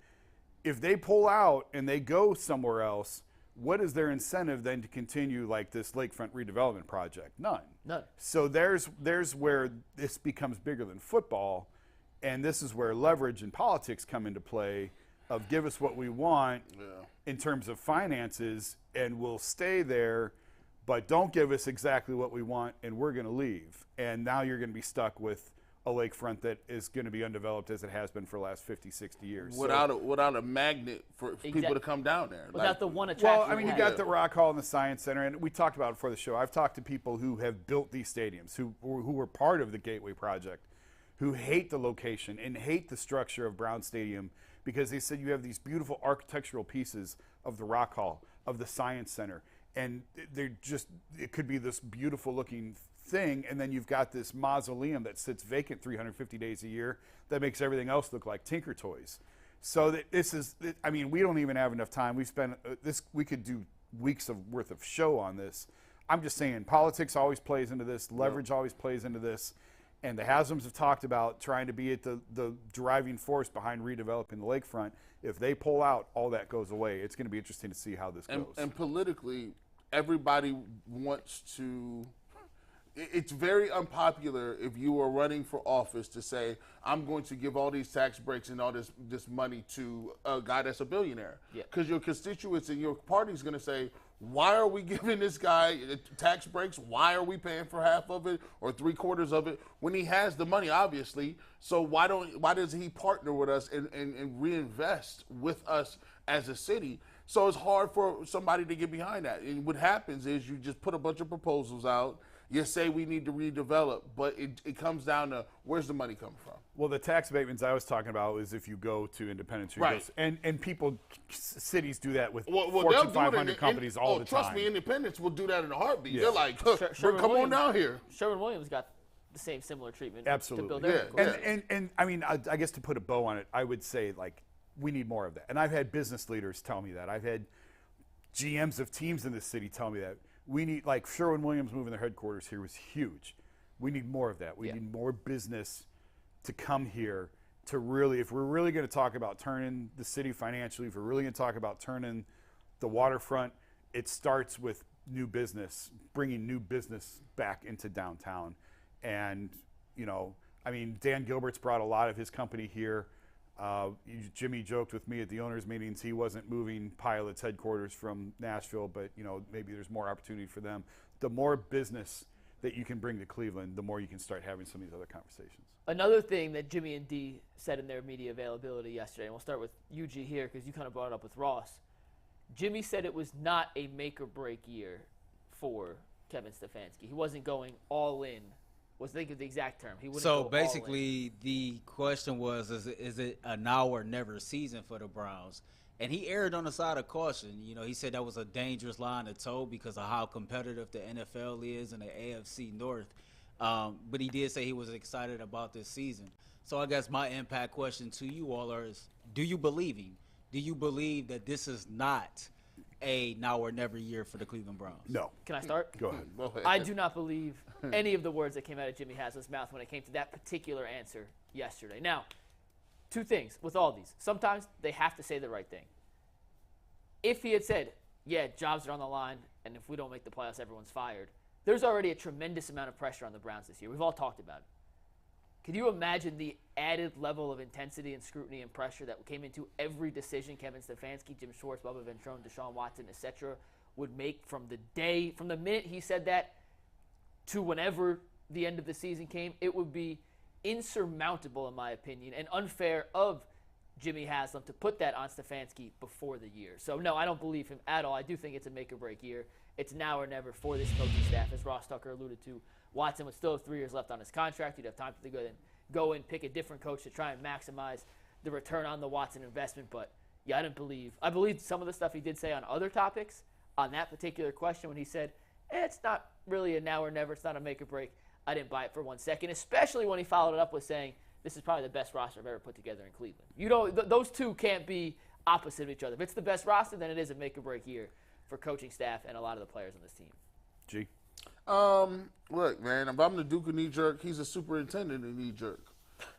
If they pull out and they go somewhere else, what is their incentive then to continue like this lakefront redevelopment project? None. So there's where this becomes bigger than football, and this is where leverage and politics come into play of give us what we want in terms of finances, and we'll stay there, but don't give us exactly what we want, and we're going to leave. And now you're going to be stuck with a lakefront that is going to be undeveloped as it has been for the last 50, 60 years. Without a magnet for people to come down there. Without the one attraction. Well, I mean, you got the Rock Hall and the Science Center, and we talked about it before the show. I've talked to people who have built these stadiums, who were part of the Gateway Project, who hate the location and hate the structure of Brown Stadium because they said you have these beautiful architectural pieces of the Rock Hall, of the Science Center, and it could be this beautiful looking thing, and then you've got this mausoleum that sits vacant 350 days a year that makes everything else look like Tinker Toys. So that I mean, we don't even have enough time. We spent we could do weeks worth of show on this. I'm just saying, politics always plays into this, leverage always plays into this, and the Haslams have talked about trying to be at the driving force behind redeveloping the lakefront. If they pull out, all that goes away. It's going to be interesting to see how this goes. And politically, everybody wants to. It's very unpopular if you are running for office to say, I'm going to give all these tax breaks and all this money to a guy that's a billionaire. Because your constituents and your party is going to say, why are we giving this guy tax breaks? Why are we paying for half of it or 3/4 of it when he has the money, obviously? So why doesn't he partner with us and reinvest with us as a city? So it's hard for somebody to get behind that. And what happens is you just put a bunch of proposals out. You say we need to redevelop, but it comes down to where's the money coming from? Well, the tax abatements I was talking about is if you go to Independence, Right. and people, cities do that with Well, Fortune they'll do 500 it companies all the trust time. me, Independence will do that in a heartbeat. Yeah. They're like, Sherwin come on Williams- down here. Sherwin-Williams got the same similar treatment Absolutely. to build their Yeah. headquarters. And I mean, I guess to put a bow on it, I would say, like, we need more of that. And I've had business leaders tell me that. I've had GMs of teams in this city tell me that. We need, like, Sherwin-Williams moving their headquarters here was huge. We need more of that. We need more business to come here to really, if we're really going to talk about turning the city financially, if we're really going to talk about turning the waterfront, it starts with new business, bringing new business back into downtown. And, you know, I mean, Dan Gilbert's brought a lot of his company here. Jimmy joked with me at the owners' meetings he wasn't moving Pilot's headquarters from Nashville, but, you know, maybe there's more opportunity for them. The more business that you can bring to Cleveland, the more you can start having some of these other conversations. Another thing that Jimmy and D said in their media availability yesterday, and we'll start with UG here because you kind of brought it up with Ross. Jimmy said it was not a make or break year for Kevin Stefanski. He wasn't going all in. Was thinking the exact term. He wouldn't go So all in. basically, the question was, is it a now or never season for the Browns? And he erred on the side of caution. You know, he said that was a dangerous line to toe because of how competitive the NFL is in the AFC North. But he did say he was excited about this season. So I guess my impact question to you all is, do you believe him? Do you believe that this is not a now or never year for the Cleveland Browns? No. Can I start? Go ahead. I do not believe any of the words that came out of Jimmy Haslam's mouth when it came to that particular answer yesterday. Now, two things with all these. Sometimes they have to say the right thing. If he had said, yeah, jobs are on the line, and if we don't make the playoffs, everyone's fired, there's already a tremendous amount of pressure on the Browns this year. We've all talked about it. Can you imagine the added level of intensity and scrutiny and pressure that came into every decision Kevin Stefanski, Jim Schwartz, Bubba Ventrone, Deshaun Watson, etc. would make from the minute he said that to whenever the end of the season came? It would be insurmountable, in my opinion, and unfair of Jimmy Haslam to put that on Stefanski before the year. So, no, I don't believe him at all. I do think it's a make-or-break year. It's now or never for this coaching staff. As Ross Tucker alluded to, Watson would still have 3 years left on his contract. You'd have time to go and pick a different coach to try and maximize the return on the Watson investment. But, yeah, I believed some of the stuff he did say on other topics. On that particular question when he said, it's not really a now or never, it's not a make-or-break, I didn't buy it for 1 second, especially when he followed it up with saying, this is probably the best roster I've ever put together in Cleveland. You know, those two can't be opposite of each other. If it's the best roster, then it is a make-or-break year for coaching staff and a lot of the players on this team. G? Look, man, if I'm the Duke of Knee Jerk, he's a superintendent of Knee Jerk.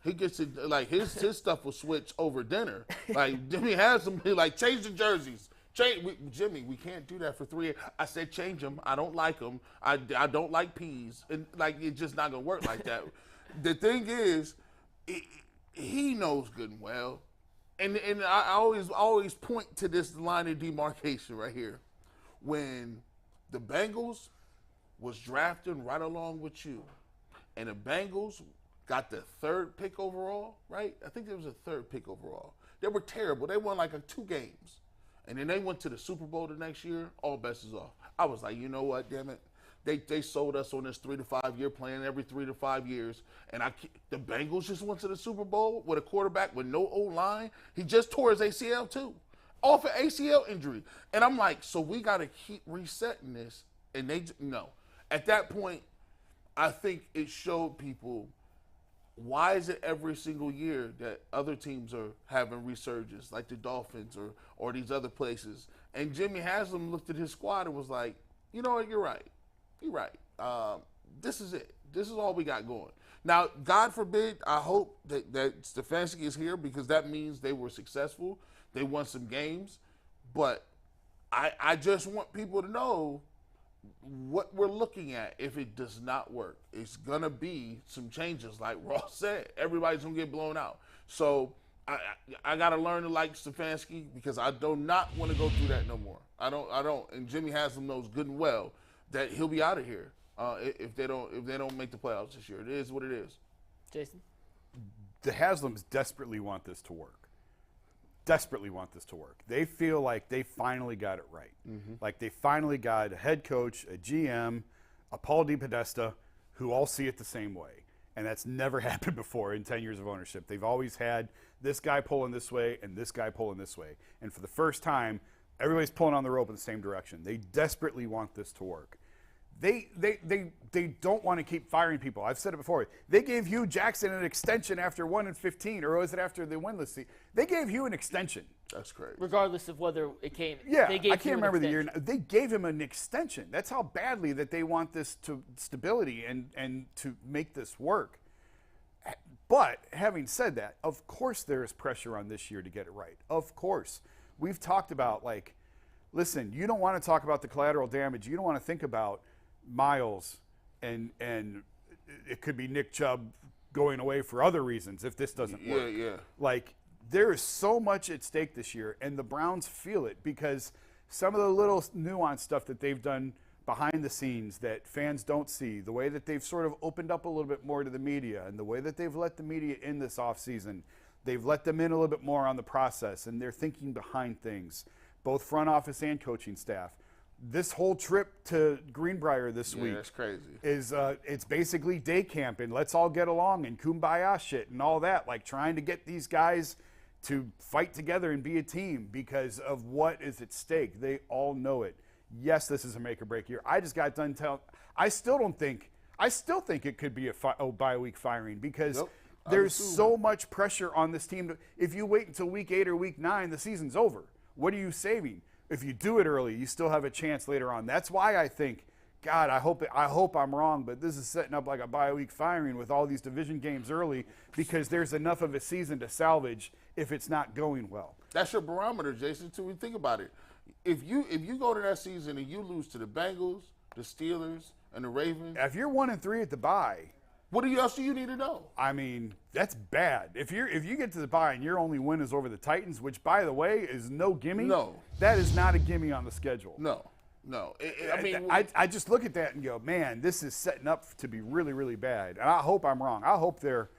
He gets it, like, his stuff will switch over dinner. Like, Jimmy has them, like, change the jerseys. Jimmy, we can't do that for 3 years. I said change them. I don't like them. I don't like peas. And, like, it's just not going to work like that. The thing is, he knows good and well. And I always point to this line of demarcation right here. When the Bengals was drafting right along with you, and the Bengals got the 3rd pick overall, right? I think it was a 3rd pick overall. They were terrible. They won like 2 games. And then they went to the Super Bowl the next year. All bets is off. I was like, you know what, damn it. They sold us on this 3 to 5 year plan every 3 to 5 years. And the Bengals just went to the Super Bowl with a quarterback with no O-line. He just tore his ACL too. Off an ACL injury. And I'm like, so we got to keep resetting this. And no. At that point, I think it showed people, why is it every single year that other teams are having resurgence, like the Dolphins or these other places? And Jimmy Haslam looked at his squad and was like, you know what, you're right. You're right. This is it. This is all we got going. Now, God forbid, I hope that Stefanski is here because that means they were successful. They won some games. But I just want people to know what we're looking at if it does not work. It's going to be some changes, like Ross said. Everybody's going to get blown out. So I got to learn to like Stefanski because I do not want to go through that no more. I don't. And Jimmy Haslam knows good and well that he'll be out of here if they don't make the playoffs this year. It is what it is. Jason? The Haslams desperately want this to work. desperately want this to work. They feel like they finally got it right. Like they finally got a head coach, a GM, a Paul DePodesta, who all see it the same way. And that's never happened before in 10 years of ownership. They've always had this guy pulling this way and this guy pulling this way. And for the first time, everybody's pulling on the rope in the same direction. They desperately want this to work. They don't want to keep firing people. I've said it before. They gave Hugh Jackson an extension after 1-15, or was it after the winless season? They gave Hugh an extension. That's crazy. Regardless of whether it came. Yeah, they gave I can't remember the year. extension. They gave him an extension. That's how badly that they want this to stability and to make this work. But having said that, of course there is pressure on this year to get it right. Of course. We've talked about, like, listen, you don't want to talk about the collateral damage. You don't want to think about Miles and it could be Nick Chubb going away for other reasons if this doesn't work. Yeah. Like, there is so much at stake this year, and the Browns feel it because some of the little nuanced stuff that they've done behind the scenes that fans don't see, the way that they've sort of opened up a little bit more to the media and the way that they've let the media in this offseason, they've let them in a little bit more on the process, and they're thinking behind things, both front office and coaching staff. This whole trip to Greenbrier this week that's crazy. Is it's basically day camp and let's all get along and kumbaya shit and all that, like trying to get these guys to fight together and be a team because of what is at stake. They all know it. Yes, this is a make or break year. I just got done telling. I still think it could be a bye-week firing because there's so much pressure on this team. If you wait until week 8 or week 9, the season's over. What are you saving? If you do it early, you still have a chance later on. That's why I think, God, I hope I'm wrong, but this is setting up like a bye-week firing with all these division games early because there's enough of a season to salvage if it's not going well. That's your barometer, Jason, too. Think about it. If you go to that season and you lose to the Bengals, the Steelers, and the Ravens, if you're 1-3 at the bye, what else do you need to know? I mean, that's bad. If you get to the bye and your only win is over the Titans, which by the way is no gimme. No, that is not a gimme on the schedule. No. I just look at that and go, man, this is setting up to be really, really bad. And I hope I'm wrong. I hope they're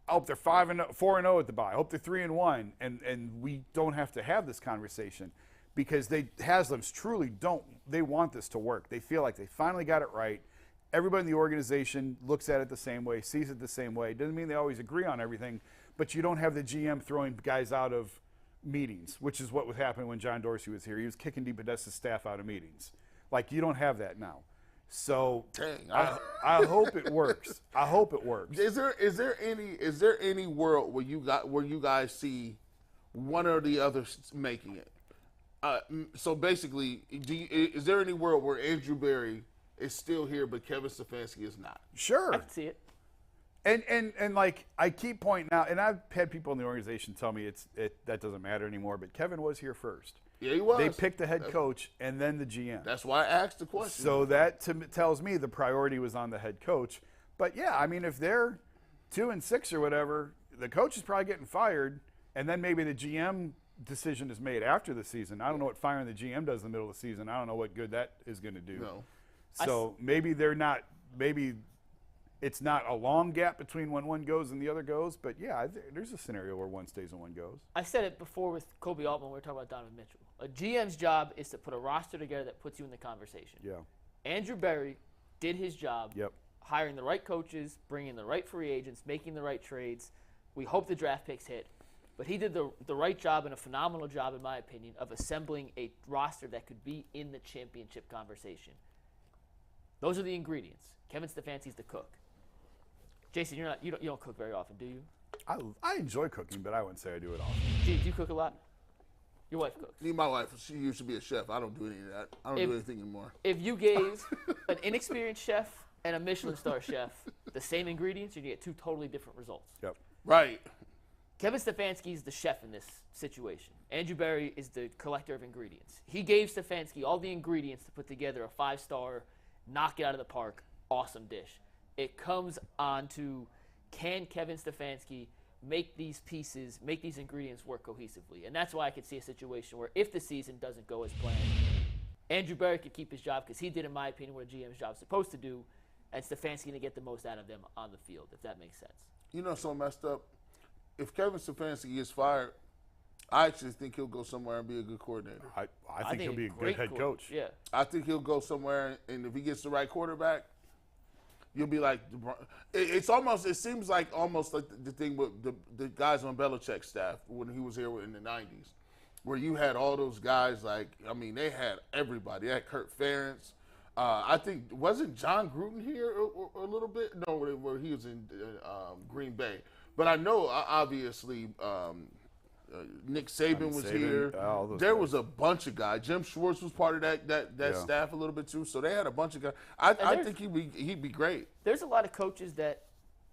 4-0 at the bye. I hope they're 3-1, and we don't have to have this conversation because Haslam's truly don't. They want this to work. They feel like they finally got it right. Everybody in the organization looks at it the same way, sees it the same way. Doesn't mean they always agree on everything, but you don't have the GM throwing guys out of meetings, which is what was happening when John Dorsey was here. He was kicking DePodesta's staff out of meetings. Like, you don't have that now. So I hope it works. I hope it works. Is there any world where you guys see one or the other making it? So basically, is there any world where Andrew Berry is still here, but Kevin Stefanski is not? Sure. I can see it. And like I keep pointing out, and I've had people in the organization tell me that doesn't matter anymore, but Kevin was here first. Yeah, he was. They picked the head coach and then the GM. That's why I asked the question. So that tells me the priority was on the head coach. But yeah, I mean, if they're 2-6 or whatever, the coach is probably getting fired, and then maybe the GM decision is made after the season. I don't know what firing the GM does in the middle of the season. I don't know what good that is going to do. No. So maybe it's not a long gap between when one goes and the other goes, but yeah, there's a scenario where one stays and one goes. I said it before with Kobe Altman. We were talking about Donovan Mitchell. A GM's job is to put a roster together that puts you in the conversation. Yeah. Andrew Berry did his job. Yep. Hiring the right coaches, bringing the right free agents, making the right trades. We hope the draft picks hit. But he did the right job and a phenomenal job, in my opinion, of assembling a roster that could be in the championship conversation. Those are the ingredients. Kevin Stefanski's the cook. Jason, you don't cook very often, do you? I enjoy cooking, but I wouldn't say I do it often. Do you cook a lot? Your wife cooks. My wife, she used to be a chef. I don't do any of that. I don't do anything anymore. If you gave an inexperienced chef and a Michelin star chef the same ingredients, you get two totally different results. Yep. Right. Kevin Stefanski is the chef in this situation. Andrew Berry is the collector of ingredients. He gave Stefanski all the ingredients to put together a 5-star, knock it out of the park, awesome dish. It comes on to, can Kevin Stefanski make these pieces, make these ingredients work cohesively? And that's why I could see a situation where if the season doesn't go as planned, Andrew Berry could keep his job because he did, in my opinion, what a GM's job is supposed to do, and Stefanski going to get the most out of them on the field, if that makes sense. You know, so messed up. If Kevin Stefanski gets fired, I actually think he'll go somewhere and be a good coordinator. I think he'll be a good great head coach. Yeah. I think he'll go somewhere, and if he gets the right quarterback, you'll be like, it seems like almost like the thing with the guys on Belichick's staff when he was here in the 90s, where you had all those guys, they had everybody. They had Kurt Ferentz. I think, wasn't John Gruden here a little bit? No, where he was in Green Bay. But I know, obviously, Nick Saban was here. There was a bunch of guys. Jim Schwartz was part of that staff a little bit too. So they had a bunch of guys. I think he'd be great. There's a lot of coaches that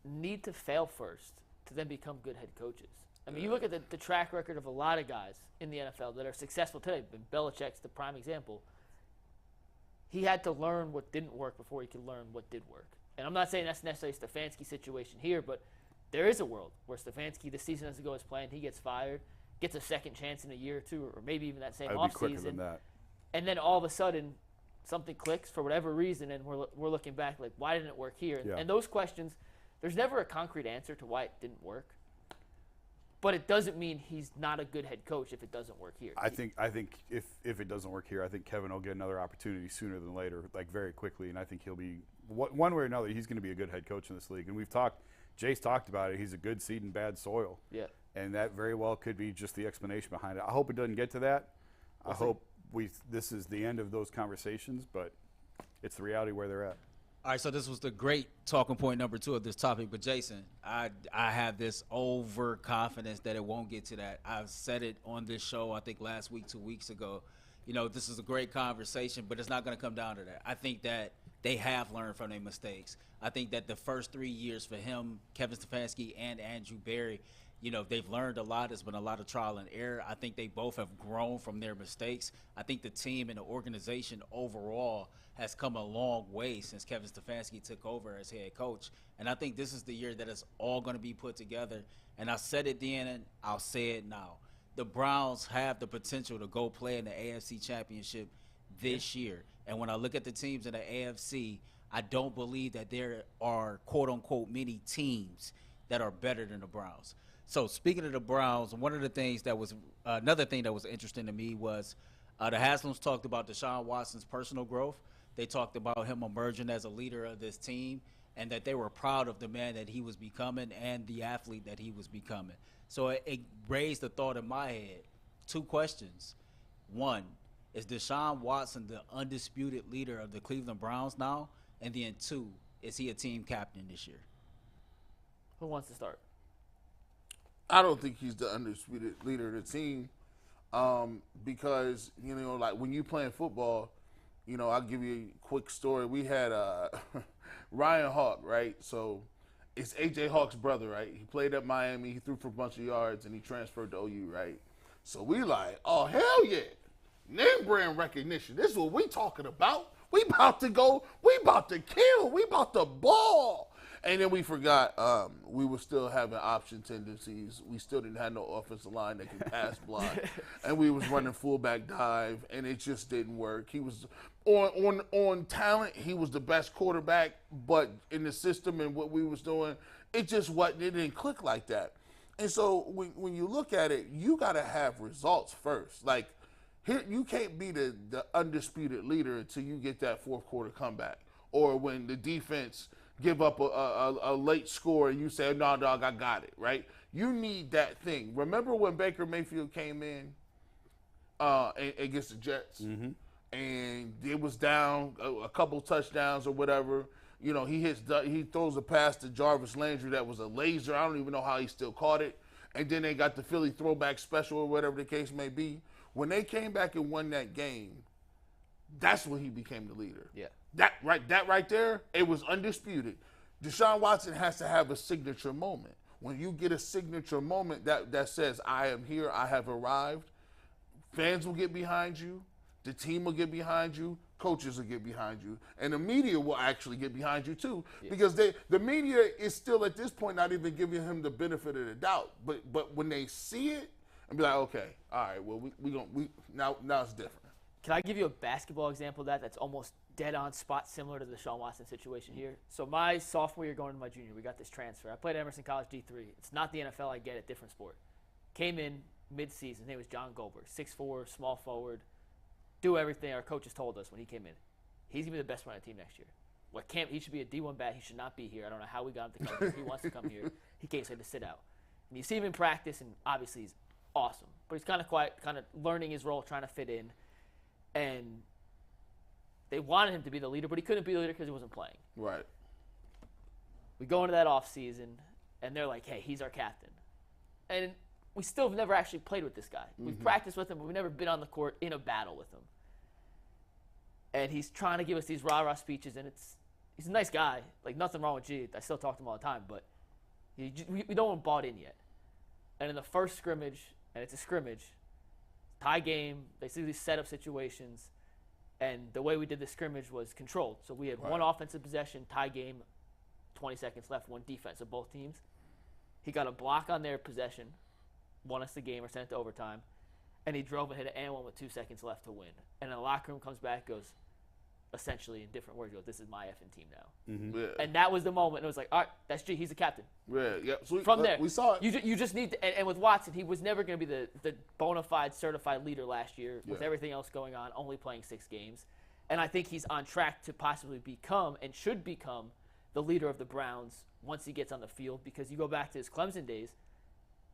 need to fail first to then become good head coaches. I mean, you look at the track record of a lot of guys in the NFL that are successful today. Belichick's the prime example. He had to learn what didn't work before he could learn what did work. And I'm not saying that's necessarily a Stefanski situation here, but there is a world where Stefanski, the season doesn't go as planned, he gets fired, gets a second chance in a year or two, or maybe even that same offseason. I'd be quicker than that. And then all of a sudden, something clicks for whatever reason, and we're looking back like, why didn't it work here? And those questions, there's never a concrete answer to why it didn't work. But it doesn't mean he's not a good head coach if it doesn't work here. I think if it doesn't work here, I think Kevin will get another opportunity sooner than later, like very quickly, and I think he'll be one way or another. He's going to be a good head coach in this league, and Jay's talked about it. He's a good seed in bad soil. Yeah. And that very well could be just the explanation behind it. I hope it doesn't get to that. I hope this is the end of those conversations, but it's the reality where they're at. All right, so this was the great talking point number 2 of this topic. But, Jason, I have this overconfidence that it won't get to that. I've said it on this show, I think, last week, 2 weeks ago. You know, this is a great conversation, but it's not going to come down to that. I think that they have learned from their mistakes. I think that the first 3 years for him, Kevin Stefanski and Andrew Berry, you know, they've learned a lot. There's been a lot of trial and error. I think they both have grown from their mistakes. I think the team and the organization overall has come a long way since Kevin Stefanski took over as head coach. And I think this is the year that it's all going to be put together. And I said it then, and I'll say it now. The Browns have the potential to go play in the AFC Championship this year. And when I look at the teams in the AFC, I don't believe that there are, quote-unquote, many teams that are better than the Browns. So speaking of the Browns, one of the things that was another thing that was interesting to me was the Haslams talked about Deshaun Watson's personal growth. They talked about him emerging as a leader of this team and that they were proud of the man that he was becoming and the athlete that he was becoming. So it raised the thought in my head. 2 questions. 1, is Deshaun Watson the undisputed leader of the Cleveland Browns now? And then 2, is he a team captain this year? Who wants to start? I don't think he's the undisputed leader of the team because, you know, like when you playing football, you know, I'll give you a quick story. We had Ryan Hawk, right? So it's A.J. Hawk's brother, right? He played at Miami. He threw for a bunch of yards, and he transferred to OU, right? So we like, oh, hell yeah. Name brand recognition. This is what we talking about. We about to go. We about to kill. We about to ball. And then we forgot we were still having option tendencies. We still didn't have no offensive line that could pass block. And we was running fullback dive, and it just didn't work. He was on talent, he was the best quarterback, but in the system and what we was doing, it just wasn't. It didn't click like that. And so when you look at it, you got to have results first. Like, here, you can't be the undisputed leader until you get that fourth quarter comeback, or when the defense give up a late score and you say, no, dog, I got it, right? You need that thing. Remember when Baker Mayfield came in against the Jets? Mm-hmm. And it was down a couple touchdowns or whatever. You know, he throws a pass to Jarvis Landry that was a laser. I don't even know how he still caught it. And then they got the Philly throwback special or whatever the case may be. When they came back and won that game, that's when he became the leader. Yeah. That right there, it was undisputed. Deshaun Watson has to have a signature moment. When you get a signature moment that says, I am here, I have arrived, fans will get behind you, the team will get behind you, coaches will get behind you, and the media will actually get behind you too, because the media is still at this point not even giving him the benefit of the doubt. But when they see it and be like, okay, all right, well now it's different. Can I give you a basketball example of that that's almost dead on spot, similar to the Deshaun Watson situation here? So my sophomore year going into my junior, we got this transfer. I played at Emerson College D3. It's not the NFL, I get it, different sport. Came in, mid-season. His name was John Goldberg, 6'4", small forward, do everything our coaches told us when he came in. He's going to be the best one on the team next year. He should be a D1 bat. He should not be here. I don't know how we got him to come here. He wants to come here. He can't say to sit out. And you see him in practice, and obviously he's awesome. But he's kind of quiet, kind of learning his role, trying to fit in. And they wanted him to be the leader, but he couldn't be the leader because he wasn't playing. Right. We go into that offseason, and they're like, hey, he's our captain. And we still have never actually played with this guy. We've practiced with him, but we've never been on the court in a battle with him. And he's trying to give us these rah-rah speeches, and he's a nice guy. Like, nothing wrong with G. I still talk to him all the time, but we don't want him bought in yet. And in the first scrimmage, and it's a scrimmage, tie game, they see these setup situations, and the way we did the scrimmage was controlled. So we had one offensive possession, tie game, 20 seconds left, one defense of both teams. He got a block on their possession, won us the game or sent it to overtime, and he drove and hit an and one with 2 seconds left to win. And in the locker room comes back, goes, essentially in different words, goes, this is my effing team now. Yeah. And that was the moment. And it was like, all right, that's G. He's the captain. Yeah. So From there, we saw it. You just need to, and with Watson, he was never going to be the bona fide certified leader last year with everything else going on, only playing 6 games. And I think he's on track to possibly become and should become the leader of the Browns once he gets on the field, because you go back to his Clemson days,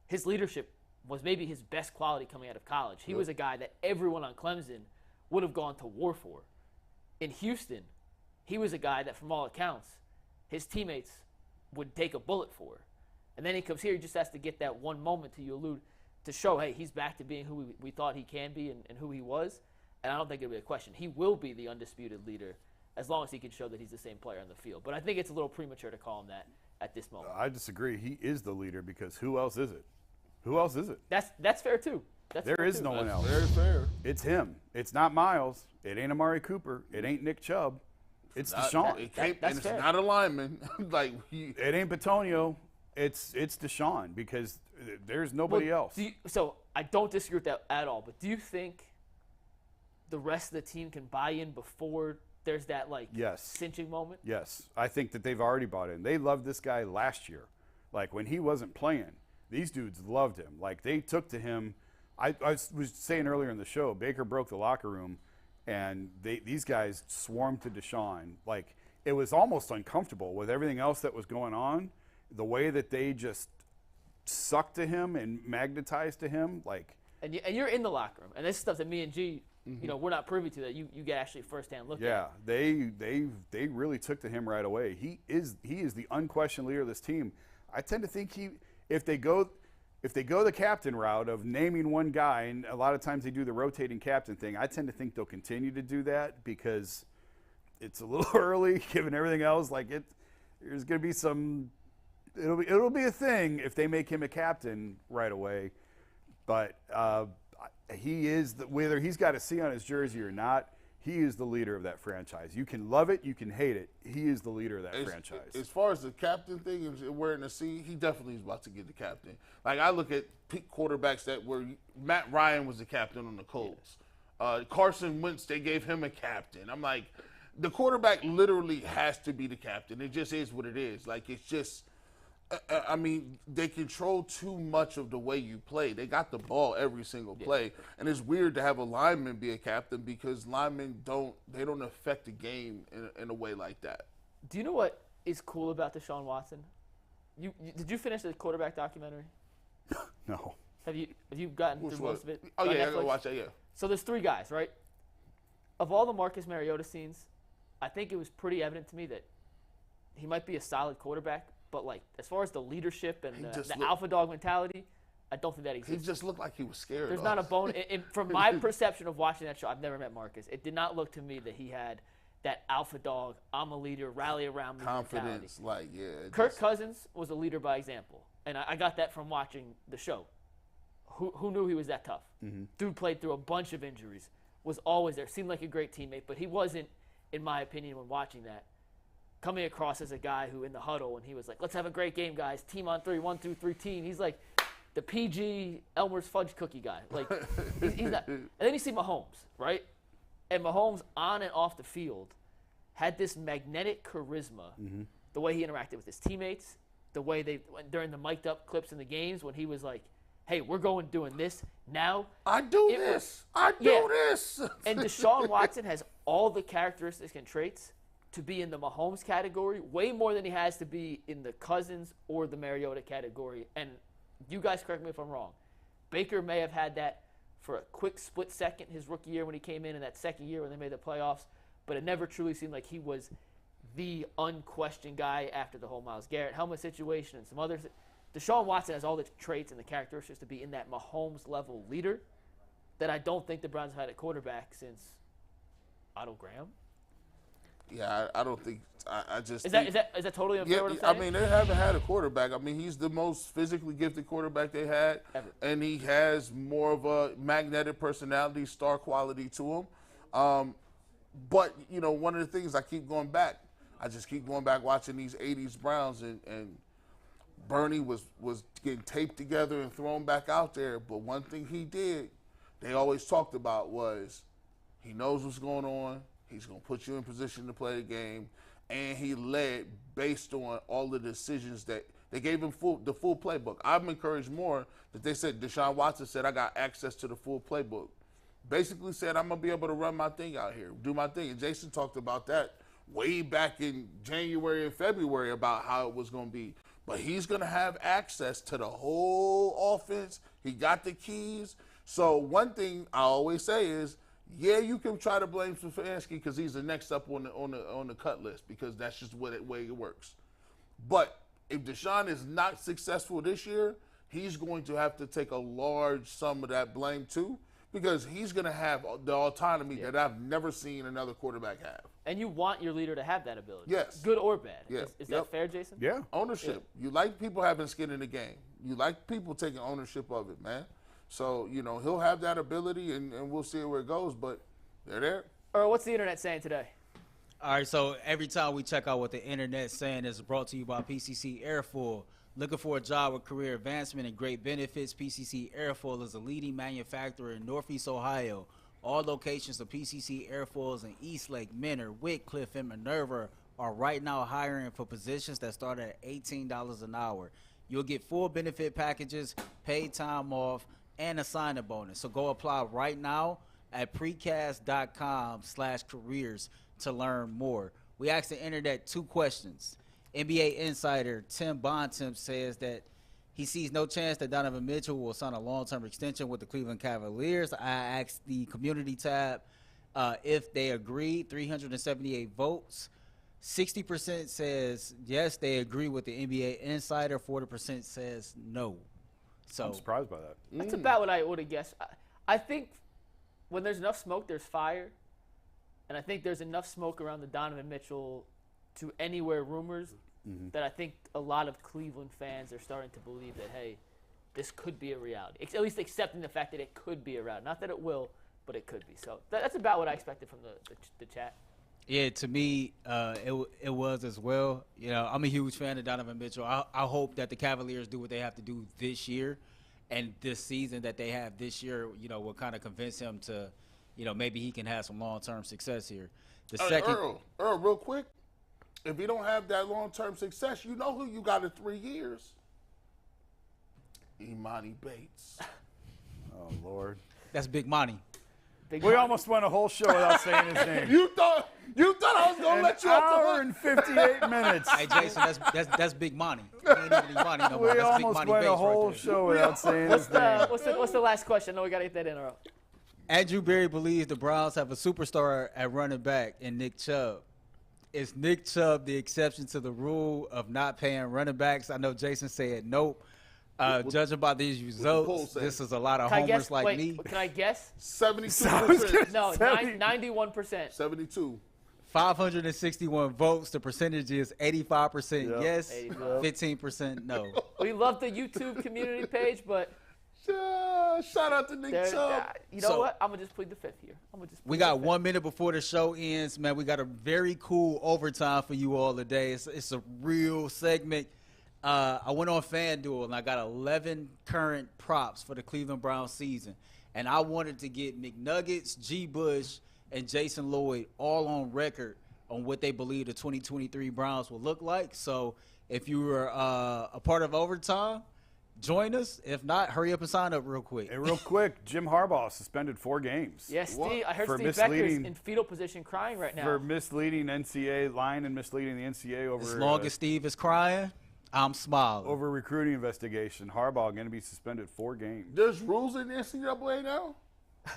his leadership was maybe his best quality coming out of college. He was a guy that everyone on Clemson would have gone to war for. In Houston, he was a guy that, from all accounts, his teammates would take a bullet for. And then he comes here, he just has to get that one moment to show, hey, he's back to being who we thought he can be and who he was. And I don't think it'll be a question. He will be the undisputed leader as long as he can show that he's the same player on the field. But I think it's a little premature to call him that at this moment. I disagree. He is the leader, because who else is it? Who else is it? That's fair too. There is no one else. Very fair. It's him. It's not Miles. It ain't Amari Cooper. It ain't Nick Chubb. It's Deshaun. That's and fair. it's not a lineman. It ain't Batonio. It's Deshaun, because there's nobody else. So I don't disagree with that at all. But do you think the rest of the team can buy in before there's that cinching moment? Yes. I think that they've already bought in. They loved this guy last year. Like, when he wasn't playing, these dudes loved him. Like, they took to him. I was saying earlier in the show, Baker broke the locker room, and these guys swarmed to Deshaun. Like, it was almost uncomfortable with everything else that was going on. The way that they just sucked to him and magnetized to him, like. And you're in the locker room, and this is stuff that me and G, we're not privy to, that you get actually firsthand look at. Yeah, they really took to him right away. He is the unquestioned leader of this team. I tend to think if they go the captain route of naming one guy, and a lot of times they do the rotating captain thing, I tend to think they'll continue to do that, because it's a little early given everything else. Like, there's going to be some. It'll be a thing if they make him a captain right away. But he is whether he's got a C on his jersey or not, he is the leader of that franchise. You can love it, you can hate it. He is the leader of that franchise. As far as the captain thing and wearing a C, he definitely is about to get the captain. Like, I look at quarterbacks that were Matt Ryan was the captain on the Colts. Carson Wentz, they gave him a captain. I'm like, the quarterback literally has to be the captain. It just is what it is. Like, it's just. I mean, they control too much of the way you play. They got the ball every single play, and it's weird to have a lineman be a captain, because linemen don't affect the game in a way like that. Do you know what is cool about Deshaun Watson? Did you finish the quarterback documentary? No. Have you gotten through most of it? Oh yeah, Netflix? I gotta watch that. Yeah. So there's 3 guys, right? Of all the Marcus Mariota scenes, I think it was pretty evident to me that he might be a solid quarterback. But, like, as far as the leadership and the alpha dog mentality, I don't think that exists. He just looked like he was scared. There's not a bone. From my perception of watching that show, I've never met Marcus. It did not look to me that he had that alpha dog, I'm a leader, rally around me confidence. mentality. Like, yeah. Kirk Cousins was a leader by example. And I got that from watching the show. Who knew he was that tough? Mm-hmm. Dude played through a bunch of injuries, was always there, seemed like a great teammate, but he wasn't, in my opinion, when watching that, coming across as a guy who in the huddle, and he was like, let's have a great game, guys. Team on 3, 1, 2, 3 team. He's like the PG Elmer's fudge cookie guy. Like, he's not. And then you see Mahomes, right? And Mahomes on and off the field had this magnetic charisma, the way he interacted with his teammates, the way during the mic'd up clips in the games when he was like, hey, we're doing this now. I do this. And Deshaun Watson has all the characteristics and traits to be in the Mahomes category, way more than he has to be in the Cousins or the Mariota category. And you guys correct me if I'm wrong. Baker may have had that for a quick split second his rookie year when he came in, and that second year when they made the playoffs, but it never truly seemed like he was the unquestioned guy after the whole Myles Garrett helmet situation and some others. Deshaun Watson has all the traits and the characteristics to be in that Mahomes-level leader that I don't think the Browns have had at quarterback since Otto Graham. Yeah, I don't think. I just Is think, that totally unfair? yeah. What I'm I saying? mean, they haven't had a quarterback. I mean, he's the most physically gifted quarterback they had, Ever. and he has more of a magnetic personality, star quality to him. But you know, one of the things I keep going back. I just keep going back watching these '80s Browns, and Bernie was getting taped together and thrown back out there. But one thing he did, they always talked about was he knows what's going on. He's going to put you in position to play the game. And he led based on all the decisions that they gave him the full playbook. I'm encouraged more that they said, Deshaun Watson said, I got access to the full playbook. Basically said, I'm going to be able to run my thing out here, do my thing. And Jason talked about that way back in January and February about how it was going to be. But he's going to have access to the whole offense. He got the keys. So one thing I always say is, yeah, you can try to blame Stefanski because he's the next up on the cut list because that's just way it works. But if Deshaun is not successful this year, he's going to have to take a large sum of that blame too because he's going to have the autonomy that I've never seen another quarterback have. And you want your leader to have that ability. Yes. Good or bad. Yeah. Is that fair, Jason? Yeah. Ownership. You like people having skin in the game. You like people taking ownership of it, man. So, you know, he'll have that ability, and we'll see where it goes, but they're there. Or what's the internet saying today? All right, so every time we check out what the internet's saying is brought to you by PCC Airfoil. Looking for a job with career advancement and great benefits, PCC Airfoil is a leading manufacturer in Northeast Ohio. All locations of PCC Airfoils in Eastlake, Menor, Wickliffe, and Minerva are right now hiring for positions that start at $18 an hour. You'll get full benefit packages, paid time off, and a sign-up bonus. So go apply right now at precast.com/careers to learn more. We asked the internet 2 questions. NBA insider Tim Bontemps says that he sees no chance that Donovan Mitchell will sign a long-term extension with the Cleveland Cavaliers. I asked the community tab if they agree, 378 votes. 60% says yes, they agree with the NBA insider. 40% says no. So I'm surprised by that. That's about what I would have guessed. I think when there's enough smoke, there's fire. And I think there's enough smoke around the Donovan Mitchell to anywhere rumors that I think a lot of Cleveland fans are starting to believe that, hey, this could be a reality. At least accepting the fact that it could be a reality. Not that it will, but it could be. So that's about what I expected from the chat. Yeah, to me, it was as well. You know, I'm a huge fan of Donovan Mitchell. I hope that the Cavaliers do what they have to do this year, and this season that they have this year, you know, will kind of convince him to, you know, maybe he can have some long-term success here. The second, Earl, real quick, if you don't have that long-term success, you know who you got in 3 years? Imani Bates. Oh, Lord. that's big money. We almost went a whole show without saying his name. You thought I was gonna let you An off the hour hook? and 58 minutes. Hey, Jason, that's big money. He ain't even money no more. We That's big almost money went a base whole right there. show without saying his name. What's the last question? No, we got to get that in a row. Andrew Berry believes the Browns have a superstar at running back in Nick Chubb. Is Nick Chubb the exception to the rule of not paying running backs? I know Jason said nope. Judging by these results, this is a lot of Can I homers guess? like Wait, me. can I guess? 72%. No, 91%. 72. 561 votes. The percentage is 85% yes, 85. 15% no. We love the YouTube community page, but Shout out to Nick Chubb. you know what? I'm gonna just plead the fifth here. We got 1 minute before the show ends, man. We got a very cool overtime for you all today. It's a real segment. I went on FanDuel, and I got 11 current props for the Cleveland Browns season. And I wanted to get McNuggets, G. Bush, and Jason Lloyd all on record on what they believe the 2023 Browns will look like. So if you were a part of overtime, join us. If not, hurry up and sign up real quick. And real quick, Jim Harbaugh suspended 4 games. Yes, Steve. I heard For Steve Becker's misleading- in fetal position crying right now. For misleading NCAA, lying and misleading the NCAA over As long as Steve is crying, I'm smiling. over recruiting investigation. Harbaugh going to be suspended 4 games. There's rules in the NCAA now?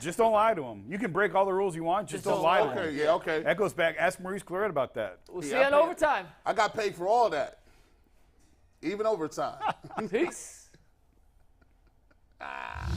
Just don't lie to him. You can break all the rules you want. Just don't lie to him. Okay, yeah, okay. That goes back. Ask Maurice Claret about that. We'll see Yeah, you I on paid- overtime. I got paid for all that. Even overtime. Peace. I